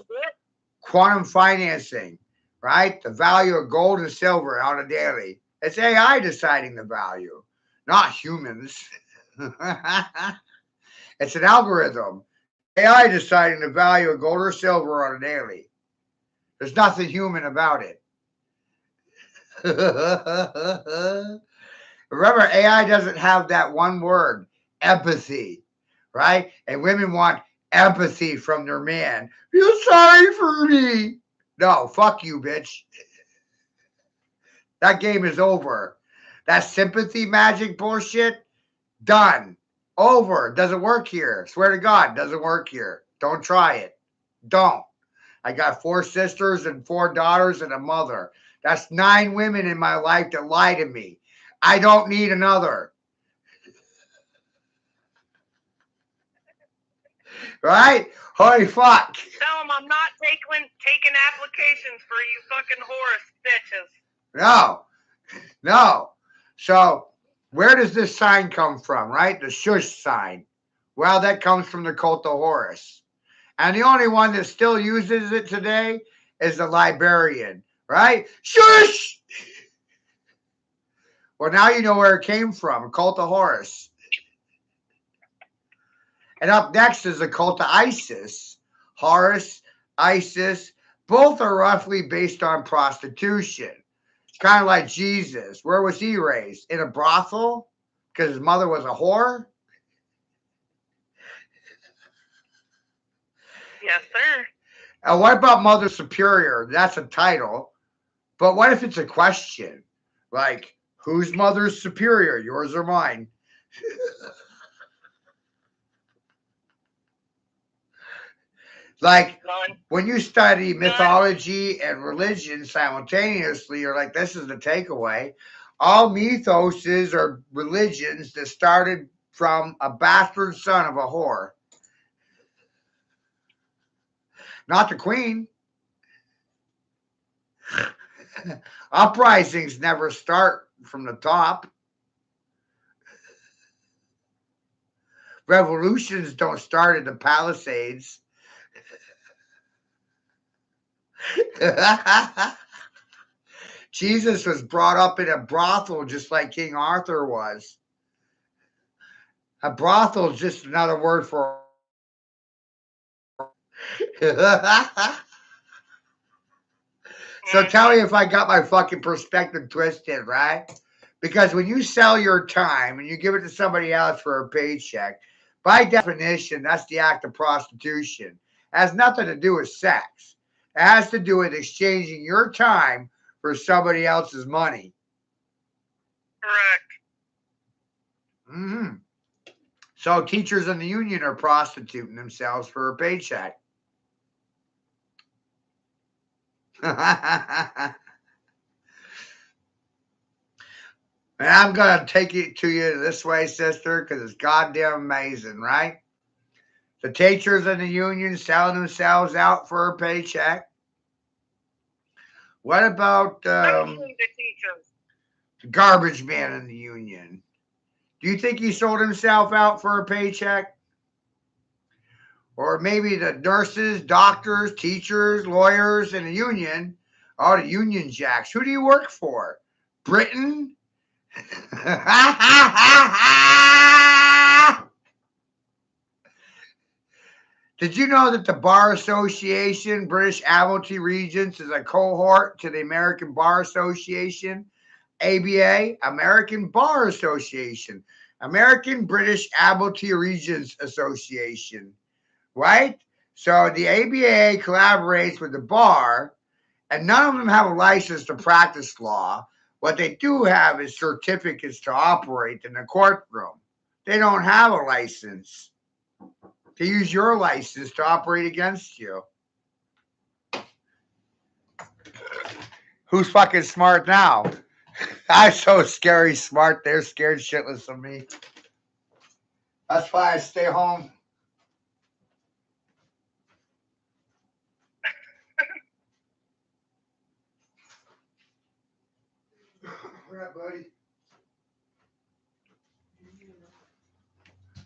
Quantum financing, right? The value of gold and silver on a daily. It's AI deciding the value, not humans. It's an algorithm. AI deciding the value of gold or silver on a daily. There's nothing human about it. Remember, AI doesn't have that one word, empathy, right? And women want empathy from their man. Feel sorry for me. No, fuck you, bitch. That game is over. That sympathy magic bullshit, done. Over. Doesn't work here. Swear to God, doesn't work here. Don't try it. Don't. I got 4 sisters and 4 daughters and a mother. That's 9 women in my life that lie to me. I don't need another. Right? Holy fuck. Tell them I'm not taking applications for you fucking Horus bitches. No. So, where does this sign come from, right? The shush sign. Well, that comes from the cult of Horus. And the only one that still uses it today is the librarian, right? Shush! Well, now you know where it came from, cult of Horus. And up next is the cult of Isis. Horus, Isis, both are roughly based on prostitution. Kind of like Jesus. Where was he raised? In a brothel? Because his mother was a whore? Yes, sir. And what about Mother Superior? That's a title. But what if it's a question? Like, whose Mother Superior? Yours or mine? Like, when you study mythology and religion simultaneously, you're like, this is the takeaway. All mythoses are religions that started from a bastard son of a whore. Not the queen. Uprisings never start from the top. Revolutions don't start in the Palisades. Jesus was brought up in a brothel just like King Arthur was. A brothel is just another word for So tell me if I got my fucking perspective twisted, right? Because when you sell your time and you give it to somebody else for a paycheck, by definition, that's the act of prostitution. It has nothing to do with sex. It has to do with exchanging your time for somebody else's money. Correct. Mm-hmm. So teachers in the union are prostituting themselves for a paycheck. And I'm going to take it to you this way, sister, because it's goddamn amazing, right? The teachers in the union selling themselves out for a paycheck. What about Especially the teachers. the garbage man in the union? Do you think he sold himself out for a paycheck? Or maybe the nurses, doctors, teachers, lawyers in the union, all the union jacks. Who do you work for? Britain? Did you know that the Bar Association, British Admiralty Regents, is a cohort to the American Bar Association? ABA, American Bar Association, American British Admiralty Regents Association, right? So the ABA collaborates with the bar, and none of them have a license to practice law. What they do have is certificates to operate in the courtroom. They don't have a license to use your license to operate against you. Who's fucking smart now? I'm so scary smart. They're scared shitless of me. That's why I stay home. What up, buddy?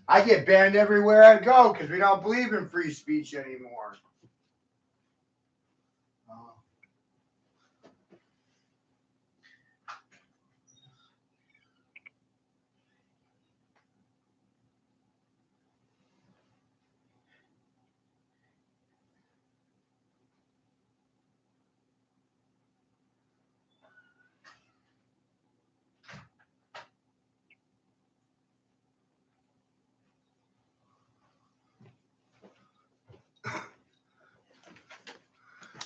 I get banned everywhere I go because we don't believe in free speech anymore.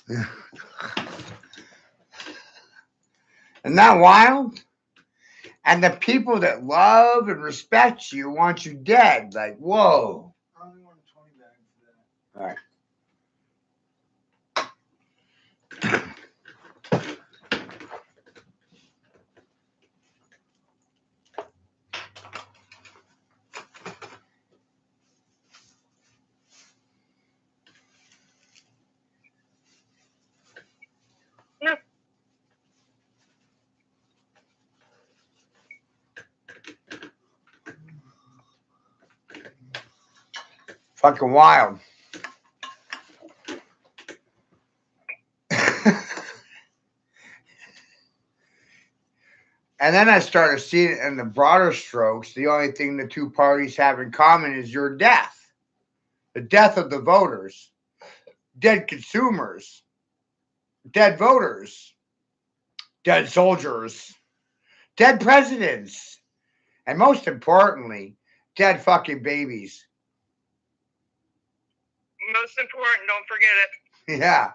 Yeah. Isn't that wild? And the people that love and respect you want you dead. Like, whoa. I only want 20 bags for that. All right. Yeah. Fucking wild. And then I started seeing it in the broader strokes. The only thing the two parties have in common is your death. The death of the voters. Dead consumers. Dead voters. Dead soldiers. Dead presidents. And most importantly, dead fucking babies. Most important, don't forget it. Yeah.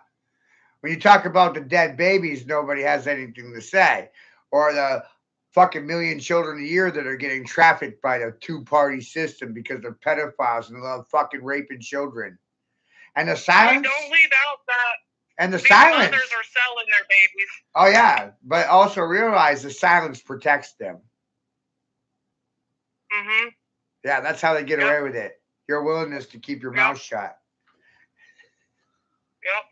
When you talk about the dead babies, nobody has anything to say. Or the fucking million children a year that are getting trafficked by the two-party system because they're pedophiles and love fucking raping children. And the silence. Don't leave out that And the these silence. mothers are selling their babies. Oh, yeah. But also realize the silence protects them. Mm-hmm. Yeah, that's how they get Yep. away with it. Your willingness to keep your mouth shut. Yep.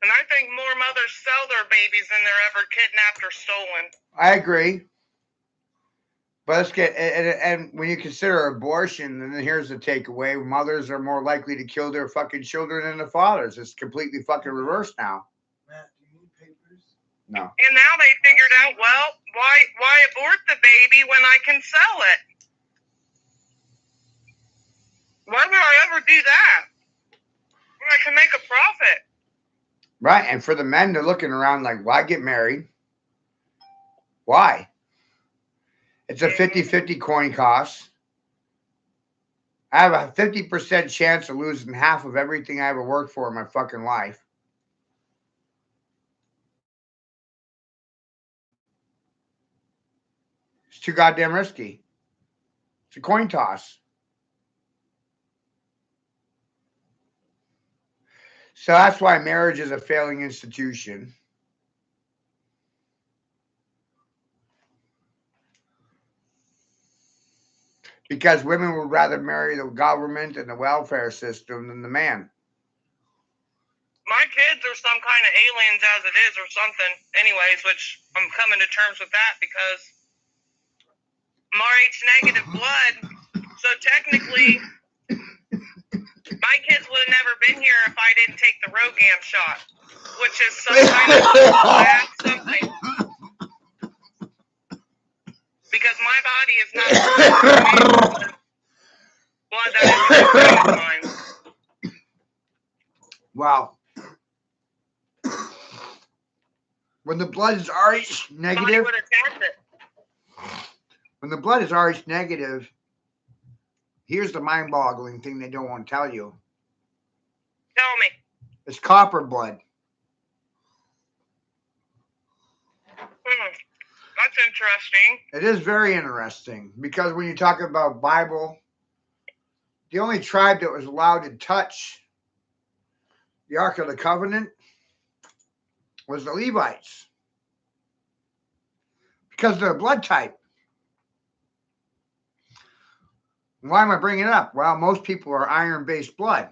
And I think more mothers sell their babies than they're ever kidnapped or stolen. I agree. But let's get, and when you consider abortion, then here's the takeaway. Mothers are more likely to kill their fucking children than the fathers. It's completely fucking reversed now. Matt, do you need papers? No. And now they figured out, well, why abort the baby when I can sell it? Why would I ever do that? When I can make a profit. Right. And for the men, they're looking around like, why get married? Why? It's a 50-50 coin toss. I have a 50% chance of losing half of everything I ever worked for in my fucking life. too goddamn risky. It's a coin toss. So that's why marriage is a failing institution. Because women would rather marry the government and the welfare system than the man. My kids are some kind of aliens as it is or something. Anyways, which I'm coming to terms with that because I'm RH negative blood. So technically, my kids would have never been here if I didn't take the Rogam shot, which is some kind of bad something. Because my body is not blood that is mine. Wow. When the blood is RH negative, when the blood is RH negative, here's the mind-boggling thing they don't want to tell you. Tell me. It's copper blood. That's interesting. It is very interesting because when you talk about Bible, the only tribe that was allowed to touch the Ark of the Covenant was the Levites because of their blood type. Why am I bringing it up? Well, most people are iron-based blood.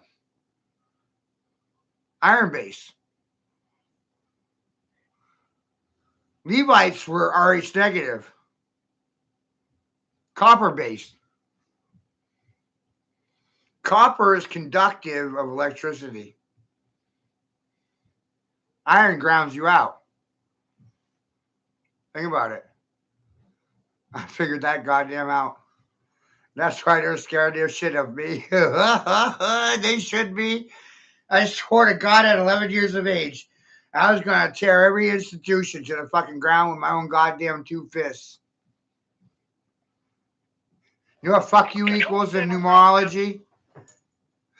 Iron-based. Levites were RH negative. Copper-based. Copper is conductive of electricity. Iron grounds you out. Think about it. I figured that goddamn out. That's why they're scared their shit of me. They should be. I swore to God at 11 years of age, I was going to tear every institution to the fucking ground with my own goddamn 2 fists. You know what fuck you equals in numerology?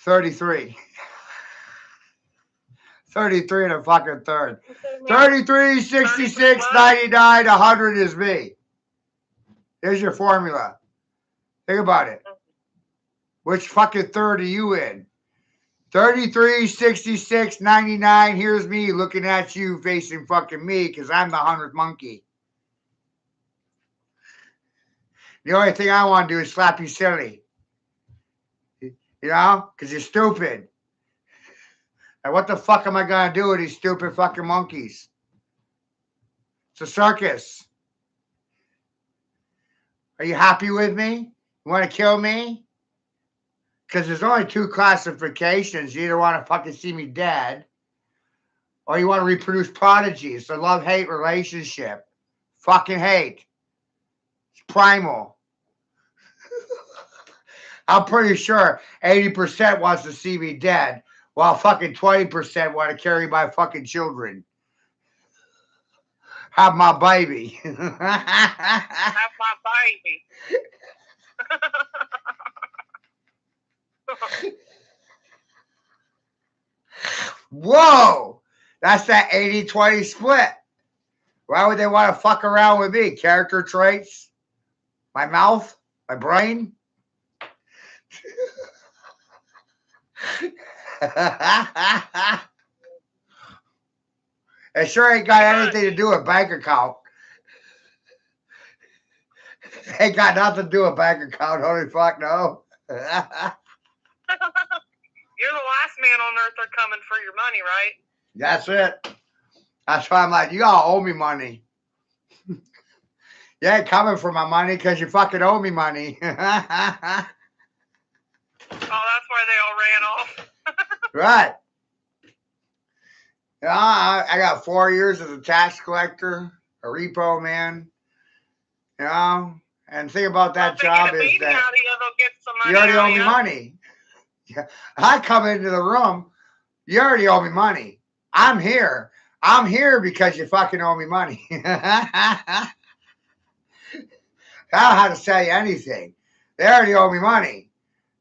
33. 33 and a fucking third. 33, 66, 99, 100 is me. Here's your formula. Think about it. Which fucking third are you in? 33, 66, 99. Here's me looking at you facing fucking me because I'm the 100th monkey. The only thing I want to do is slap you silly. You know? Because you're stupid. And what the fuck am I going to do with these stupid fucking monkeys? It's a circus. Are you happy with me? You want to kill me? Because there's only 2 classifications. You either want to fucking see me dead or you want to reproduce prodigies. It's a love-hate relationship. Fucking hate. It's primal. I'm pretty sure 80% wants to see me dead while fucking 20% want to carry my fucking children. Have my baby. Have my baby. Whoa! That's that 80-20 split. Why would they want to fuck around with me? Character traits? My mouth? My brain? It sure ain't got anything to do with bank account. Ain't got nothing to do with bank account. Holy fuck, no. You're the last man on earth they're coming for your money, right? That's it. That's why I'm like, you all owe me money. You ain't coming for my money because you fucking owe me money. Oh, that's why they all ran off. Right. Yeah, I got 4 years as a tax collector, a repo man. You know, and the thing about that job is that you already owe me money. Yeah. I come into the room, you already owe me money. I'm here. I'm here because you fucking owe me money. I don't know how to sell you anything. They already owe me money.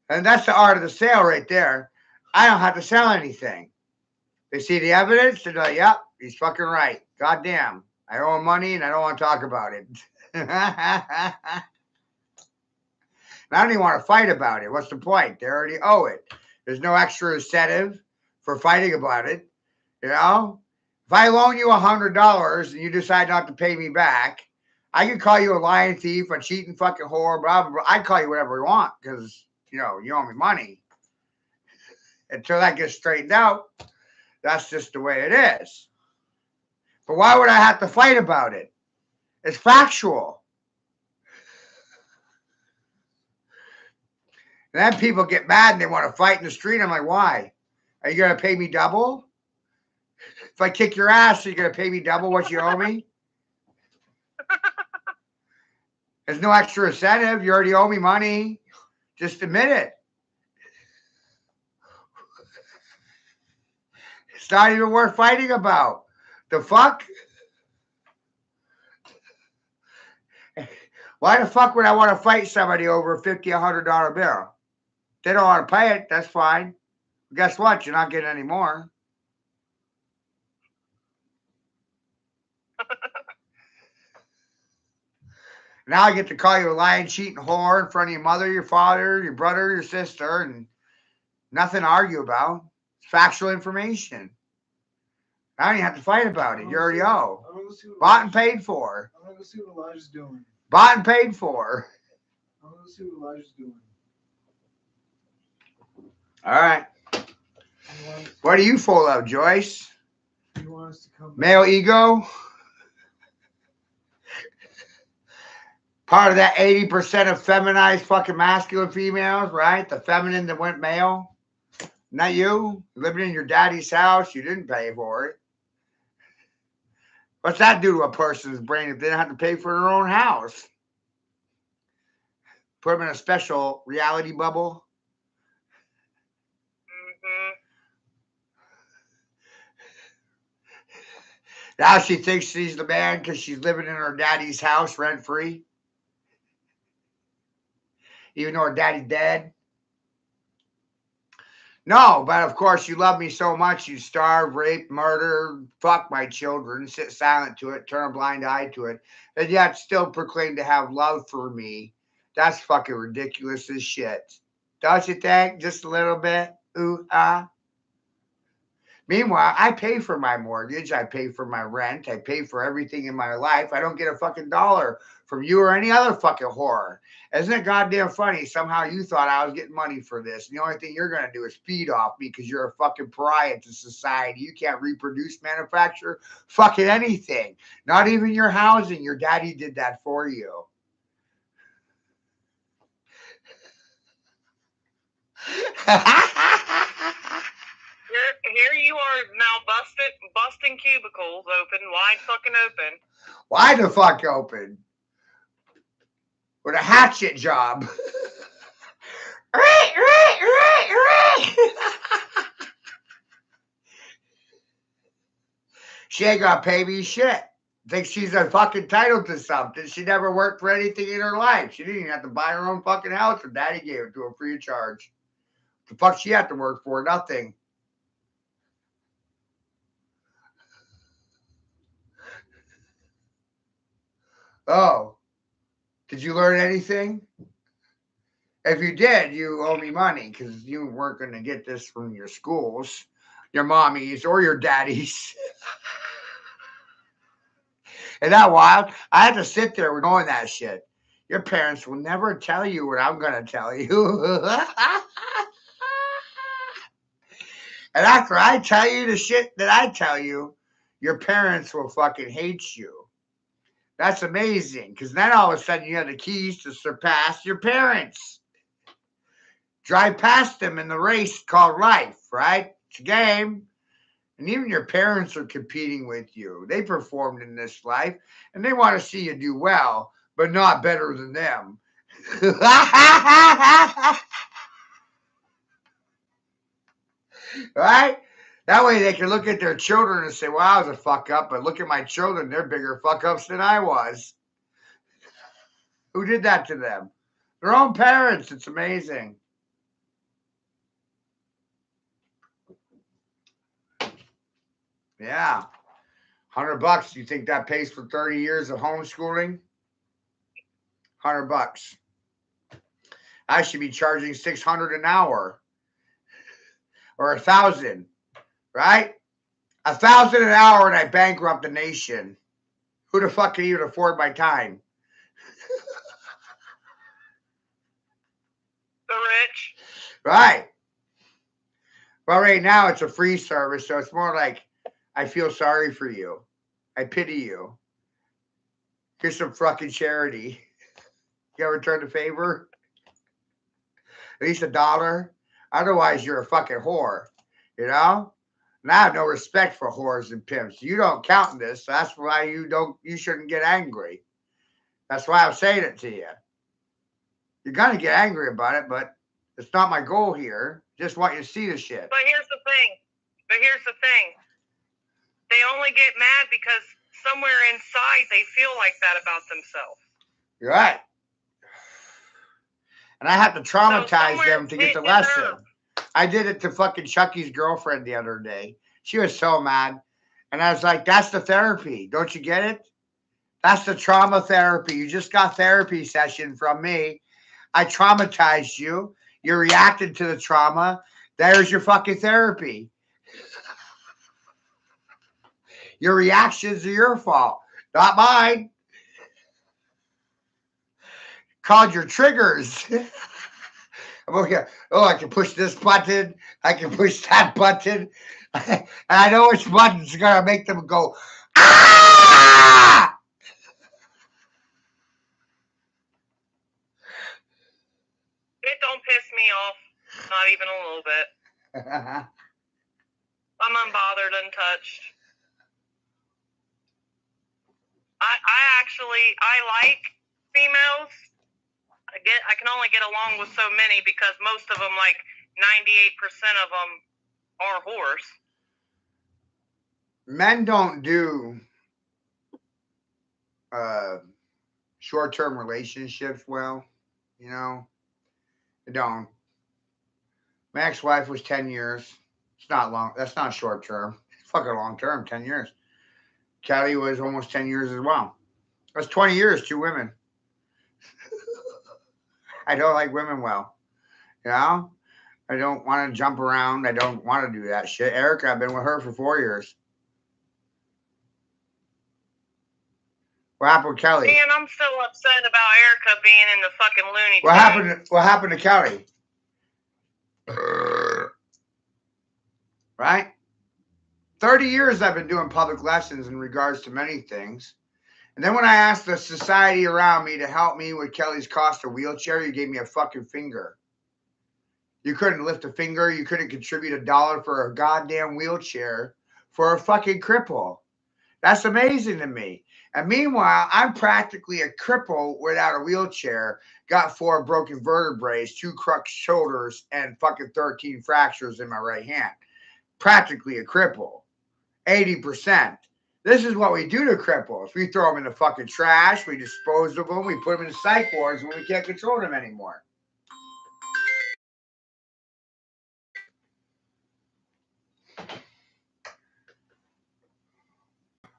And that's the art of the sale right there. I don't have to sell anything. They see the evidence, they're like, yep, he's fucking right. Goddamn. I owe him money and I don't want to talk about it. And I don't even want to fight about it. What's the point? They already owe it. There's no extra incentive for fighting about it. You know? If I loan you $100 and you decide not to pay me back, I can call you a lying thief, a cheating fucking whore, blah, blah, blah. I call you whatever you want because, you know, you owe me money. Until that gets straightened out, that's just the way it is. But why would I have to fight about it? It's factual. And then people get mad and they want to fight in the street. I'm like, why? Are you going to pay me double? If I kick your ass, are you going to pay me double what you owe me? There's no extra incentive. You already owe me money. Just admit it. It's not even worth fighting about. The fuck? Why the fuck would I want to fight somebody over a $50, $100 bill? They don't want to pay it. That's fine. But guess what? You're not getting any more. Now I get to call you a lying, cheating whore in front of your mother, your father, your brother, your sister, and nothing to argue about. It's factual information. I don't even have to fight about it. You already owe. Bought and paid for. I'm gonna go see what Elijah's doing. Bought and paid for. I'm gonna go see what Elijah's doing. All right. What are you full of, Joyce? He wants to come back. Male ego? Part of that 80% of feminized fucking masculine females, right? The feminine that went male. Not you. Living in your daddy's house. You didn't pay for it. What's that do to a person's brain if they don't have to pay for their own house? Put them in a special reality bubble. Now she thinks she's the man because she's living in her daddy's house rent-free. Even though her daddy's dead. No, but of course you love me so much you starve, rape, murder, fuck my children, sit silent to it, turn a blind eye to it, and yet still proclaim to have love for me. That's fucking ridiculous as shit. Don't you think? Just a little bit? Ooh, ah. Meanwhile, I pay for my mortgage. I pay for my rent. I pay for everything in my life. I don't get a fucking dollar from you or any other fucking whore. Isn't it goddamn funny? Somehow you thought I was getting money for this. And the only thing you're going to do is feed off me because you're a fucking pariah to society. You can't reproduce, manufacture fucking anything. Not even your housing. Your daddy did that for you. Here you are now busting cubicles open, wide fucking open. Wide the fuck open. With a hatchet job. She ain't gonna pay me shit. Thinks she's a fucking entitled to something. She never worked for anything in her life. She didn't even have to buy her own fucking house. Her daddy gave it to her free of charge. The fuck she had to work for? Nothing. Oh, did you learn anything? If you did, you owe me money because you weren't going to get this from your schools, your mommies, or your daddies. Isn't that wild? I had to sit there knowing that shit. Your parents will never tell you what I'm going to tell you. And after I tell you the shit that I tell you, your parents will fucking hate you. That's amazing, because then all of a sudden you have the keys to surpass your parents. Drive past them in the race called life, right? It's a game. And even your parents are competing with you. They performed in this life, and they want to see you do well, but not better than them. Right? That way they can look at their children and say, well, I was a fuck up, but look at my children. They're bigger fuck ups than I was. Who did that to them? Their own parents. It's amazing. Yeah. $100. Do you think that pays for 30 years of homeschooling? $100. I should be charging $600 an hour or $1,000, right? $1,000 an hour and I bankrupt the nation. Who the fuck can even afford my time? The rich. Right. Well, right now it's a free service, so it's more like I feel sorry for you. I pity you. Here's some fucking charity. You ever return the favor? At least $1. Otherwise, you're a fucking whore. You know? And I have no respect for whores and pimps. You don't count in this. So that's why you shouldn't get angry. That's why I'm saying it to you. You're gonna get angry about it, but it's not my goal here. Just want you to see the shit. But here's the thing. They only get mad because somewhere inside they feel like that about themselves. You're right. And I have to traumatize them to get the lesson. I did it to fucking Chucky's girlfriend the other day. She was so mad. And I was like, that's the therapy. Don't you get it? That's the trauma therapy. You just got therapy session from me. I traumatized you. You reacted to the trauma. There's your fucking therapy. Your reactions are your fault, not mine. Called your triggers. I'm okay. Oh, I can push this button. I can push that button. And I know which button's going to make them go, ah! It don't piss me off. Not even a little bit. I'm unbothered, untouched. I like females. I can only get along with so many because most of them, like 98% of them, are whores. Men don't do short-term relationships well, you know. They don't. My ex-wife was 10 years. It's not long. That's not short-term. It's fucking long-term, 10 years. Kelly was almost 10 years as well. That's 20 years, 2 women. I don't like women well. You know? I don't want to jump around. I don't want to do that shit. Erica, I've been with her for 4 years. What happened with Kelly? Man, I'm still upset about Erica being in the fucking Looney Tunes. What happened to Kelly? Right? 30 years I've been doing public lessons in regards to many things. And then when I asked the society around me to help me with Kelly's cost of wheelchair, you gave me a fucking finger. You couldn't lift a finger. You couldn't contribute $1 for a goddamn wheelchair for a fucking cripple. That's amazing to me. And meanwhile, I'm practically a cripple without a wheelchair, got 4 broken vertebrae, 2 crushed shoulders, and fucking 13 fractures in my right hand. Practically a cripple. 80%. This is what we do to cripples. We throw them in the fucking trash. We dispose of them. We put them in psych wards when we can't control them anymore.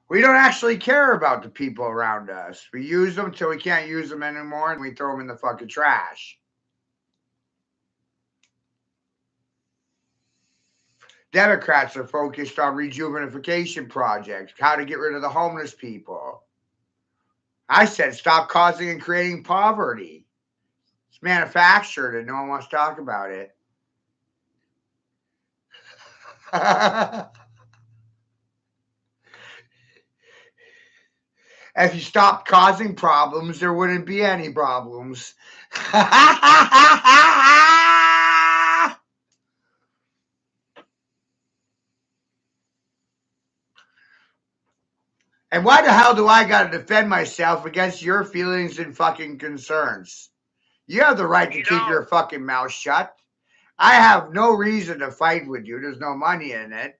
We don't actually care about the people around us. We use them till we can't use them anymore, and we throw them in the fucking trash. Democrats are focused on rejuvenation projects, how to get rid of the homeless people. I said stop causing and creating poverty. It's manufactured and no one wants to talk about it. If you stopped causing problems, there wouldn't be any problems. And why the hell do I got to defend myself against your feelings and fucking concerns? You have the right to keep your fucking mouth shut. I have no reason to fight with you. There's no money in it.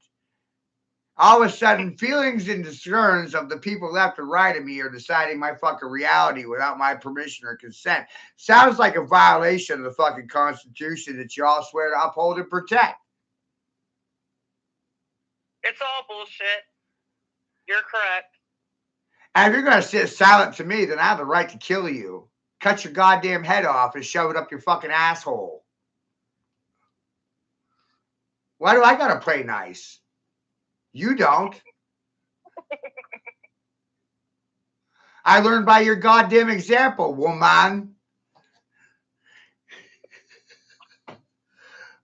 All of a sudden, feelings and concerns of the people left and right of me are deciding my fucking reality without my permission or consent. Sounds like a violation of the fucking Constitution that you all swear to uphold and protect. It's all bullshit. You're correct. And if you're going to sit silent to me, then I have the right to kill you. Cut your goddamn head off and shove it up your fucking asshole. Why do I got to play nice? You don't. I learned by your goddamn example, woman.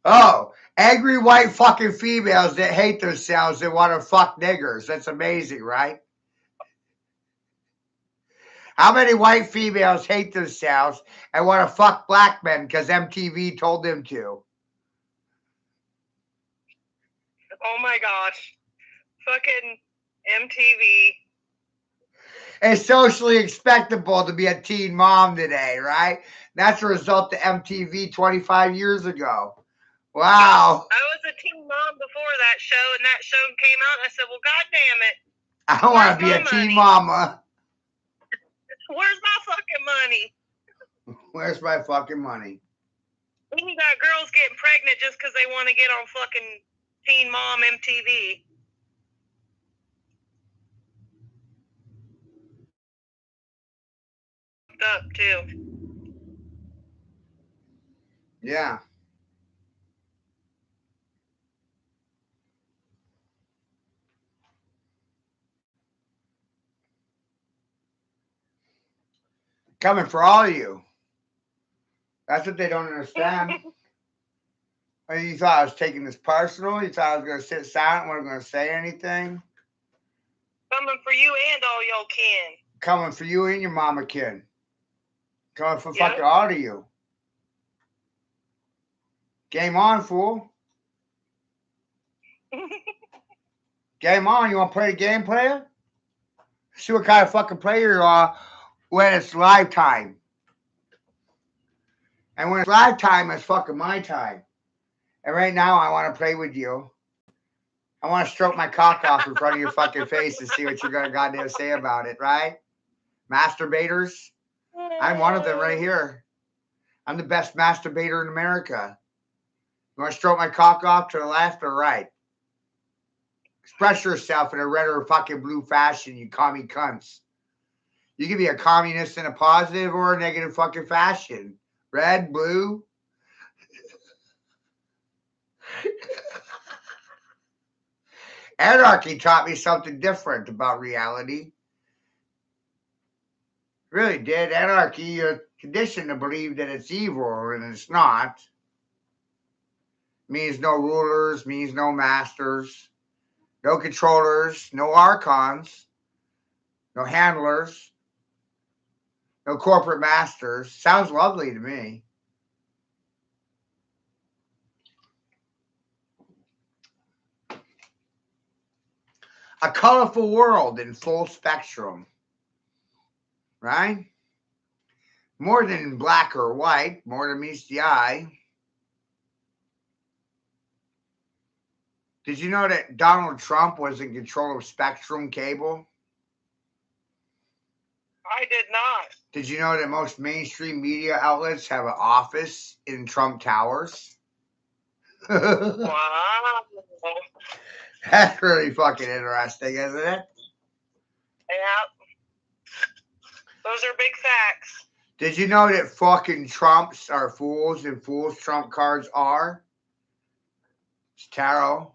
Oh, angry white fucking females that hate themselves that want to fuck niggers. That's amazing, right? How many white females hate themselves and want to fuck black men because MTV told them to? Oh my gosh. Fucking MTV. It's socially acceptable to be a teen mom today, right? That's a result of MTV 25 years ago. Wow. I was a teen mom before that show, and that show came out, and I said, well, God damn it. I want to be a teen mama. Where's my fucking money? Where's my fucking money? We got girls getting pregnant just because they want to get on fucking Teen Mom MTV. Up too. Yeah. Coming for all of you. That's what they don't understand. You thought I was taking this personal? You thought I was going to sit silent, wasn't going to say anything? Coming for you and all your kin. Coming for you and your mama kin. Coming for fucking all of you. Game on, fool. Game on. You want to play the game, player? See what kind of fucking player you are when it's live time. And when it's live time, it's fucking my time. And right now, I want to play with you. I want to stroke my cock off in front of your fucking face and see what you're going to goddamn say about it, right? Masturbators? I'm one of them right here. I'm the best masturbator in America. You want to stroke my cock off to the left or right? Express yourself in a red or fucking blue fashion, you commie cunts. You can be a communist in a positive or a negative fucking fashion. Red, blue. Anarchy taught me something different about reality. It really did. Anarchy, you're conditioned to believe that it's evil, and it's not. It means no rulers, means no masters, no controllers, no archons, no handlers, no corporate masters. Sounds lovely to me. A colorful world in full spectrum, right? More than black or white, more than meets the eye. Did you know that Donald Trump was in control of Spectrum Cable? I did not. Did you know that most mainstream media outlets have an office in Trump Towers? Wow. That's really fucking interesting, isn't it? Yeah. Those are big facts. Did you know that fucking Trumps are fools and fools Trump cards are? It's tarot.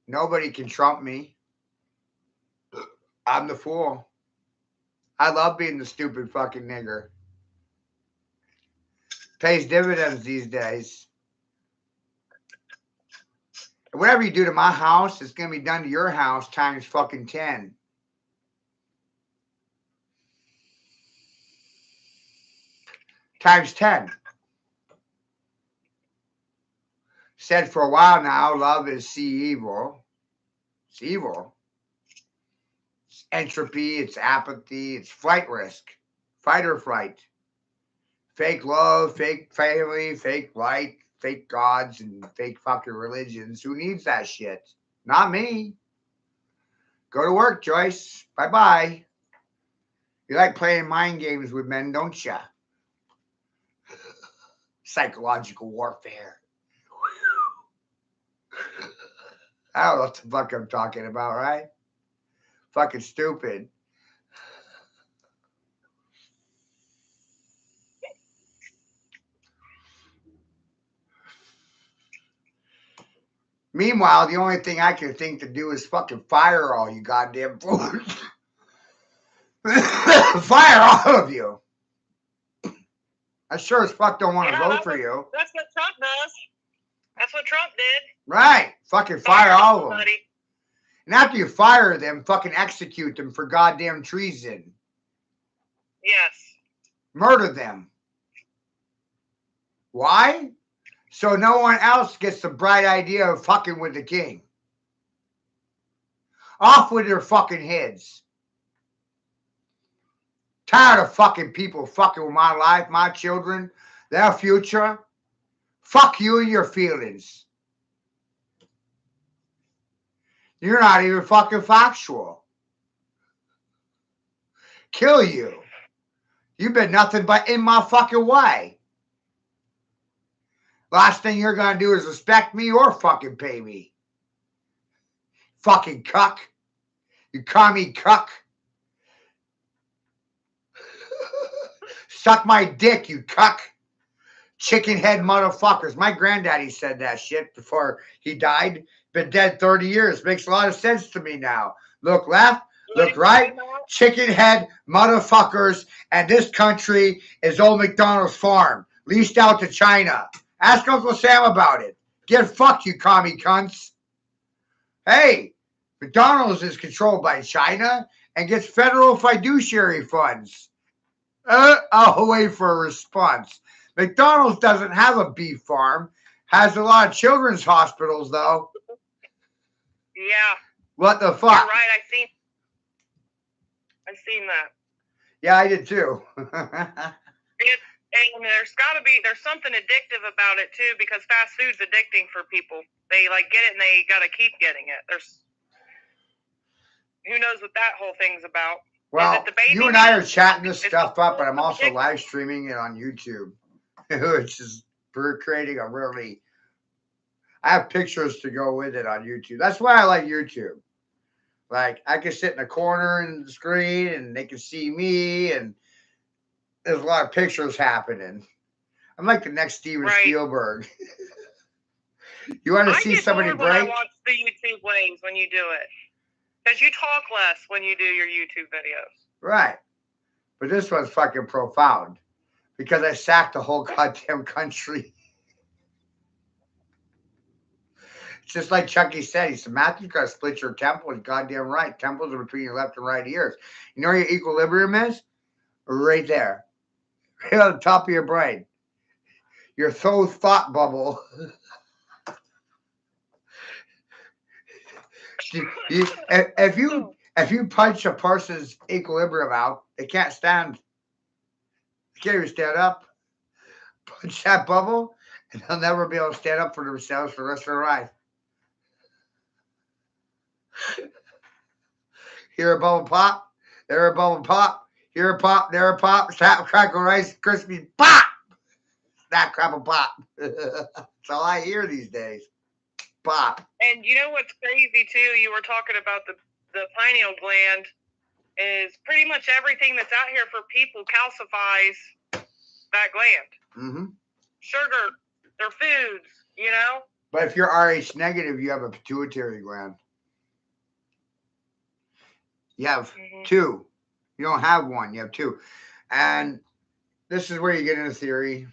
Nobody can trump me. I'm the fool. I love being the stupid fucking nigger. Pays dividends these days. And whatever you do to my house, it's going to be done to your house times fucking 10. Times 10. Said for a while now, love is see evil. It's evil. It's entropy, it's apathy, it's flight risk. Fight or flight. Fake love, fake family, fake light, fake gods, and fake fucking religions. Who needs that shit? Not me. Go to work, Joyce. Bye-bye. You like playing mind games with men, don't ya? Psychological warfare. I don't know what the fuck I'm talking about, right? Fucking stupid. Meanwhile, the only thing I can think to do is fucking fire all you goddamn fools. Fire all of you. I sure as fuck don't want to vote for you. That's what Trump does. That's what Trump did. Right. Fucking fire all of them. Somebody. And after you fire them, fucking execute them for goddamn treason. Yes. Murder them. Why? So no one else gets the bright idea of fucking with the king. Off with their fucking heads. Tired of fucking people fucking with my life, my children, their future. Fuck you and your feelings. You're not even fucking factual. Kill you. You've been nothing but in my fucking way. Last thing you're going to do is respect me or fucking pay me. Fucking cuck. You commie cuck. Suck my dick, you cuck. Chicken head motherfuckers. My granddaddy said that shit before he died. Been dead 30 years. Makes a lot of sense to me now. Look left, look right. Chicken head motherfuckers. And this country is old McDonald's farm. Leased out to China. Ask Uncle Sam about it. Get fucked, you commie cunts. Hey, McDonald's is controlled by China and gets federal fiduciary funds. I'll wait for a response. McDonald's doesn't have a beef farm. Has a lot of children's hospitals, though. Yeah. What the fuck? You're right. I seen that. Yeah, I did too. And there's something addictive about it too, because fast food's addicting for people. They like get it and they gotta keep getting it. There's who knows what that whole thing's about. Well, you and I are chatting this stuff up, but I'm also live streaming it on YouTube, which is we're creating a really. I have pictures to go with it on YouTube. That's why I like YouTube. Like I can sit in a corner in the screen and they can see me, and there's a lot of pictures happening. I'm like the next Steven Spielberg. You want to see somebody break? I watch the YouTube waves when you do it. Because you talk less when you do your YouTube videos. Right. But this one's fucking profound. Because I sacked the whole goddamn country. It's just like Chucky said. He said, Matthew's got to split your temple. He's goddamn right. Temples are between your left and right ears. You know where your equilibrium is? Right there. Right on the top of your brain. Your soul thought bubble. If you punch a person's equilibrium out, they can't stand. They can't even stand up. Punch that bubble, and they'll never be able to stand up for themselves for the rest of their life. Here a bubble pop, there a bubble pop, here a pop, there a pop, snap, crackle, rice, crispy, pop! Snap, crackle, pop. That's all I hear these days. Pop. And you know what's crazy too? You were talking about the pineal gland. Is pretty much everything that's out here for people calcifies that gland. Mm-hmm. Sugar, their foods, you know. But if you're Rh negative, you have a pituitary gland. You have two. You don't have one. You have two. And this is where you get into theory.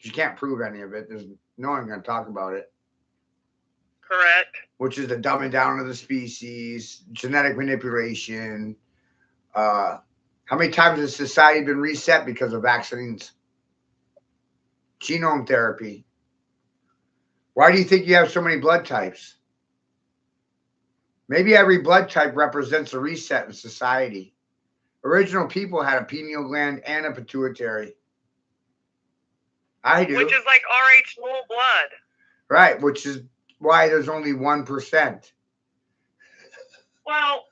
You can't prove any of it. There's no one going to talk about it. Correct. Which is the dumbing down of the species, genetic manipulation. How many times has society been reset because of vaccines? Genome therapy. Why do you think you have so many blood types? Maybe every blood type represents a reset in society. Original people had a pineal gland and a pituitary. I do. Which is like Rh low blood. Right, which is why there's only 1%. Well,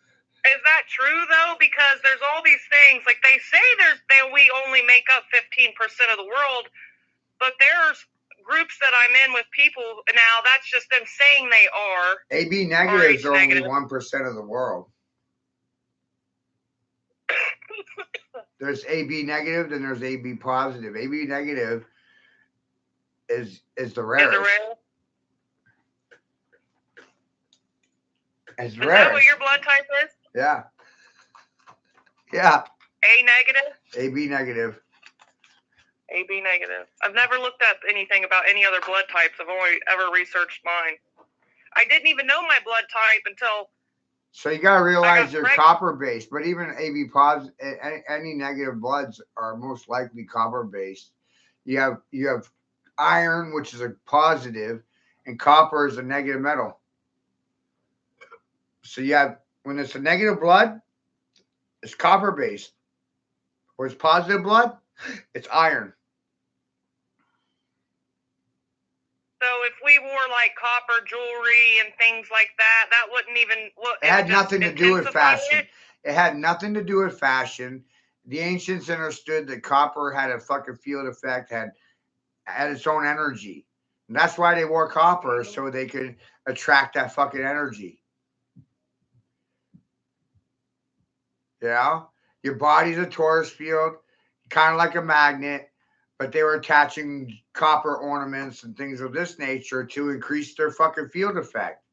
is that true though? Because there's all these things, like they say we only make up 15% of the world, but there's groups that I'm in with people now, that's just them saying they are. AB negatives are only 1% of the world. There's AB negative, then there's AB positive. AB negative is the Is it rarest. rare? It's Is that rarest. what your blood type is? Yeah. Yeah. A negative? AB negative. AB negative. I've never looked up anything about any other blood types. I've only ever researched mine. I didn't even know my blood type until. So you got to realize they're pregnant. copper based, but even AB positive, any negative bloods are most likely copper based. You have iron, which is a positive, and copper is a negative metal. So you have, when it's a negative blood, it's copper based. Or it's positive blood, it's iron. So if we wore like copper jewelry and things like that, that wouldn't even. It had nothing to do with fashion. It? It had nothing to do with fashion. The ancients understood that copper had a fucking field effect, had its own energy. And that's why they wore copper, so they could attract that fucking energy. You know? Your body's a torus field, kind of like a magnet, but they were attaching copper ornaments and things of this nature to increase their fucking field effect.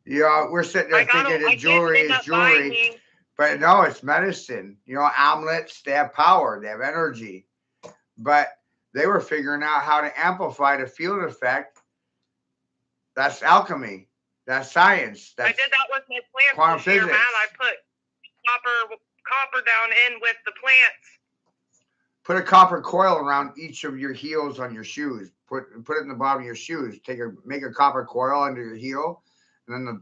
You know, we're sitting there thinking that jewelry is jewelry, but no, it's medicine. You know, amulets, they have power, they have energy. But they were figuring out how to amplify the field effect. That's alchemy. That's science. That's I did that with my plants quantum this year, physics. man. I put copper down in with the plants. Put a copper coil around each of your heels on your shoes. Put it in the bottom of your shoes. Make a copper coil under your heel, and then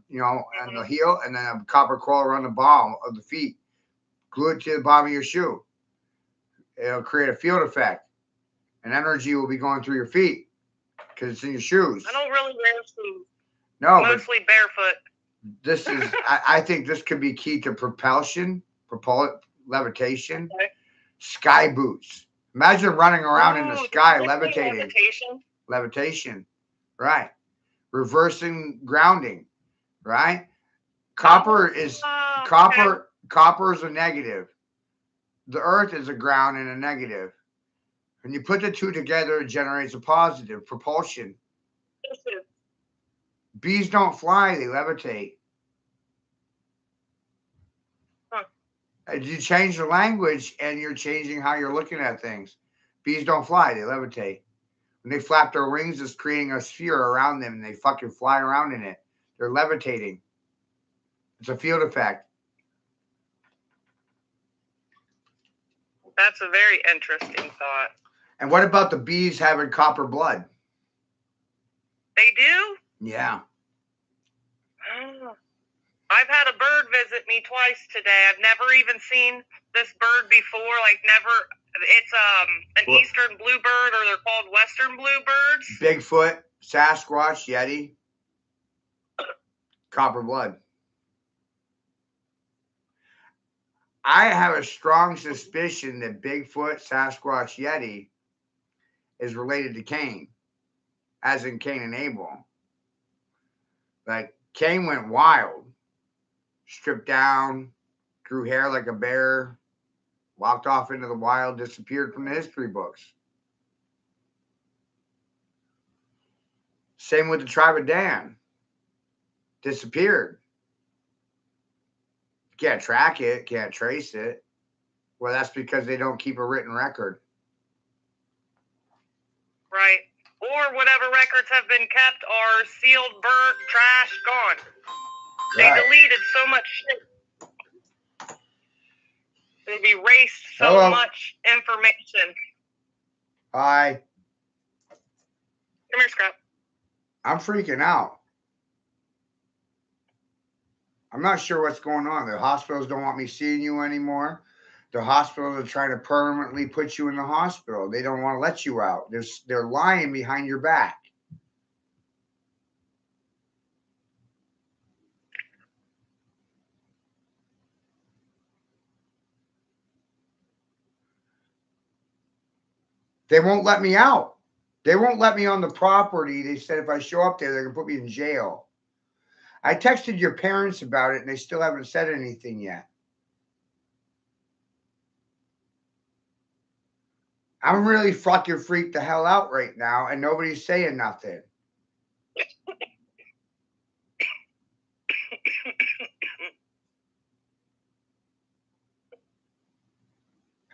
and the heel, and then a copper coil around the bottom of the feet. Glue it to the bottom of your shoe. It'll create a field effect, and energy will be going through your feet because it's in your shoes. I don't really wear shoes. No, mostly barefoot. This is. I think this could be key to levitation, Okay. Sky boots. Imagine running around in the sky, levitating. Levitation, right? Reversing grounding, right? Copper is copper. Copper is a negative. The earth is a ground and a negative. When you put the two together, it generates a positive propulsion. Bees don't fly; they levitate. You change the language, and you're changing how you're looking at things. Bees don't fly; they levitate. When they flap their wings, it's creating a sphere around them, and they fucking fly around in it. They're levitating. It's a field effect. That's a very interesting thought. And what about the bees having copper blood? They do? Yeah. Oh. I've had a bird visit me twice today. I've never even seen this bird before. Like never. It's an eastern bluebird, or they're called western bluebirds. Bigfoot, Sasquatch, Yeti, copper blood. I have a strong suspicion that Bigfoot, Sasquatch, Yeti is related to Cain, as in Cain and Abel. Like Cain went wild, stripped down, grew hair like a bear, walked off into the wild, disappeared from the history books. Same with the tribe of Dan. Disappeared. Can't track it, can't trace it. Well, that's because they don't keep a written record. Right. Or whatever records have been kept are sealed, burnt, trashed, gone. They deleted so much shit. They've erased so much information. Hi. Come here, Scrap. I'm freaking out. I'm not sure what's going on. The hospitals don't want me seeing you anymore. The hospitals are trying to permanently put you in the hospital. They don't want to let you out. They're lying behind your back. They won't let me out. They won't let me on the property. They said if I show up there, they're going to put me in jail. I texted your parents about it, and they still haven't said anything yet. I'm really fucking freaked the hell out right now, and nobody's saying nothing.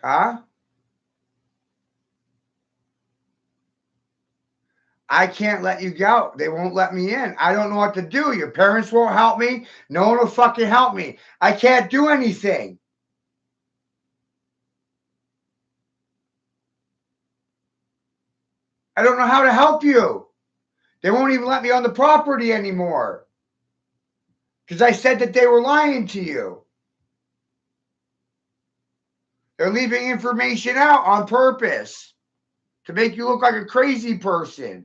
Huh? I can't let you out. They won't let me in. I don't know what to do. Your parents won't help me. No one will fucking help me. I can't do anything. I don't know how to help you. They won't even let me on the property anymore. Because I said that they were lying to you. They're leaving information out on purpose to make you look like a crazy person.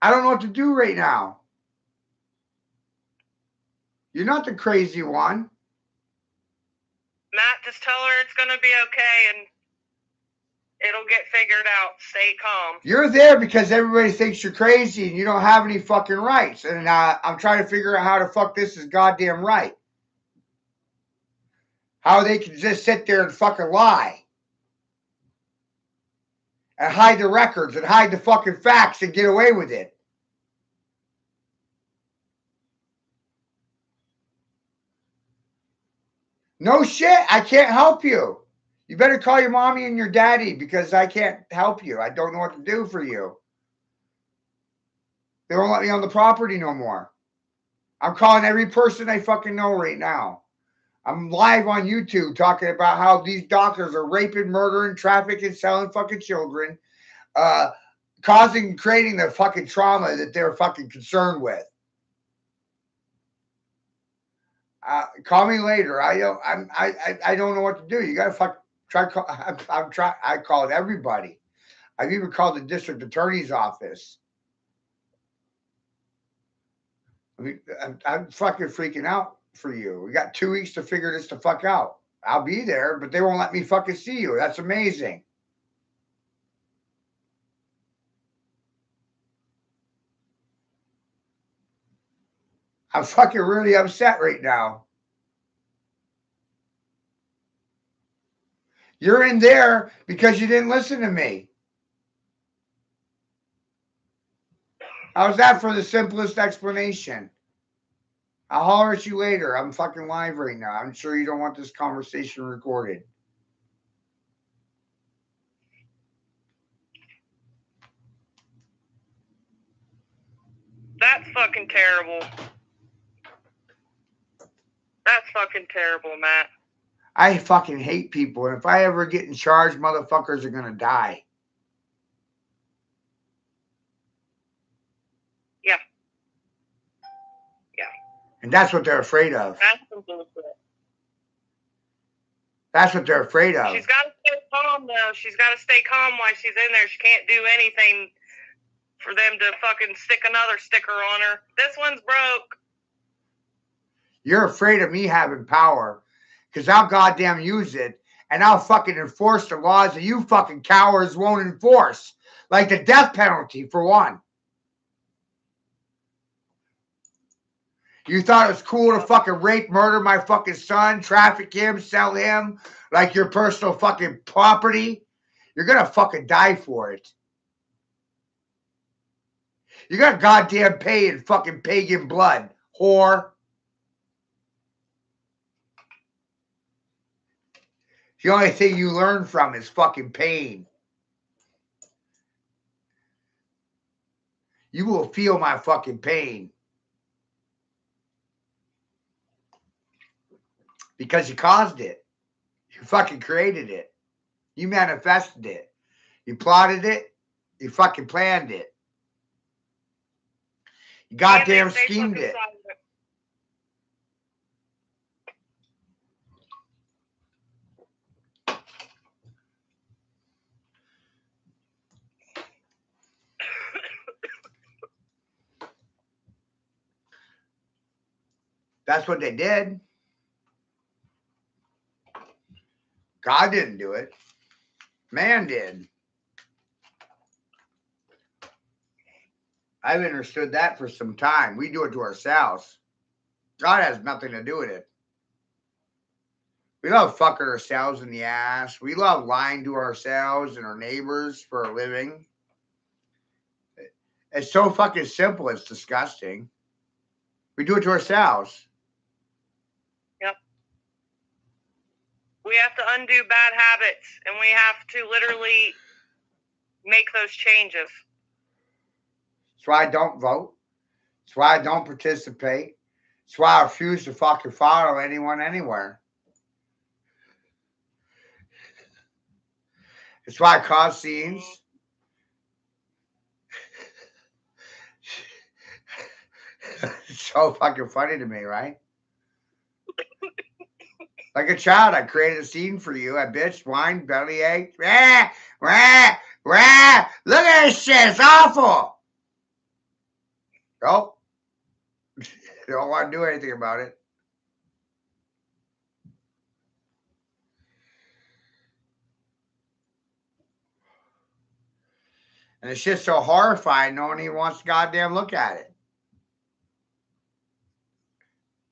I don't know what to do right now. You're not the crazy one. Matt, just tell her it's going to be okay and it'll get figured out. Stay calm. You're there because everybody thinks you're crazy and you don't have any fucking rights. And I'm trying to figure out how the fuck this is goddamn right. How they can just sit there and fucking lie. And hide the records and hide the fucking facts and get away with it. No shit, I can't help you. You better call your mommy and your daddy because I can't help you. I don't know what to do for you. They won't let me on the property no more. I'm calling every person I fucking know right now. I'm live on YouTube talking about how these doctors are raping, murdering, trafficking, selling fucking children, creating the fucking trauma that they're fucking concerned with. Call me later. I don't know what to do. You gotta I called everybody. I've even called the district attorney's office. I mean, I'm fucking freaking out for you. We got 2 weeks to figure this the fuck out. I'll be there, but they won't let me fucking see you. That's amazing. I'm fucking really upset right now. You're in there because you didn't listen to me. How's that for the simplest explanation? I'll holler at you later. I'm fucking live right now. I'm sure you don't want this conversation recorded. That's fucking terrible. That's fucking terrible, Matt. I fucking hate people. And if I ever get in charge, motherfuckers are going to die. Yeah. Yeah. And that's what they're afraid of. That's some bullshit. That's what they're afraid of. She's got to stay calm, though. She's got to stay calm while she's in there. She can't do anything for them to fucking stick another sticker on her. This one's broke. You're afraid of me having power because I'll goddamn use it and I'll fucking enforce the laws that you fucking cowards won't enforce. Like the death penalty, for one. You thought it was cool to fucking rape, murder my fucking son, traffic him, sell him like your personal fucking property? You're gonna fucking die for it. You're gonna goddamn pay in fucking pagan blood, whore. The only thing you learn from is fucking pain. You will feel my fucking pain. Because you caused it. You fucking created it. You manifested it. You plotted it. You fucking planned it. You goddamn schemed it. That's what they did. God didn't do it. Man did. I've understood that for some time. We do it to ourselves. God has nothing to do with it. We love fucking ourselves in the ass. We love lying to ourselves and our neighbors for a living. It's so fucking simple. It's disgusting. We do it to ourselves. Yep. We have to undo bad habits, and we have to literally make those changes. That's why I don't vote. That's why I don't participate. That's why I refuse to fucking follow anyone anywhere. That's why I cause scenes. It's so fucking funny to me, right? Like a child, I created a scene for you. I bitched, whined, belly ached. Rah, rah, rah. Look at this shit. It's awful. Oh. Don't want to do anything about it. And the shit's so horrifying, no one even wants to goddamn look at it.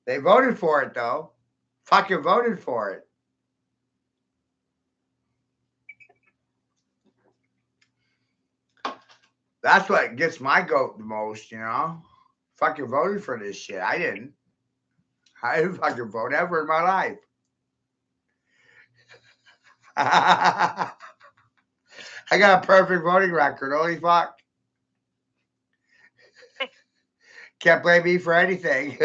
They voted for it, though. Fucking voted for it. That's what gets my goat the most, you know? Fucking voted for this shit. I didn't. I didn't fucking vote ever in my life. I got a perfect voting record. Holy fuck. Can't blame me for anything.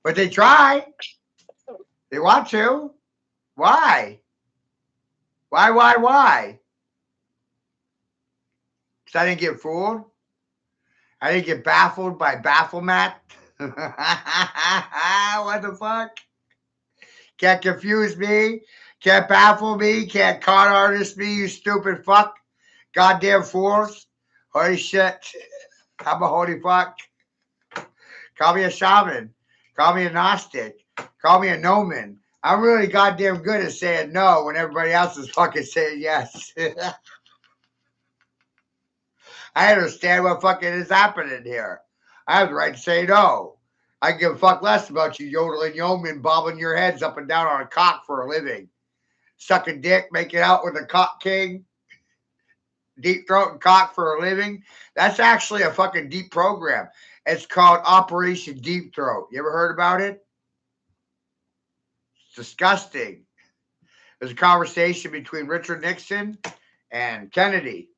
But they try. They want to. Why? Why? Because I didn't get fooled. I didn't get baffled by Bafflemat. What the fuck? Can't confuse me. Can't baffle me. Can't con artist me, you stupid fuck. Goddamn fools. Holy shit. I'm a holy fuck. Call me a shaman. Call me a Gnostic. Call me a Noman. I'm really goddamn good at saying no when everybody else is fucking saying yes. I understand what fucking is happening here. I have the right to say no. I give a fuck less about you yodeling yeomen bobbing your heads up and down on a cock for a living. Sucking dick, making out with a cock king, deep throating cock for a living. That's actually a fucking deep program. It's called Operation Deep Throat. You ever heard about it? It's disgusting. There's a conversation between Richard Nixon and Kennedy.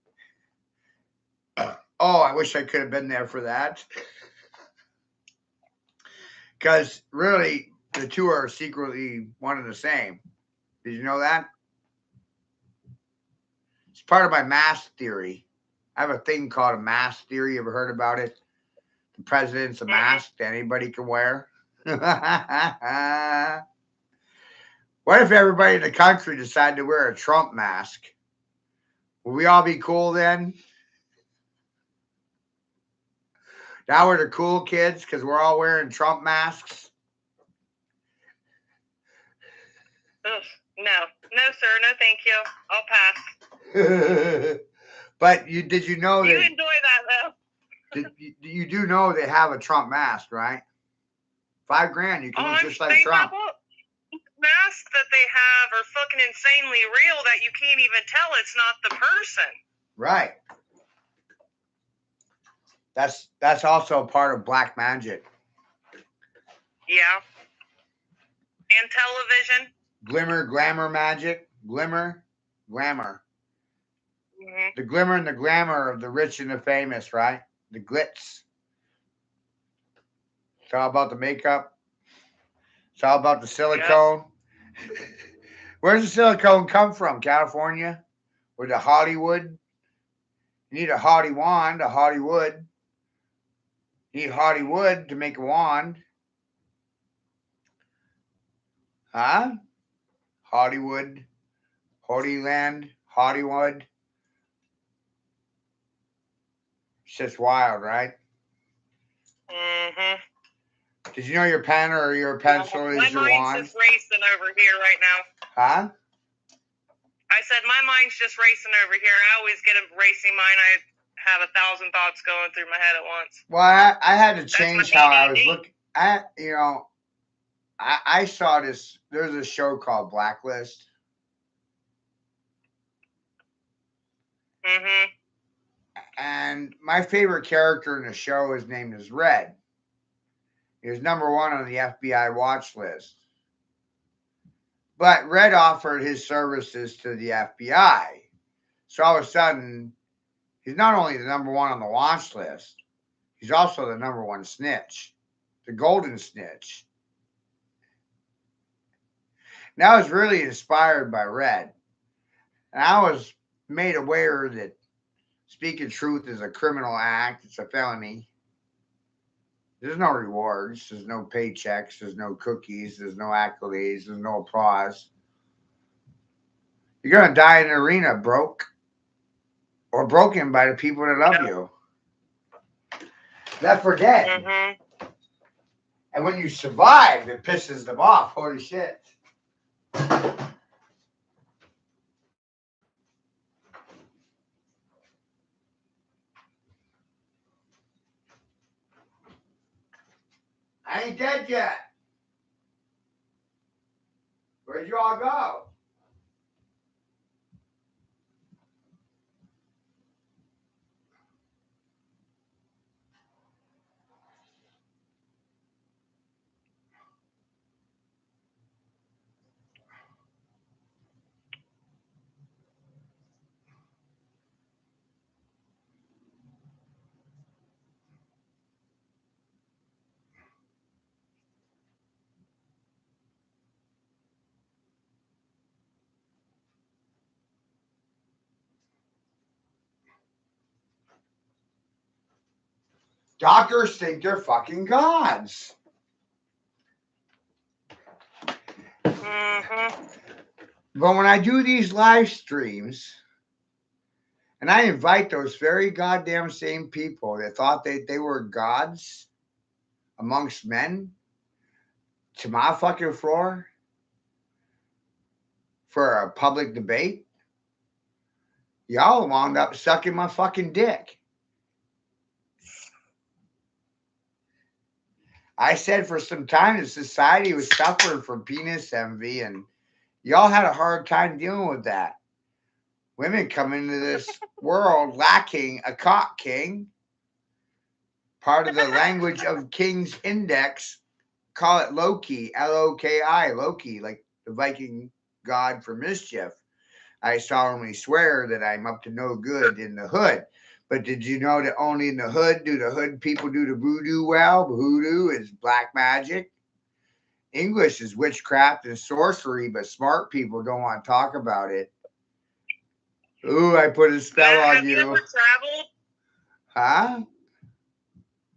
Oh, I wish I could have been there for that. Because really, the two are secretly one and the same. Did you know that? It's part of my mask theory. I have a thing called a mask theory. You ever heard about it? The president's a mask that anybody can wear. What if everybody in the country decided to wear a Trump mask? Will we all be cool then? Now we're the cool kids because we're all wearing Trump masks. Ugh, no, sir, no, thank you. I'll pass. But did you know that you enjoy that though? you do know they have a Trump mask, right? $5,000, you can look just like Trump. Masks that they have are fucking insanely real that you can't even tell it's not the person. Right. That's also part of black magic. Yeah. And television. Glimmer, glamour magic. Glimmer, glamour. Mm-hmm. The glimmer and the glamour of the rich and the famous, right? The glitz. It's all about the makeup. It's all about the silicone. Yep. Where's the silicone come from? California? Or the Hollywood? You need a Holly wand, a Hollywood. You need Hollywood to make a wand. Huh? Hollywood. Holy Land. Hollywood. It's just wild, right? Mm-hmm. Did you know your pen or your pencil is your wand? My mind's just racing over here right now. Huh? I said my mind's just racing over here. I always get a racing mind. I have 1,000 thoughts going through my head at once. Well, I had to change how I was looking. I I saw this. There's a show called Blacklist. Mhm. And my favorite character in the show, his name is Red. He was number one on the FBI watch list. But Red offered his services to the FBI. So all of a sudden, he's not only the number one on the watch list, he's also the number one snitch, the golden snitch. And I was really inspired by Red. And I was made aware that speaking truth is a criminal act, it's a felony. There's no rewards, there's no paychecks, there's no cookies, there's no accolades, there's no applause. You're going to die in an arena broke or broken by the people that love you. Left for dead. Mhm. And when you survive, it pisses them off. Holy shit. I ain't dead yet. Where'd you all go? Doctors think they're fucking gods. Mhm. But when I do these live streams, and I invite those very goddamn same people that thought they were gods amongst men to my fucking floor for a public debate, y'all wound up sucking my fucking dick. I said for some time that society was suffering from penis envy, and y'all had a hard time dealing with that. Women come into this world lacking a cock king. Part of the language of King's Index, call it Loki, Loki, Loki, like the Viking god for mischief. I solemnly swear that I'm up to no good in the hood. But did you know that only in the hood do the hood people do the voodoo well? Voodoo is black magic. English is witchcraft and sorcery, but smart people don't want to talk about it. Ooh, I put a spell Matt, on have you you. ever traveled? Huh?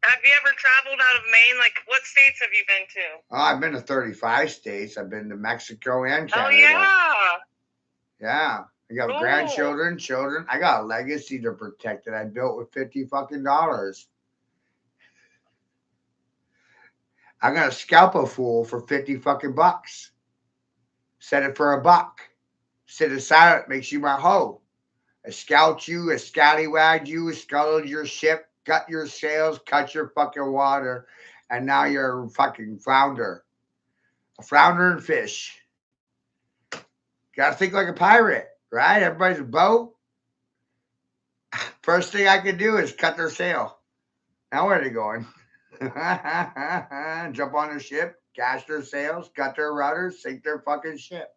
Have you ever traveled out of Maine? Like, what states have you been to? Oh, I've been to 35 states. I've been to Mexico and Canada. Oh, yeah. Yeah. I got Cool. grandchildren, children. I got a legacy to protect that I built with $50 fucking dollars. I'm gonna scalp a fool for 50 fucking bucks. Set it for $1. Sit aside, it makes you my hoe. I scout you, I scallywagged you, scuttled your ship, gut your sails, cut your fucking water, and now you're a fucking flounder. A flounder and fish. Gotta think like a pirate, right? Everybody's a boat. First thing I could do is cut their sail. Now where are they going? Jump on their ship, gash their sails, cut their rudders, sink their fucking ship.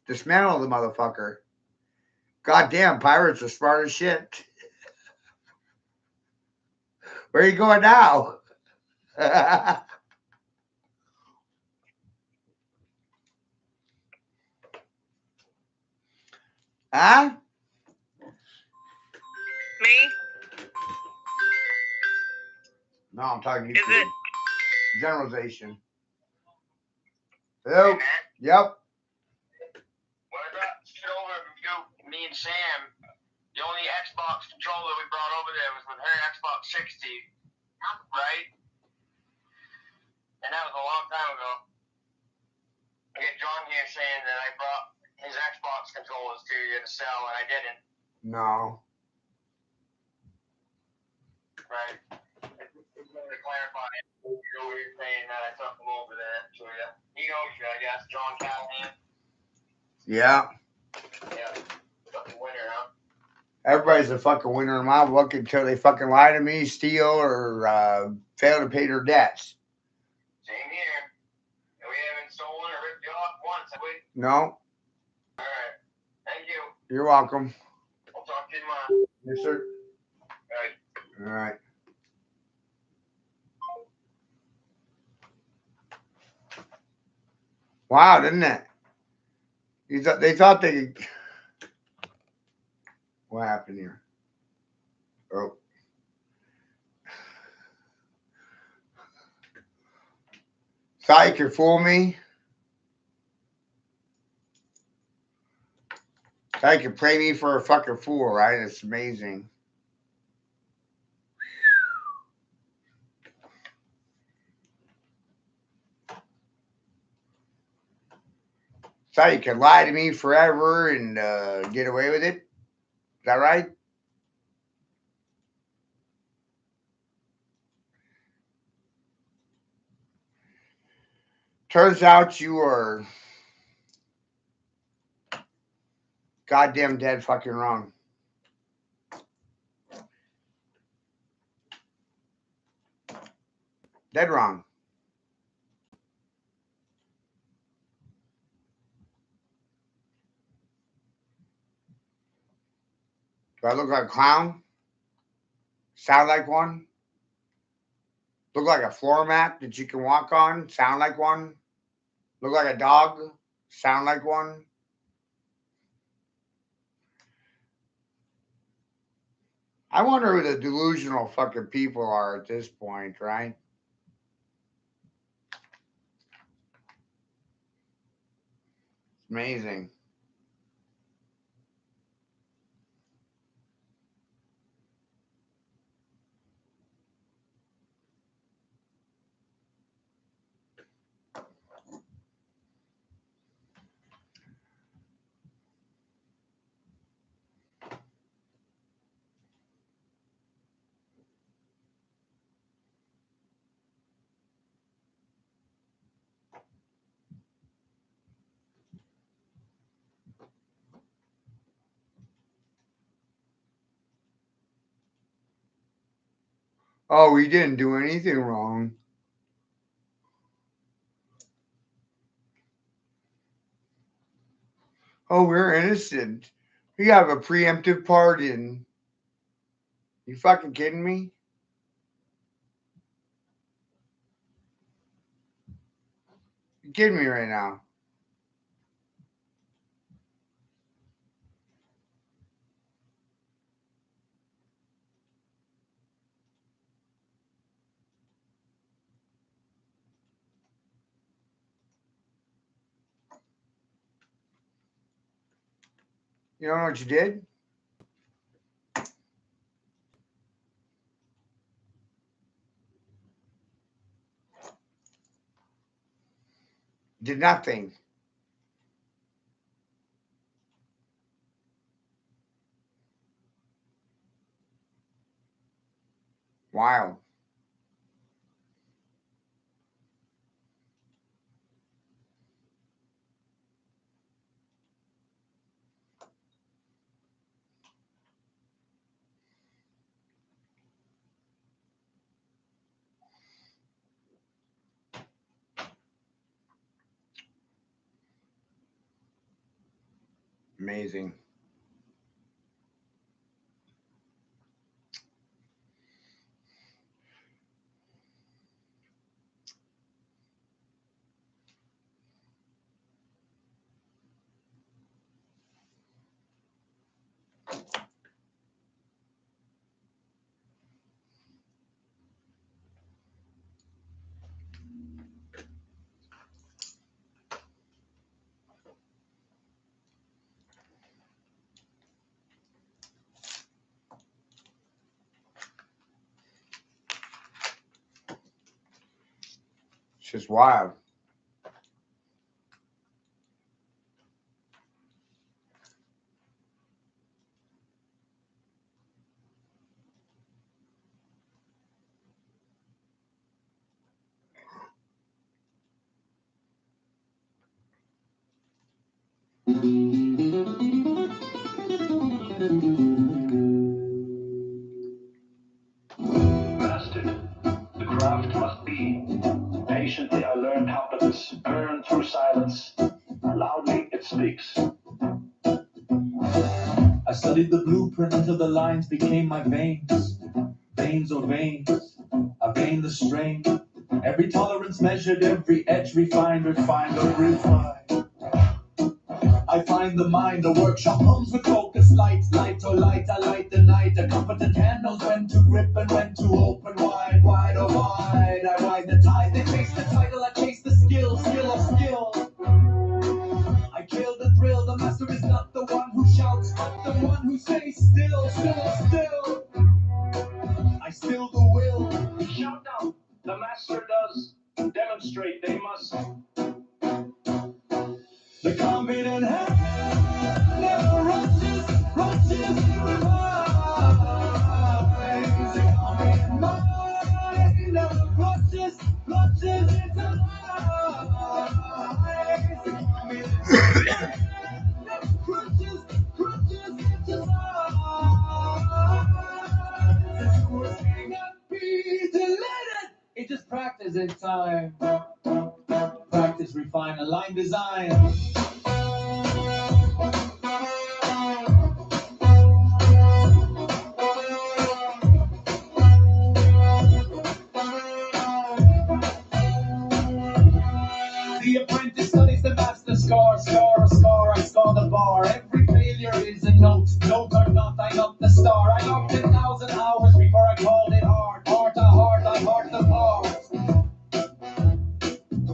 Dismantle the motherfucker. Goddamn, pirates are smart as shit. Where are you going now? Huh? Me? No, I'm talking to you. Is it? Generalization. Hello? Yep. When I brought shit over from you, me and Sam, the only Xbox controller we brought over there was with her Xbox 60, right? And that was a long time ago. I get John here saying that I brought his Xbox controllers to you to sell, and I didn't. No. Right. Just wanted to clarify. You what you're saying. I took him over there to you. He knows you, I guess. John Callahan. Yeah. Yeah. Fucking winner, huh? Everybody's a fucking winner in my book until they fucking lie to me, steal, or fail to pay their debts. Same here. And we haven't stolen or ripped you off once, have we? No. All right. Thank you. You're welcome. I'll talk to you tomorrow. Yes, sir. All right. All right. Wow, didn't it? They thought they could. What happened here? Oh. Thought you could fool me? Thought you could play me for a fucking fool, right? It's amazing. Thought you could lie to me forever and get away with it? Is that right? Turns out you are goddamn dead fucking wrong. Dead wrong. Do I look like a clown? Sound like one? Look like a floor mat that you can walk on? Sound like one? Look like a dog? Sound like one? I wonder who the delusional fucking people are at this point, right? It's amazing. Oh, we didn't do anything wrong. Oh, we're innocent. We have a preemptive pardon. You fucking kidding me? You kidding me right now? You know what you did? Did nothing. Wild. Amazing. It's just wild. Mastered. The craft must be. Patiently I learned competence. Earned through silence. Loudly it speaks. I studied the blueprint until the lines became my veins. Veins or veins. I veined the strain. Every tolerance measured, every edge refined or refined. I find the mind, the workshop hums with focus lights, light or light, I light the night. A competent hand knows when to grip and when to open wide, wide or wide. I ride the tide, they chase the title, I chase the skill, skill of skill. I kill the thrill, the master is not the one who shouts, but the one who stays still, still, still. I still the will. Shout out, the master does demonstrate, they must. The confident hand never rushes to revise. The confident mind never rushes into lies. The confident mind never crushes into lies. The doers cannot be deleted. It just practice in time. Practice, refine, align, design. The apprentice studies the master scar, scar, a scar, I scar the bar. Every failure is a note, note or not, I got the star. I got 10,000 hours before I called it art. Heart to heart, I heart the part.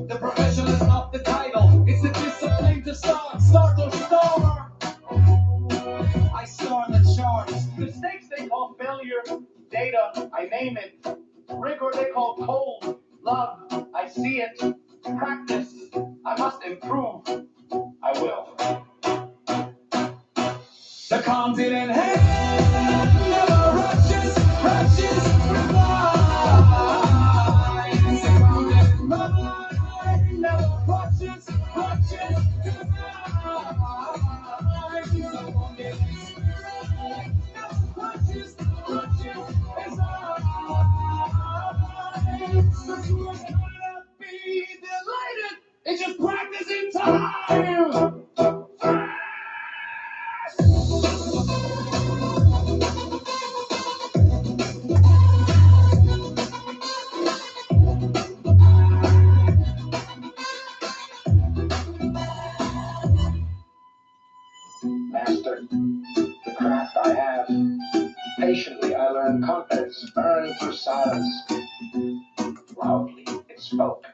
The profession is not the title, it's the discipline to start or star. I star the charts. Mistakes they call failure, data, I name it. Rigor they call cold, love, I see it. Practice, I must improve, I will. The confident hand never rushes replies. The confident mind never rushes to rise. The confident spirit never rushes his eyes. The true cannot be delighted. It's just practicing time. Master, the craft I have. Patiently I learn confidence, earned through silence. Loudly it spoke.